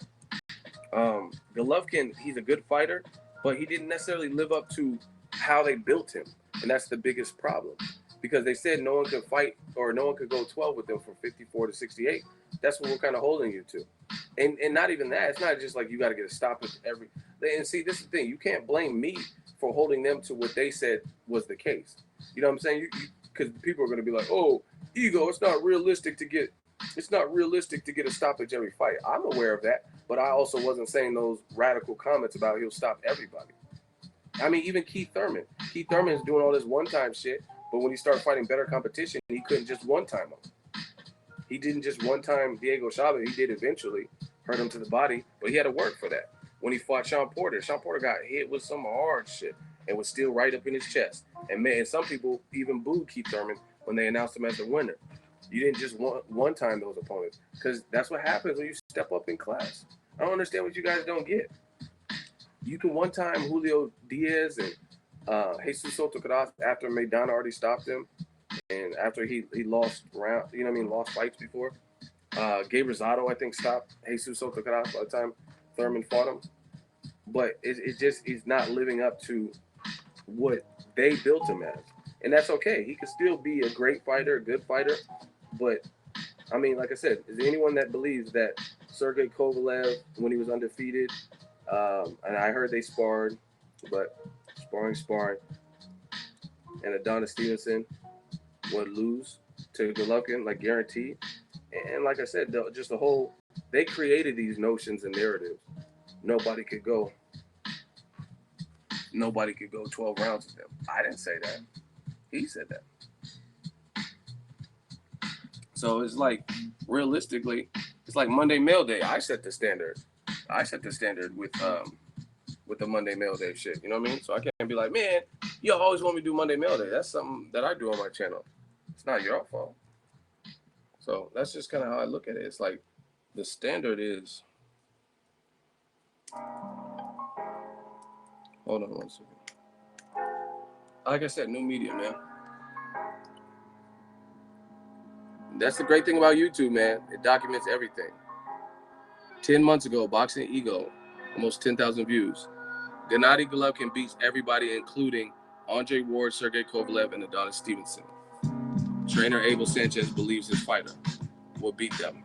Golovkin, he's a good fighter, but he didn't necessarily live up to how they built him, and that's the biggest problem. Because they said no one could fight or no one could go 12 with them from 54 to 68. That's what we're kind of holding you to. And not even that. It's not just like you got to get a stoppage every. And see, this is the thing. You can't blame me for holding them to what they said was the case. You know what I'm saying? Because people are going to be like, oh, ego. It's not realistic to get a stoppage every fight. I'm aware of that, but I also wasn't saying those radical comments about he'll stop everybody. I mean, even Keith Thurman. Keith Thurman is doing all this one-time shit, but when he started fighting better competition, he couldn't just one-time him. He didn't just one-time Diego Chavez. He did eventually, hurt him to the body, but he had to work for that. When he fought Sean Porter got hit with some hard shit and was still right up in his chest. And man, some people even booed Keith Thurman when they announced him as the winner. You didn't just one-time those opponents, because that's what happens when you step up in class. I don't understand what you guys don't get. You can one-time Julio Diaz and Jesus Soto Karass after Maidana already stopped him, and after he lost round, you know what I mean, lost fights before. Gabe Rosado, I think, stopped Jesus Soto Karass by the time Thurman fought him. But it just is not living up to what they built him as. And that's okay. He could still be a great fighter, a good fighter. But, I mean, like I said, is there anyone that believes that Sergey Kovalev, when he was undefeated, and I heard they sparred, but sparring, and Adonis Stevenson would lose to Golovkin, like guaranteed. And like I said, just the whole, they created these notions and narratives. Nobody could go 12 rounds with them. I didn't say that. He said that. So it's like, realistically, it's like Monday Mail Day. I set the standard. With the Monday Mail Day shit. You know what I mean? So I can't be like, man, you always want me to do Monday Mail Day. That's something that I do on my channel. It's not your fault. So that's just kind of how I look at it. It's like the standard is. Hold on one second. Like I said, new media, man. That's the great thing about YouTube, man. It documents everything. 10 months ago, Boxingego, almost 10,000 views. Gennady Golovkin beats everybody, including Andre Ward, Sergey Kovalev, and Adonis Stevenson. Trainer Abel Sanchez believes his fighter will beat them.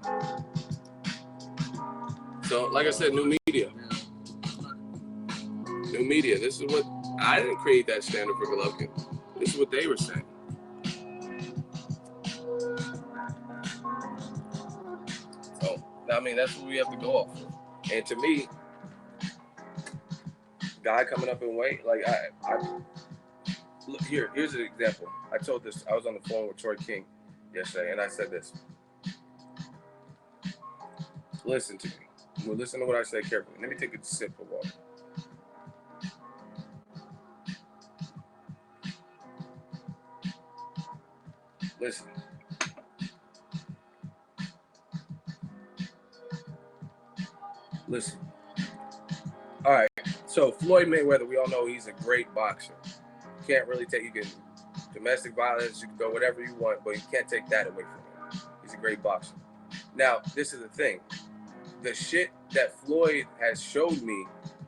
So, like I said, new media. New media. This is what, I didn't create that standard for Golovkin. This is what they were saying. So, I mean, that's what we have to go off of. And to me, guy coming up in weight, like I look, here's an example. I told this, I was on the phone with Troy King yesterday, and I said this. Listen to me. Well, listen to what I say carefully. Let me take a sip of water. Listen. Listen. All right. So Floyd Mayweather, we all know he's a great boxer. You can't really take, you can domestic violence, you can go whatever you want, but you can't take that away from him. He's a great boxer. Now, this is the thing. The shit that Floyd has showed me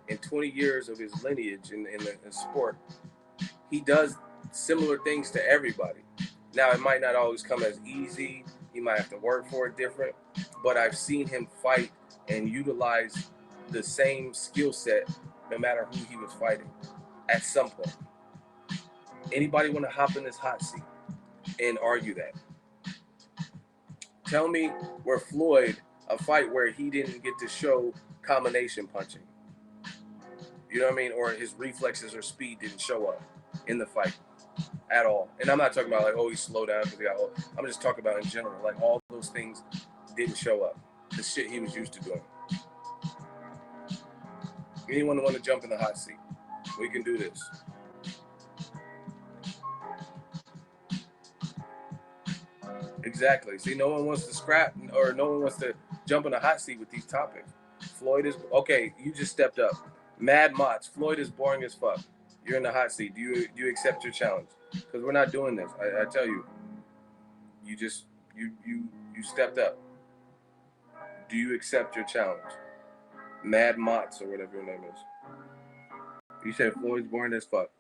in 20 years of his lineage in the sport, he does similar things to everybody. Now, it might not always come as easy. He might have to work for it different, but I've seen him fight and utilize the same skill set no matter who he was fighting at some point. Anybody want to hop in this hot seat and argue that? Tell me where Floyd, a fight where he didn't get to show combination punching. You know what I mean? Or his reflexes or speed didn't show up in the fight at all. And I'm not talking about like, oh, he slowed down because he got old. I'm just talking about in general. Like all those things didn't show up. The shit he was used to doing. Anyone want to jump in the hot seat? We can do this. Exactly. See, no one wants to scrap or no one wants to jump in a hot seat with these topics. Floyd is okay. You just stepped up. Mad Mott's. Floyd is boring as fuck. You're in the hot seat. Do you accept your challenge? Because we're not doing this. I tell you, you just you stepped up. Do you accept your challenge? Mad Mott's or whatever your name is. You said Floyd's boring as fuck.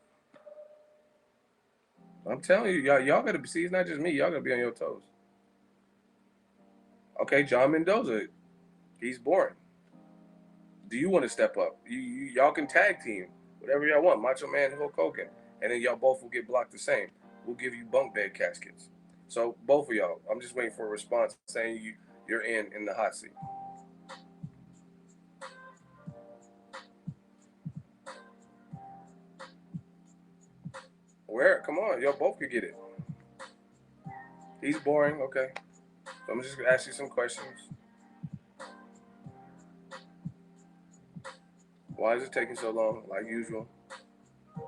I'm telling you, y'all gotta see. It's not just me. Y'all gotta be on your toes. Okay, John Mendoza. He's boring. Do you want to step up? Y'all can tag team, whatever y'all want. Macho Man, Hulk Hogan, and then y'all both will get blocked the same. We'll give you bunk bed caskets. So both of y'all, I'm just waiting for a response saying you're in the hot seat. Where? Come on, y'all both could get it. He's boring. Okay, so I'm just gonna ask you some questions. Why is it taking so long? Like usual. I'm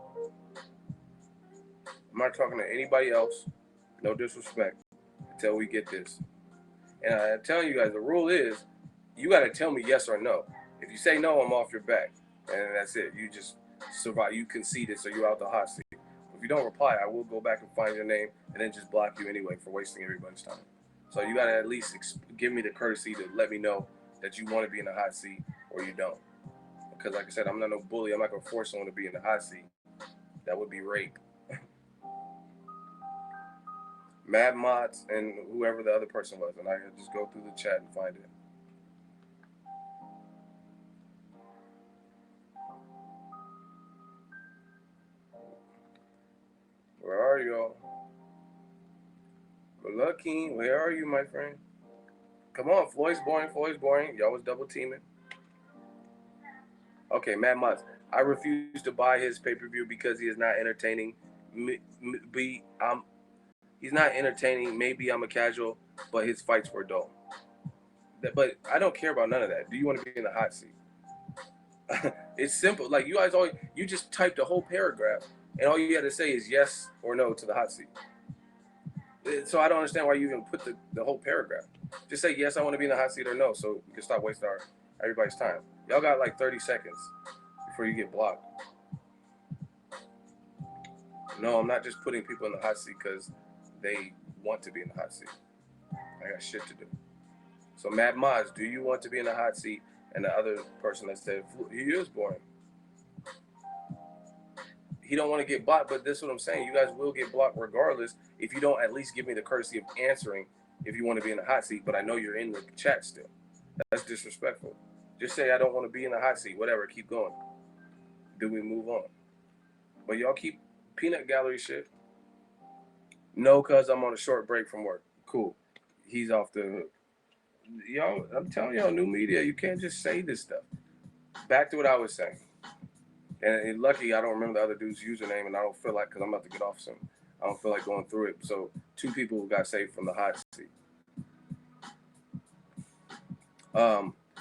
not talking to anybody else. No disrespect. Until we get this. And I'm telling you guys, the rule is you got to tell me yes or no. If you say no, I'm off your back. And that's it. You just survive. You conceded, so you're out the hot seat. If you don't reply, I will go back and find your name and then just block you anyway for wasting everybody's time. So you got to at least give me the courtesy to let me know that you want to be in the hot seat or you don't. Because like I said, I'm not no bully. I'm not going to force someone to be in the hot seat. That would be rape. Mad Mott's and whoever the other person was. And I could just go through the chat and find it. Where are y'all? Lucky, where are you, my friend? Come on, Floyd's boring. Floyd's boring. Y'all was double teaming. Okay, Matt Mutz. I refuse to buy his pay per view because he is not entertaining. He's not entertaining. Maybe I'm a casual, but his fights were dull. But I don't care about none of that. Do you want to be in the hot seat? It's simple. Like you guys always, you just typed a whole paragraph, and all you had to say is yes or no to the hot seat. So I don't understand why you even put the whole paragraph. Just say yes, I want to be in the hot seat, or no, so we can stop wasting everybody's time. Y'all got like 30 seconds before you get blocked. No, I'm not just putting people in the hot seat because they want to be in the hot seat. I got shit to do. So Matt Maz, do you want to be in the hot seat? And the other person that said he is boring. He don't want to get blocked, but this is what I'm saying. You guys will get blocked regardless if you don't at least give me the courtesy of answering if you want to be in the hot seat. But I know you're in the chat still. That's disrespectful. Just say I don't want to be in the hot seat. Whatever. Keep going. Then we move on. But y'all keep peanut gallery shit. No, cuz I'm on a short break from work. Cool. He's off the hook. Y'all, I'm telling y'all, new media, you can't just say this stuff. Back to what I was saying. And lucky I don't remember the other dude's username, and I don't feel like, because I'm about to get off soon, I don't feel like going through it. So 2 people got saved from the hot seat.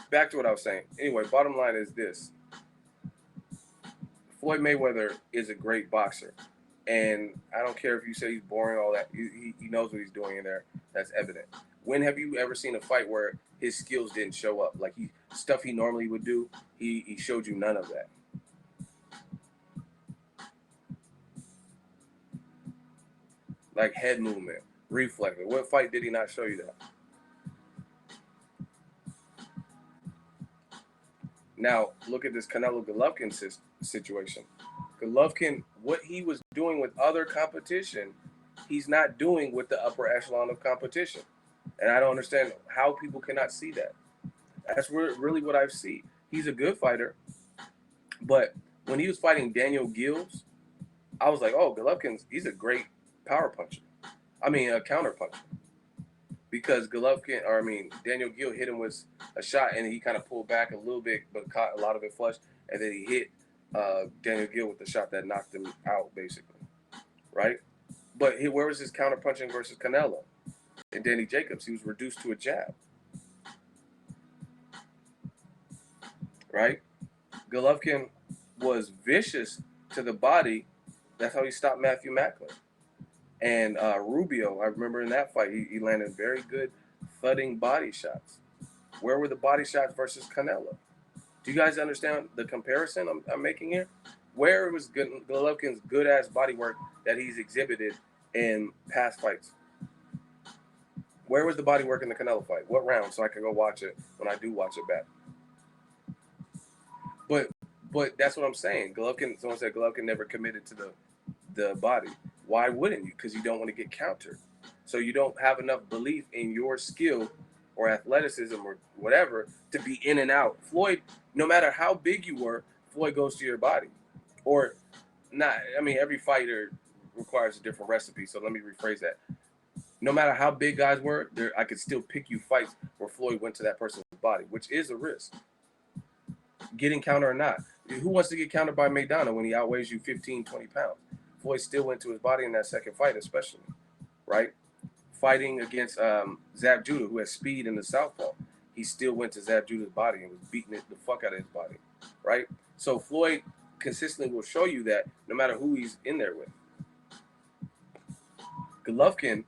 Back to what I was saying. Anyway, bottom line is this. Floyd Mayweather is a great boxer. And I don't care if you say he's boring, all that. He knows what he's doing in there. That's evident. When have you ever seen a fight where his skills didn't show up? Like stuff he normally would do, he showed you none of that. Like head movement, reflex. What fight did he not show you that? Now, look at this Canelo Golovkin situation. Golovkin, what he was doing with other competition, he's not doing with the upper echelon of competition. And I don't understand how people cannot see that. That's really what I see. He's a good fighter, but when he was fighting Daniel Gills, I was like, oh, he's a great power puncher. I mean, a counter puncher. Because Daniel Gill hit him with a shot and he kind of pulled back a little bit, but caught a lot of it flush. And then he hit Daniel Gill with the shot that knocked him out, basically. Right? But where was his counter punching versus Canelo? And Danny Jacobs, he was reduced to a jab. Right? Golovkin was vicious to the body. That's how he stopped Matthew Macklin. And Rubio, I remember in that fight, he landed very good thudding body shots. Where were the body shots versus Canelo? Do you guys understand the comparison I'm making here? Where was Golovkin's good-ass body work that he's exhibited in past fights? Where was the body work in the Canelo fight? What round? So I can go watch it when I do watch it back. But that's what I'm saying. Golovkin, someone said Golovkin never committed to the body. Why wouldn't you? Because you don't want to get countered. So you don't have enough belief in your skill or athleticism or whatever to be in and out. Floyd, no matter how big you were, Floyd goes to your body. Or not, I mean, every fighter requires a different recipe. So let me rephrase that. No matter how big guys were, I could still pick you fights where Floyd went to that person's body, which is a risk. Getting countered or not. Who wants to get countered by Maidana when he outweighs you 15, 20 pounds? Floyd still went to his body in that second fight, especially, right? Fighting against Zab Judah, who has speed in the southpaw. He still went to Zab Judah's body and was beating the fuck out of his body, right? So Floyd consistently will show you that no matter who he's in there with. Golovkin,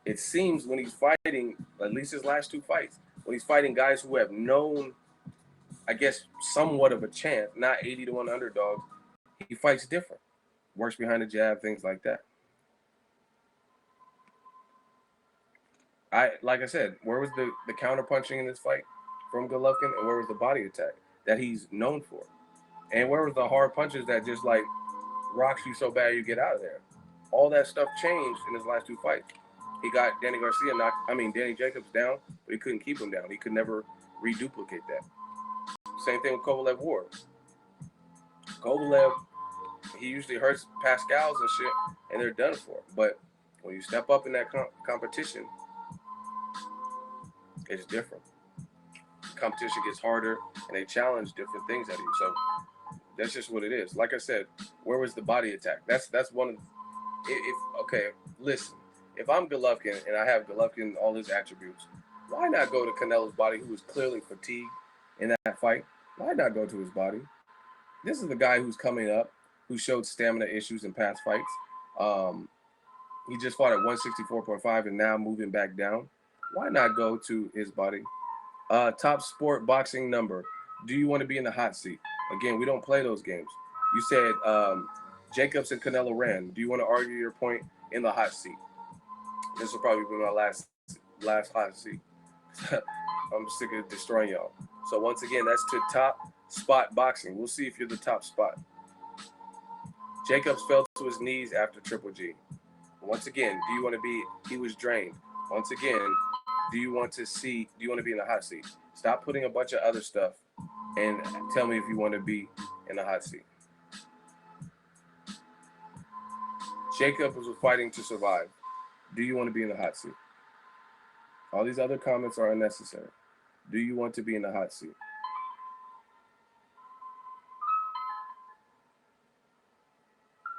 it seems when he's fighting, at least his last two fights, when he's fighting guys who have known, I guess, somewhat of a chance, not 80-1 underdogs, he fights different. Works behind the jab, things like that. Like I said, where was the counter punching in this fight from Golovkin, and where was the body attack that he's known for? And where was the hard punches that just like rocks you so bad you get out of there? All that stuff changed in his last two fights. He got Danny Jacobs down, but he couldn't keep him down. He could never reduplicate that. Same thing with Kovalev Ward. Kovalev, he usually hurts Pascals and shit, and they're done for. But when you step up in that competition, it's different. The competition gets harder, and they challenge different things at you. So that's just what it is. Like I said, where was the body attack? That's one of okay, listen. If I'm Golovkin and I have Golovkin all his attributes, why not go to Canelo's body, who was clearly fatigued in that fight? Why not go to his body? This is the guy who's coming up, who showed stamina issues in past fights. He just fought at 164.5 and now moving back down. Why not go to his body? Top sport boxing number. Do you want to be in the hot seat? Again, we don't play those games. You said Jacobs and Canelo ran. Do you want to argue your point in the hot seat? This will probably be my last hot seat. I'm sick of destroying y'all. So once again, that's to top spot boxing. We'll see if you're the top spot. Jacobs fell to his knees after Triple G. Once again, do you want to be? He was drained. Once again, do you want to be in the hot seat? Stop putting a bunch of other stuff and tell me if you want to be in the hot seat. Jacobs was fighting to survive. Do you want to be in the hot seat? All these other comments are unnecessary. Do you want to be in the hot seat?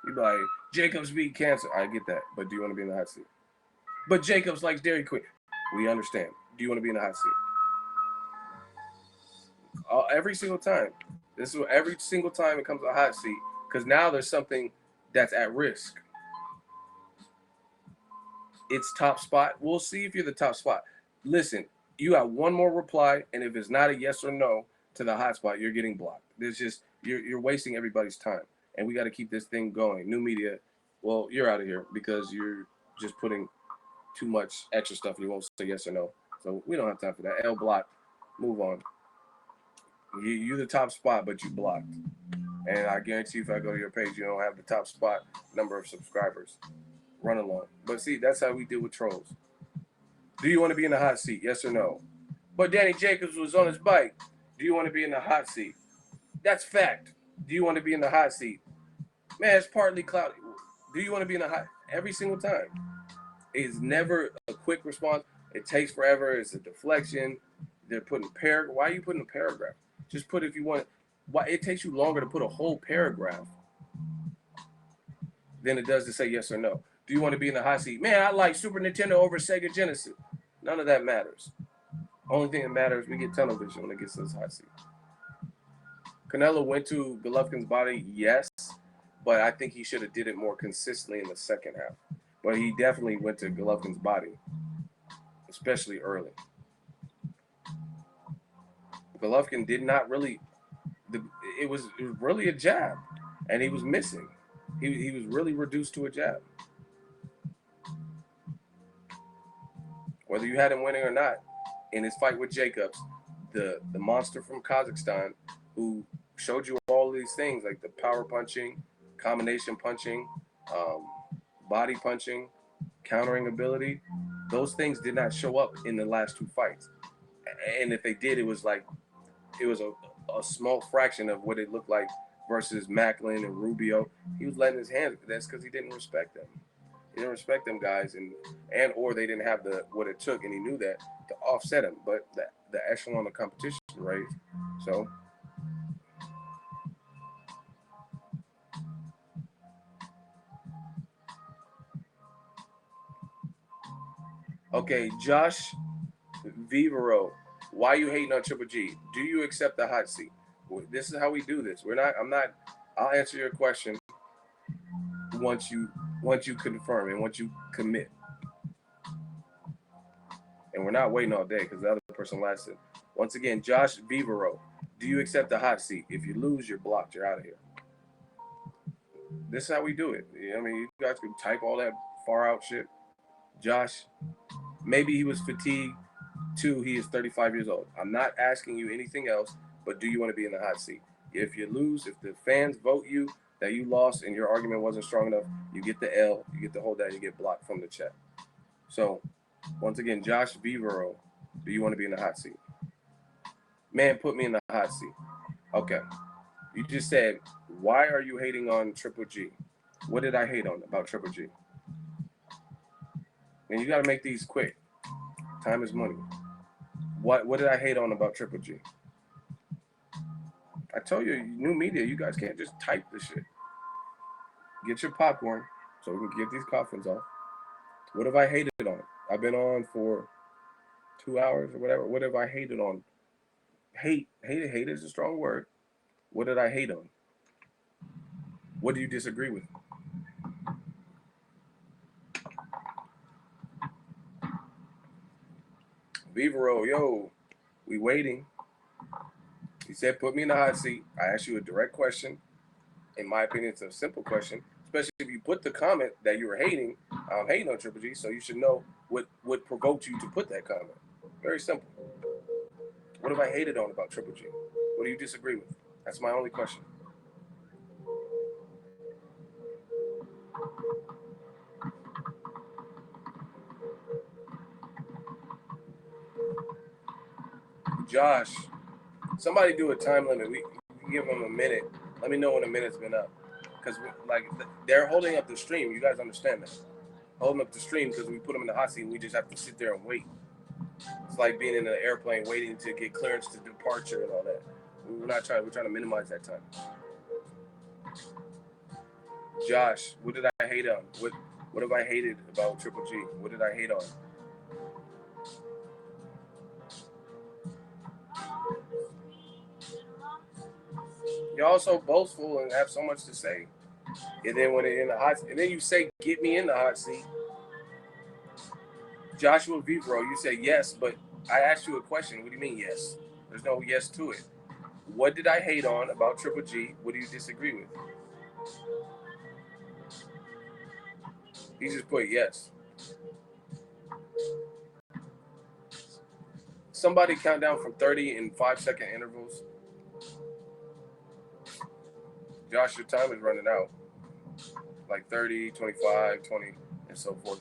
You be like, Jacobs beat cancer. I get that, but do you want to be in the hot seat? But Jacobs likes Dairy Queen. We understand. Do you want to be in the hot seat? Every single time. This is every single time it comes to a hot seat, because now there's something that's at risk. It's top spot. We'll see if you're the top spot. Listen, you got one more reply, and if it's not a yes or no to the hot spot, you're getting blocked. There's just you're wasting everybody's time, and we got to keep this thing going. New media, well, you're out of here because you're just putting too much extra stuff, and you won't say yes or no. So we don't have time for that. L block. Move on. You're the top spot, but you blocked. And I guarantee if I go to your page, you don't have the top spot number of subscribers. Run along. But see, that's how we deal with trolls. Do you want to be in the hot seat? Yes or no? But Danny Jacobs was on his bike. Do you want to be in the hot seat? That's fact. Do you want to be in the hot seat? Man, it's partly cloudy. Do you want to be in the hot? Every single time. It's never a quick response. It takes forever. It's a deflection. They're putting paragraph. Why are you putting a paragraph? Just put if you want. Why it takes you longer to put a whole paragraph than it does to say yes or no. Do you want to be in the hot seat? Man, I like Super Nintendo over Sega Genesis. None of that matters. Only thing that matters, we get television when it gets to this hot seat. Canelo went to Golovkin's body, yes, but I think he should have did it more consistently in the second half. but he definitely went to Golovkin's body, especially early. Golovkin did not really. It was really a jab, and he was missing. He was really reduced to a jab. Whether you had him winning or not, in his fight with Jacobs, the monster from Kazakhstan, who showed you all these things like the power punching, combination punching, um, body punching, countering ability, those things did not show up in the last two fights. And if they did, it was a small fraction of what it looked like versus Macklin and Rubio. He was letting his hands. That's because he didn't respect them. He didn't respect them guys, and or they didn't have the what it took, and he knew that to offset him. But the echelon of competition raised. So okay, Josh Vivero, why you hating on Triple G? Do you accept the hot seat? This is how we do this. We're not. I'm not. I'll answer your question once you confirm and once you commit. And we're not waiting all day because the other person lasted. Once again, Josh Vivero, do you accept the hot seat? If you lose, you're blocked. You're out of here. This is how we do it. I mean, you guys can type all that far out shit. Josh, maybe he was fatigued too. He is 35 years old. I'm not asking you anything else, but do you want to be in the hot seat? If you lose, if the fans vote you that you lost and your argument wasn't strong enough, you get the L, you get to hold that, you get blocked from the chat. So, once again, Josh Vivero, do you want to be in the hot seat? Man, put me in the hot seat. Okay. You just said, why are you hating on Triple G? What did I hate on about Triple G? And you got to make these quick. Time is money. What did I hate on about Triple G? I told you, new media, you guys can't just type this shit. Get your popcorn so we can get these coffins off. What have I hated on? I've been on for 2 hours or whatever. What have I hated on? Hate is a strong word. What did I hate on? What do you disagree with? Vivero, yo, we waiting. He said, put me in the hot seat. I asked you a direct question. In my opinion, it's a simple question, especially if you put the comment that you were hating. I'm hating on Triple G, so you should know what provoked you to put that comment. Very simple. What have I hated on about Triple G? What do you disagree with? That's my only question. Josh, somebody do a time limit. We can give them a minute. Let me know when a minute's been up. Because like they're holding up the stream. You guys understand that? Holding up the stream because we put them in the hot seat and we just have to sit there and wait. It's like being in an airplane waiting to get clearance to departure and all that. We're trying to minimize that time. Josh, what did I hate on? What have I hated about Triple G? What did I hate on? You're also boastful and have so much to say. And then when it in the hot and then you say get me in the hot seat. Joshua Vivro, you say yes, but I asked you a question. What do you mean yes? There's no yes to it. What did I hate on about Triple G? What do you disagree with? He just put yes. Somebody count down from 30 in 5-second intervals. Josh, your time is running out. Like 30, 25, 20, and so forth.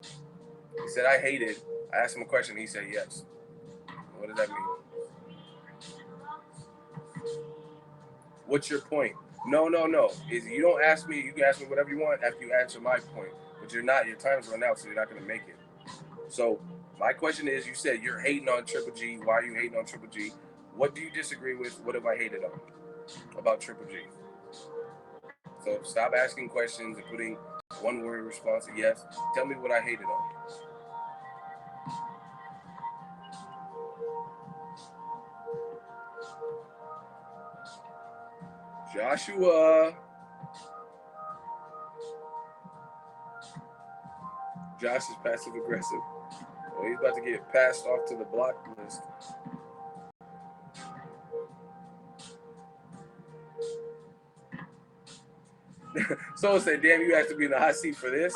He said, I hated. I asked him a question. He said yes. What does that mean? What's your point? No. Is you don't ask me. You can ask me whatever you want after you answer my point. But you're not. Your time's run out, so you're not going to make it. So my question is, you said you're hating on Triple G. Why are you hating on Triple G? What do you disagree with? What have I hated on about Triple G? So stop asking questions and putting one word response to yes. Tell me what I hated on. Joshua. Josh is passive aggressive. Well, he's about to get passed off to the block list. Someone said, damn, you have to be in the hot seat for this.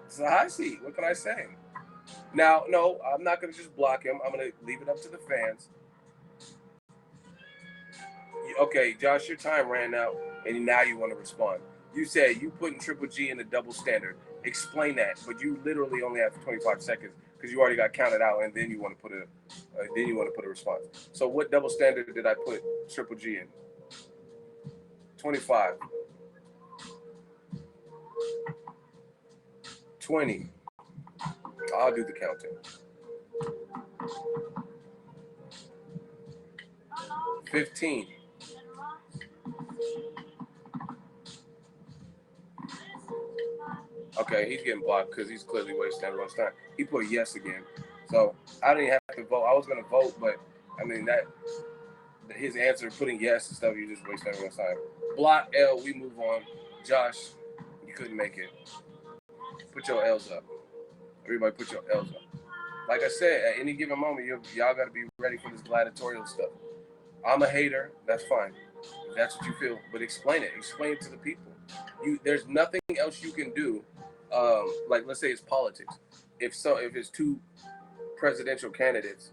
It's a hot seat. What can I say? Now, no, I'm not going to just block him. I'm going to leave it up to the fans. Okay, Josh, your time ran out, and now you want to respond. You said you putting Triple G in the double standard. Explain that, but you literally only have 25 seconds because you already got counted out, and then you want to put a response. So, what double standard did I put Triple G in? 25, 20. I'll do the counting. 15. Okay, he's getting blocked because he's clearly wasting everyone's time. He put yes again. So I didn't have to vote. I was going to vote, but I mean, that his answer, putting yes and stuff, you just waste everyone's time. Block L, we move on. Josh, you couldn't make it. Put your L's up. Everybody put your L's up. Like I said, at any given moment, y'all got to be ready for this gladiatorial stuff. I'm a hater. That's fine. If that's what you feel. But explain it. Explain it to the people. There's nothing else you can do. Like, let's say it's politics. If it's two presidential candidates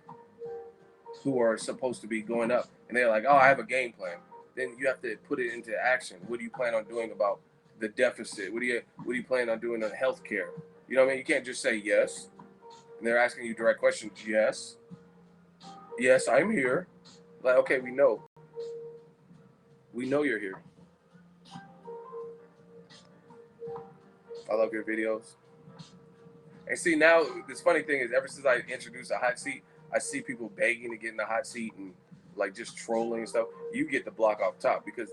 who are supposed to be going up, and they're like, oh, I have a game plan, then you have to put it into action. What do you plan on doing about the deficit? What do you plan on doing on health care? You know what I mean? You can't just say yes. And they're asking you direct questions. Yes. Yes, I'm here. Like, okay, we know. We know you're here. I love your videos. And see, now, this funny thing is, ever since I introduced a hot seat, I see people begging to get in the hot seat and, like, just trolling and stuff. You get the block off top because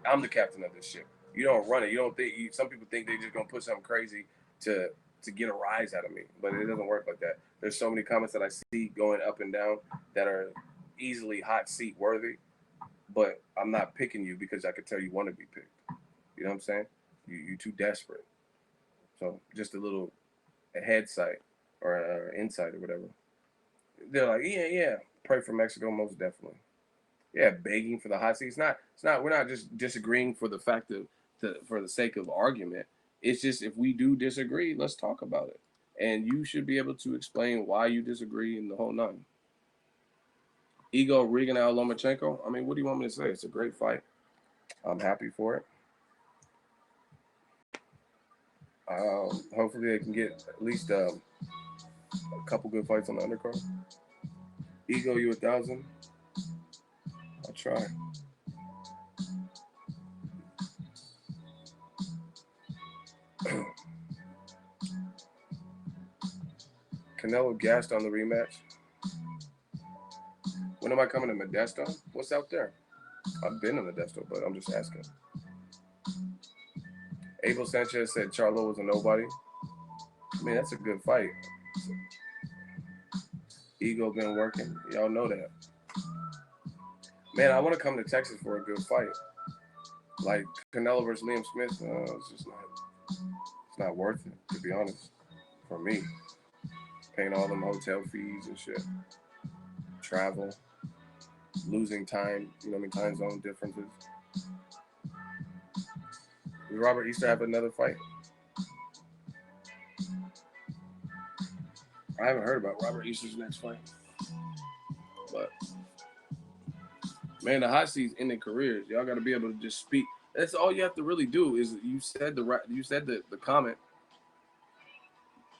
I'm the captain of this ship. You don't run it. You don't think, some people think they're just going to put something crazy to get a rise out of me. But it doesn't work like that. There's so many comments that I see going up and down that are easily hot seat worthy. But I'm not picking you because I could tell you want to be picked. You know what I'm saying? You're too desperate. So just a little head sight or insight or whatever. They're like, yeah. Pray for Mexico, most definitely. Yeah, begging for the hot seat. It's not. We're not just disagreeing for the fact of for the sake of argument. It's just if we do disagree, let's talk about it. And you should be able to explain why you disagree in the whole nine. Ego Rigonal Lomachenko. I mean, what do you want me to say? It's a great fight. I'm happy for it. Hopefully they can get at least a couple good fights on the undercard. Ego, you 1,000. I'll try. Canelo gassed on the rematch. When am I coming to Modesto? What's out there? I've been in Modesto, but I'm just asking. Abel Sanchez said Charlo was a nobody. I mean, that's a good fight. Ego been working. Y'all know that. Man, I want to come to Texas for a good fight. Like Canelo versus Liam Smith, it's not worth it, to be honest, for me. Paying all them hotel fees and shit. Travel. Losing time, time zone differences. Does Robert Easter have another fight? I haven't heard about Robert Easter's next fight. But man, the hot seats ending careers. Y'all got to be able to just speak. That's all you have to really do. Is you said the comment.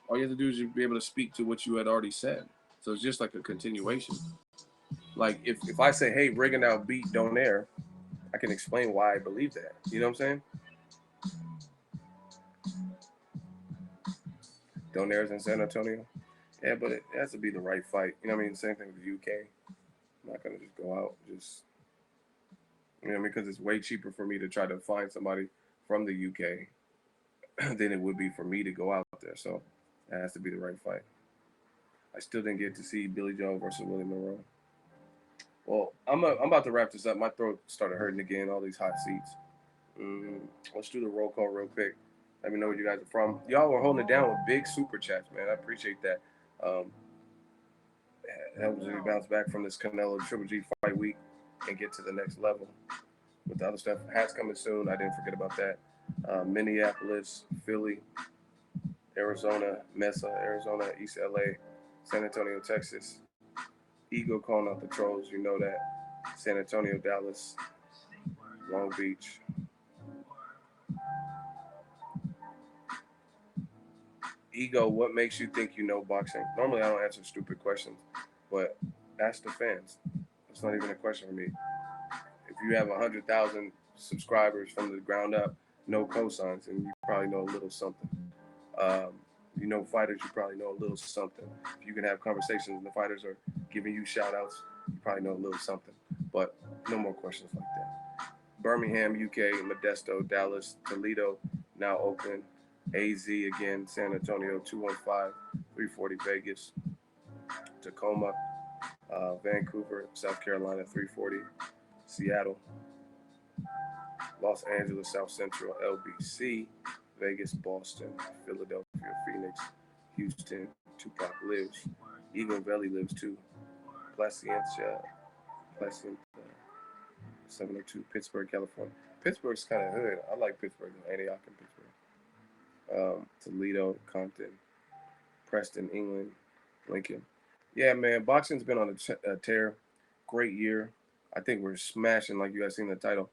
All you have to do is just be able to speak to what you had already said. So it's just like a continuation. Like if I say, hey, Rigondeaux beat Donaire, I can explain why I believe that. You know what I'm saying? Donaire's in San Antonio. Yeah, but it has to be the right fight. You know what I mean? Same thing with the UK. I'm not going to just go out because it's way cheaper for me to try to find somebody from the UK than it would be for me to go out there. So it has to be the right fight. I still didn't get to see Billy Joe versus Willie Monroe. Well, I'm about to wrap this up. My throat started hurting again, all these hot seats. Let's do the roll call real quick. Let me know where you guys are from. Y'all were holding it down with big super chats, man. I appreciate that. Um, it helps me bounce back from this Canelo Triple G fight week and get to the next level. With the other stuff, hats coming soon. I didn't forget about that. Minneapolis, Philly, Arizona, Mesa, Arizona, East LA, San Antonio, Texas. Ego calling out the trolls, you know that. San Antonio, Dallas, Long Beach. Ego, what makes you think you know boxing? Normally, I don't answer stupid questions, but ask the fans. It's not even a question for me. If you have 100,000 subscribers from the ground up, no cosigns, and you probably know a little something. Um, you know fighters, you probably know a little something. If you can have conversations and the fighters are giving you shout outs, you probably know a little something. But no more questions like that. Birmingham, UK, Modesto, Dallas, Toledo, now open. AZ again, San Antonio, 215, 340 Vegas, Tacoma, Vancouver, South Carolina, 340, Seattle, Los Angeles, South Central, LBC, Vegas, Boston, Philadelphia, Phoenix, Houston, Tupac lives. Eagle Valley lives too. Placencia, 702, Pittsburgh, California. Pittsburgh's kind of hood. I like Pittsburgh, Antioch and Pittsburgh. Toledo, Compton, Preston, England, Lincoln. Yeah, man, boxing's been on a tear. Great year. I think we're smashing, like you guys seen the title.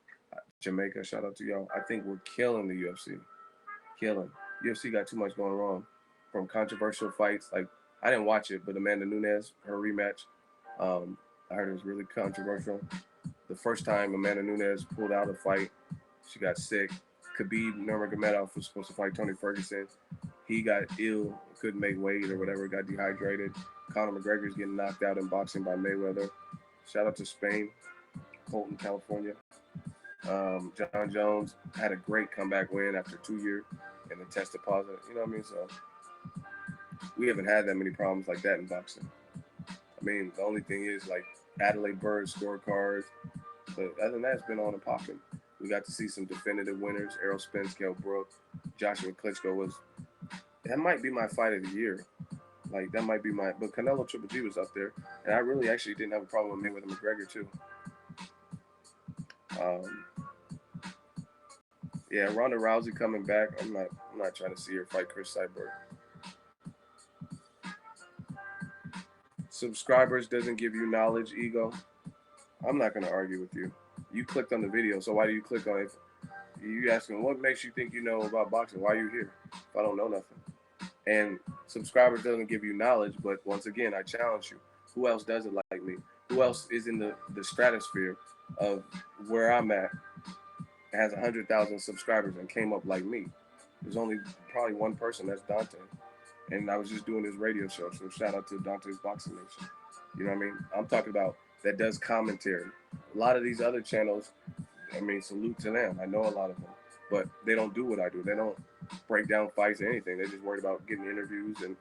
Jamaica, shout out to y'all. I think we're killing the UFC. Killing. UFC got too much going wrong. From controversial fights, like I didn't watch it, but Amanda Nunes, her rematch, I heard it was really controversial. The first time Amanda Nunes pulled out a fight, she got sick. Khabib Nurmagomedov was supposed to fight Tony Ferguson. He got ill, couldn't make weight or whatever, got dehydrated. Conor McGregor's getting knocked out in boxing by Mayweather. Shout out to Spain, Colton, California. John Jones had a great comeback win after 2 years and then tested positive. You know what I mean? So we haven't had that many problems like that in boxing. I mean, the only thing is like Adelaide Bird scorecards, but other than that, it's been on and popping. We got to see some definitive winners. Errol Spence, Kell Brook, Joshua Klitschko was. That might be my fight of the year. Like that might be my. But Canelo Triple G was up there, and I really actually didn't have a problem with Mayweather McGregor too. Um, yeah, Ronda Rousey coming back. I'm not trying to see her fight Chris Cyborg. Subscribers doesn't give you knowledge, ego. I'm not gonna argue with you. You clicked on the video, so why do you click on it? You asking what makes you think you know about boxing? Why are you here? If I don't know nothing. And subscribers doesn't give you knowledge, but once again, I challenge you. Who else does it like me? Who else is in the stratosphere of where I'm at, has 100,000 subscribers and came up like me? There's only probably one person, that's Dante. And I was just doing his radio show, so shout out to Dante's Boxing Nation. You know what I mean? I'm talking about that does commentary. A lot of these other channels, I mean, salute to them. I know a lot of them, but they don't do what I do. They don't break down fights or anything. They're just worried about getting interviews and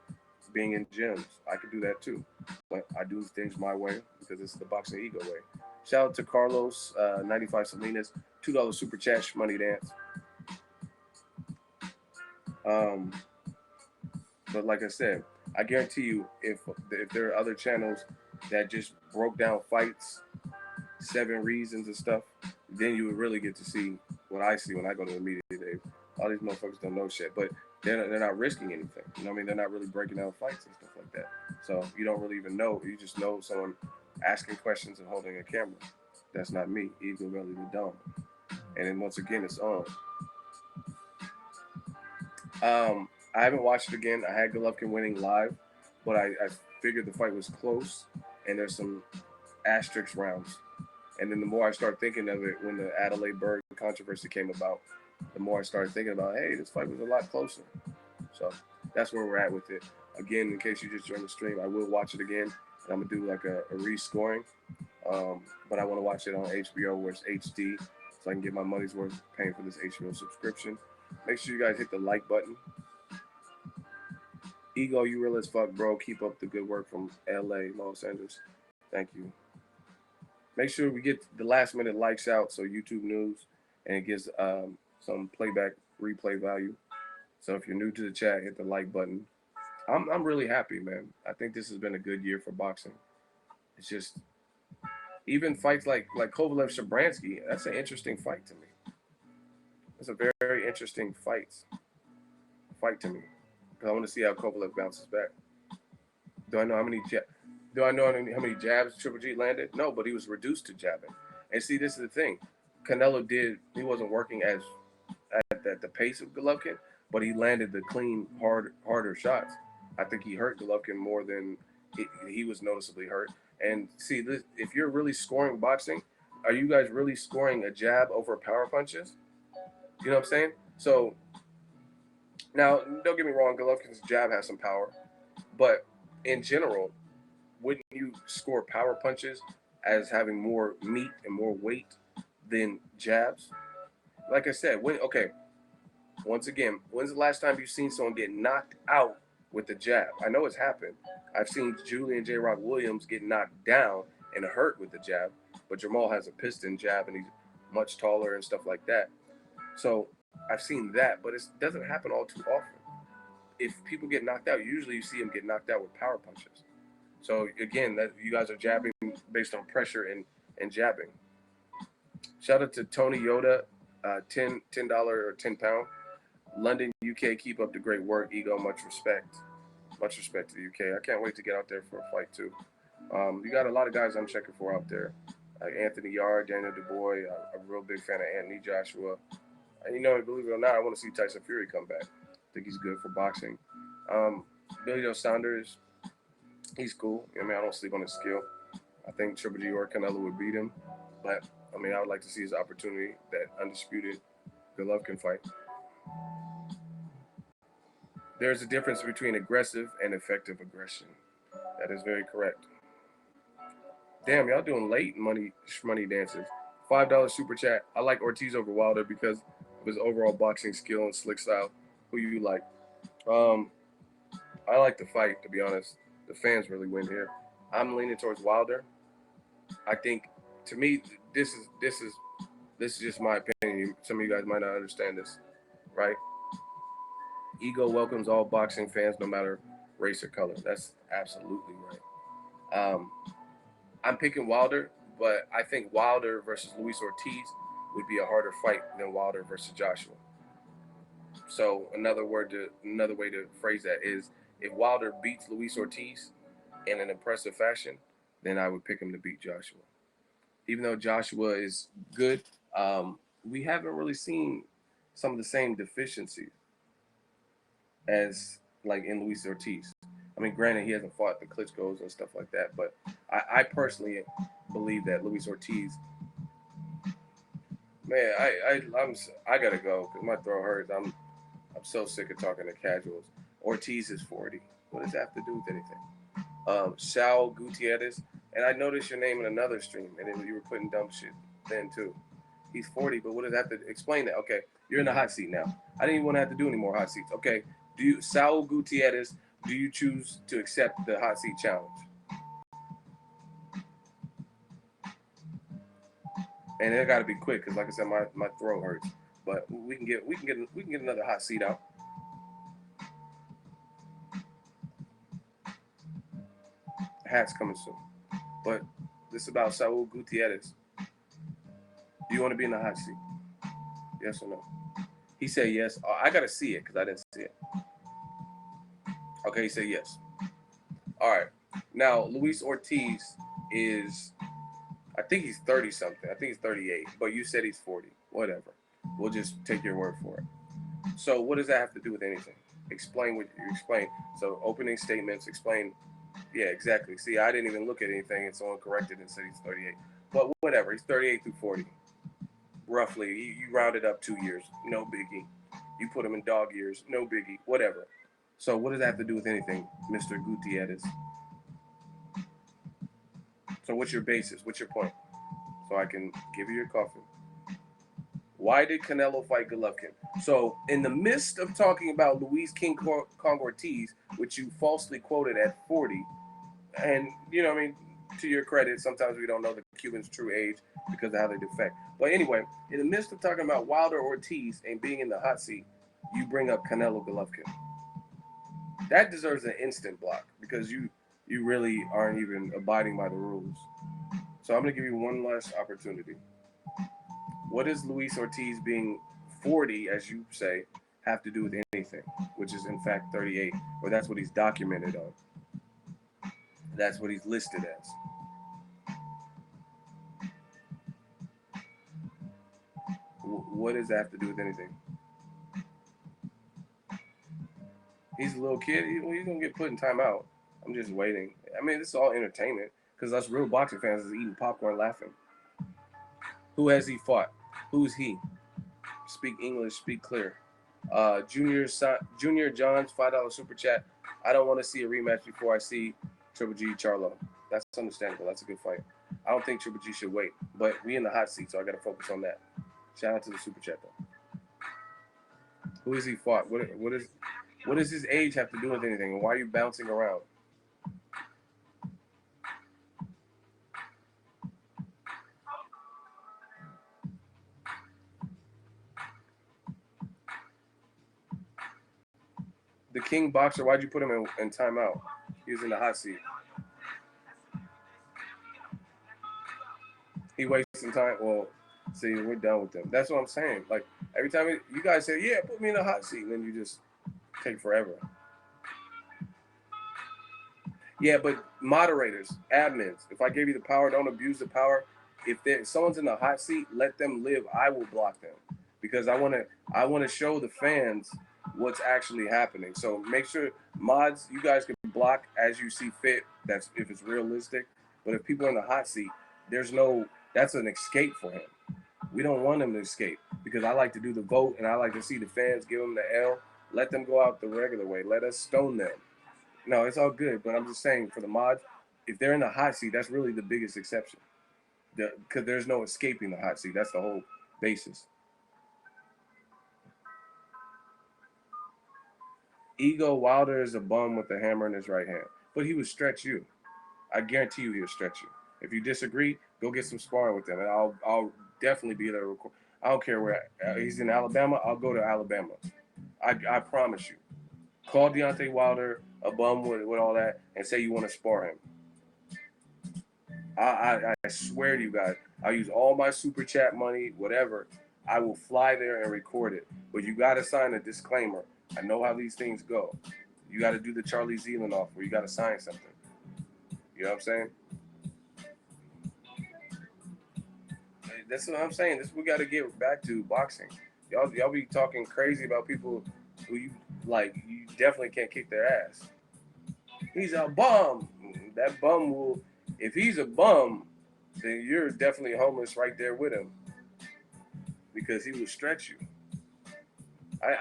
being in gyms. I could do that too, but I do things my way because it's the Boxing Ego way. Shout out to Carlos, 95 Salinas, $2 super chat, money dance. But like I said, I guarantee you, if there are other channels that just broke down fights, 7 reasons and stuff, then you would really get to see what I see when I go to the media today. All these motherfuckers don't know shit, but they're not risking anything. You know what I mean? They're not really breaking down fights and stuff like that. So you don't really even know. You just know someone asking questions and holding a camera. That's not me. Ego really the dumb. And then once again, it's on. I haven't watched it again. I had Golovkin winning live, but I figured the fight was close, and there's some asterisk rounds. And then the more I start thinking of it, when the Adelaide Bird controversy came about, the more I started thinking about, hey, this fight was a lot closer. So that's where we're at with it. Again, in case you just joined the stream, I will watch it again, and I'm gonna do like a rescoring. But I want to watch it on HBO where it's HD, so I can get my money's worth paying for this HBO subscription. Make sure you guys hit the like button. Ego, you real as fuck, bro. Keep up the good work from LA, Los Angeles. Thank you. Make sure we get the last minute likes out so YouTube news and it gives some playback replay value. So if you're new to the chat, hit the like button. I'm really happy, man. I think this has been a good year for boxing. It's just even fights like Kovalev Shabransky. That's an interesting fight to me. It's a very, very interesting fight to me. Because I want to see how Kovalev bounces back. Do I know how many do I know how many jabs Triple G landed? No, but he was reduced to jabbing. And see, this is the thing. Canelo he wasn't working as at the pace of Golovkin, but he landed the clean, harder shots. I think he hurt Golovkin more than he was noticeably hurt. And see, if you're really scoring boxing, are you guys really scoring a jab over power punches? You know what I'm saying? So now, don't get me wrong, Golovkin's jab has some power, but in general, wouldn't you score power punches as having more meat and more weight than jabs? Like I said, once again, when's the last time you've seen someone get knocked out with a jab? I know it's happened. I've seen Julian J. Rock Williams get knocked down and hurt with the jab, but Jamal has a piston jab and he's much taller and stuff like that. So I've seen that, but it doesn't happen all too often. If people get knocked out, usually you see them get knocked out with power punches. So again, that you guys are jabbing based on pressure and jabbing. Shout out to Tony Yoda, $10 or £10. London, UK, keep up the great work. Ego, much respect. Much respect to the UK. I can't wait to get out there for a fight too. You got a lot of guys I'm checking for out there. Like Anthony Yard, Daniel DuBois. I'm a real big fan of Anthony Joshua. And believe it or not, I want to see Tyson Fury come back. I think he's good for boxing. Billy Joe Saunders, he's cool. I don't sleep on his skill. I think Triple G or Canelo would beat him. But, I would like to see his opportunity, that undisputed Golovkin fight. There's a difference between aggressive and effective aggression. That is very correct. Damn, y'all doing late money dances. $5 super chat. I like Ortiz over Wilder because of his overall boxing skill and slick style. Who you like? I like the fight, to be honest. The fans really win here. I'm leaning towards Wilder. I think, to me, this is just my opinion. Some of you guys might not understand this, right? Ego welcomes all boxing fans, no matter race or color. That's absolutely right. I'm picking Wilder, but I think Wilder versus Luis Ortiz would be a harder fight than Wilder versus Joshua. So another way to phrase that is, if Wilder beats Luis Ortiz in an impressive fashion, then I would pick him to beat Joshua. Even though Joshua is good, we haven't really seen some of the same deficiencies as like in Luis Ortiz. Granted, he hasn't fought the Klitschko's and stuff like that, but I personally believe that Luis Ortiz. Man, I gotta go because my throat hurts. I'm so sick of talking to casuals. Ortiz is 40. What does that have to do with anything? Saul Gutierrez, and I noticed your name in another stream, and then you were putting dumb shit then too. He's 40, but what does that have to explain that? Okay, you're in the hot seat now. I didn't even want to have to do any more hot seats. Okay, Saul Gutierrez, do you choose to accept the hot seat challenge? And it got to be quick because, like I said, my throat hurts. But we can get another hot seat out. Hat's coming soon. But this is about Saul Gutierrez. Do you want to be in the hot seat? Yes or no? He said yes. I got to see it because I didn't see it. Okay, he said yes. All right. Now, Luis Ortiz is, I think he's 30-something. I think he's 38. But you said he's 40. Whatever. We'll just take your word for it. So what does that have to do with anything? Explain what you explain. So opening statements, explain. Yeah, exactly. See, I didn't even look at anything and someone corrected and said he's 38. But whatever. He's 38 through 40. Roughly. You rounded up 2 years. No biggie. You put him in dog years. No biggie. Whatever. So what does that have to do with anything, Mr. Gutierrez? So what's your basis? What's your point? So I can give you your coffee. Why did Canelo fight Golovkin? So in the midst of talking about Luis King Kong Ortiz, which you falsely quoted at 40, and to your credit, sometimes we don't know the Cuban's true age because of how they defect. But anyway, in the midst of talking about Wilder Ortiz and being in the hot seat, you bring up Canelo Golovkin. That deserves an instant block because you really aren't even abiding by the rules. So I'm gonna give you one last opportunity. What does Luis Ortiz being 40, as you say, have to do with anything? Which is in fact 38, or that's what he's documented on. That's what he's listed as. What does that have to do with anything? He's a little kid. He's gonna get put in timeout. I'm just waiting. I mean, this is all entertainment because us real boxing fans is eating popcorn, laughing. Who has he fought? Who's he? Speak English. Speak clear. Junior John's $5 super chat. I don't want to see a rematch before I see Triple G Charlo. That's understandable. That's a good fight. I don't think Triple G should wait, but we in the hot seat, so I got to focus on that. Shout out to the super chat though. Who has he fought? What does his age have to do with anything? And why are you bouncing around? The king boxer, why'd you put him in timeout? He was in the hot seat. He wasting time. Well, see, we're done with them. That's what I'm saying. Like, every time you guys say, yeah, put me in the hot seat, and then you just take forever. Yeah, but moderators, admins, if I gave you the power, don't abuse the power. If someone's in the hot seat, let them live. I will block them because I want to show the fans what's actually happening. So make sure mods, you guys can block as you see fit. That's if it's realistic. But if people are in the hot seat, that's an escape for him. We don't want him to escape because I like to do the vote and I like to see the fans give them the L. Let them go out the regular way. Let us stone them. No, it's all good, but I'm just saying for the mods, if they're in the hot seat, that's really the biggest exception. Because there's no escaping the hot seat. That's the whole basis. Ego Wilder is a bum with a hammer in his right hand, but he would stretch you. I guarantee you, he'll stretch you. If you disagree, go get some sparring with him, and I'll definitely be there to record. I don't care where he's in Alabama. I'll go to Alabama. I promise you. Call Deontay Wilder a bum with all that, and say you want to spar him. I swear to you guys, I'll use all my super chat money, whatever. I will fly there and record it. But you got to sign a disclaimer. I know how these things go. You got to do the Charlie Zealand off where you got to sign something. You know what I'm saying? That's what I'm saying. This we got to get back to boxing. Y'all be talking crazy about people who you definitely can't kick their ass. He's a bum. That bum will, if he's a bum, then you're definitely homeless right there with him because he will stretch you.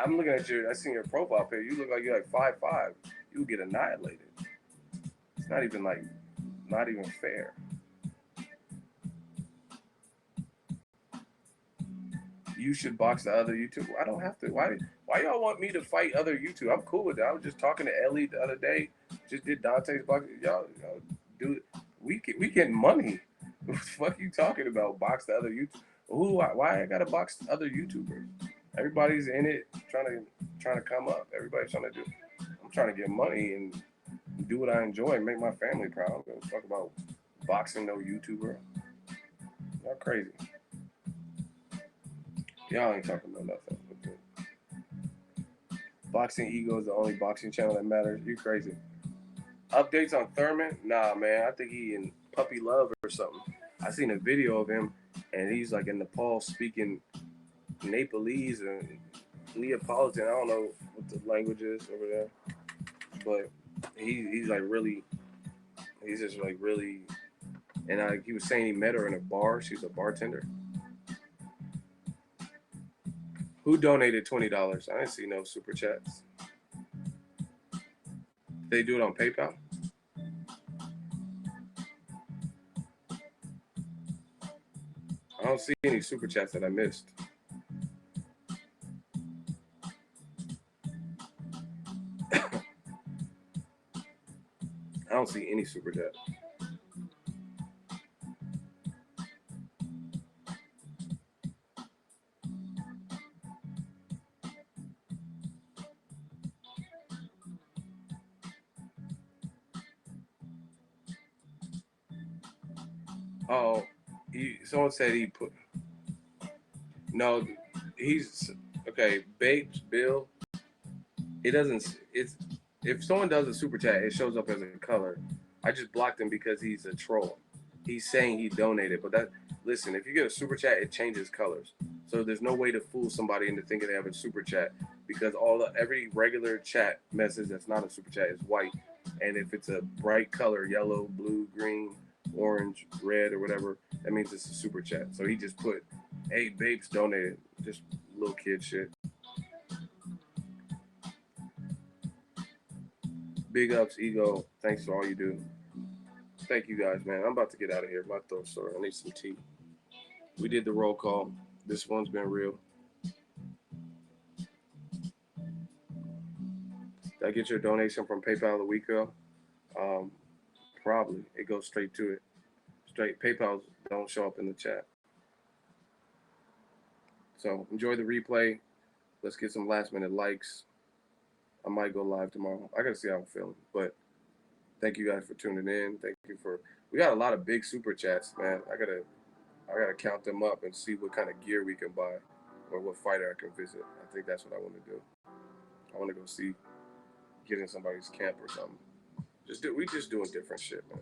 I'm looking at I seen your profile picture. You look like you're like 5'5". You would get annihilated. It's not even fair. You should box the other YouTuber. I don't have to. Why y'all want me to fight other YouTubers? I'm cool with that. I was just talking to Ellie the other day. Just did Dante's boxing. Y'all do it. We get money. What the fuck you talking about? Box the other YouTubers. Why I gotta box other YouTubers? Everybody's in it trying to come up. Everybody's trying to do. I'm trying to get money and do what I enjoy and make my family proud. I don't give a fuck about boxing no YouTuber. Y'all crazy. Y'all ain't talking about nothing. Boxing Ego is the only boxing channel that matters. You crazy. Updates on Thurman? Nah, man. I think he in puppy love or something. I seen a video of him, and he's like in Nepal speaking Nepalese or Neapolitan. I don't know what the language is over there, but he's like really. He's just like really. And he was saying he met her in a bar. She's a bartender. Who donated $20? I didn't see no super chats. They do it on PayPal? I don't see any super chats that I missed. I don't see any super chats. Oh, someone said he put no. He's okay. Babes Bill. It doesn't. It's if someone does a super chat, it shows up as a color. I just blocked him because he's a troll. He's saying he donated, but that listen, if you get a super chat, it changes colors. So there's no way to fool somebody into thinking they have a super chat because every regular chat message that's not a super chat is white, and if it's a bright color, yellow, blue, green, orange, red, or whatever, that means it's a super chat. So he just put, "Hey, babes donated," just little kid shit. Big ups, ego. Thanks for all you do. Thank you guys, man. I'm about to get out of here. My throat's sore. I need some tea. We did the roll call. This one's been real. Did I get your donation from PayPal a week ago? Um, Probably. It goes straight to it. Straight. PayPal don't show up in the chat. So enjoy the replay. Let's get some last minute likes. I might go live tomorrow. I gotta see how I'm feeling. But thank you guys for tuning in. Thank you for. We got a lot of big super chats, man. I gotta count them up and see what kind of gear we can buy, or what fighter I can visit. I think that's what I want to do. I want to go see, get in somebody's camp or something. We just doing different shit, man.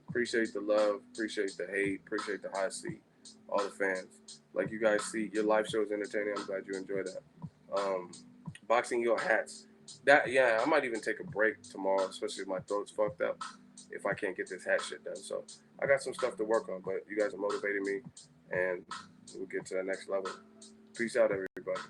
Appreciate the love, appreciate the hate, appreciate the hot seat, all the fans. Like you guys see, your live show is entertaining. I'm glad you enjoy that. Um, Boxingego hats. That yeah, I might even take a break tomorrow, especially if my throat's fucked up. If I can't get this hat shit done, so I got some stuff to work on. But you guys are motivating me, and we'll get to the next level. Peace out, everybody.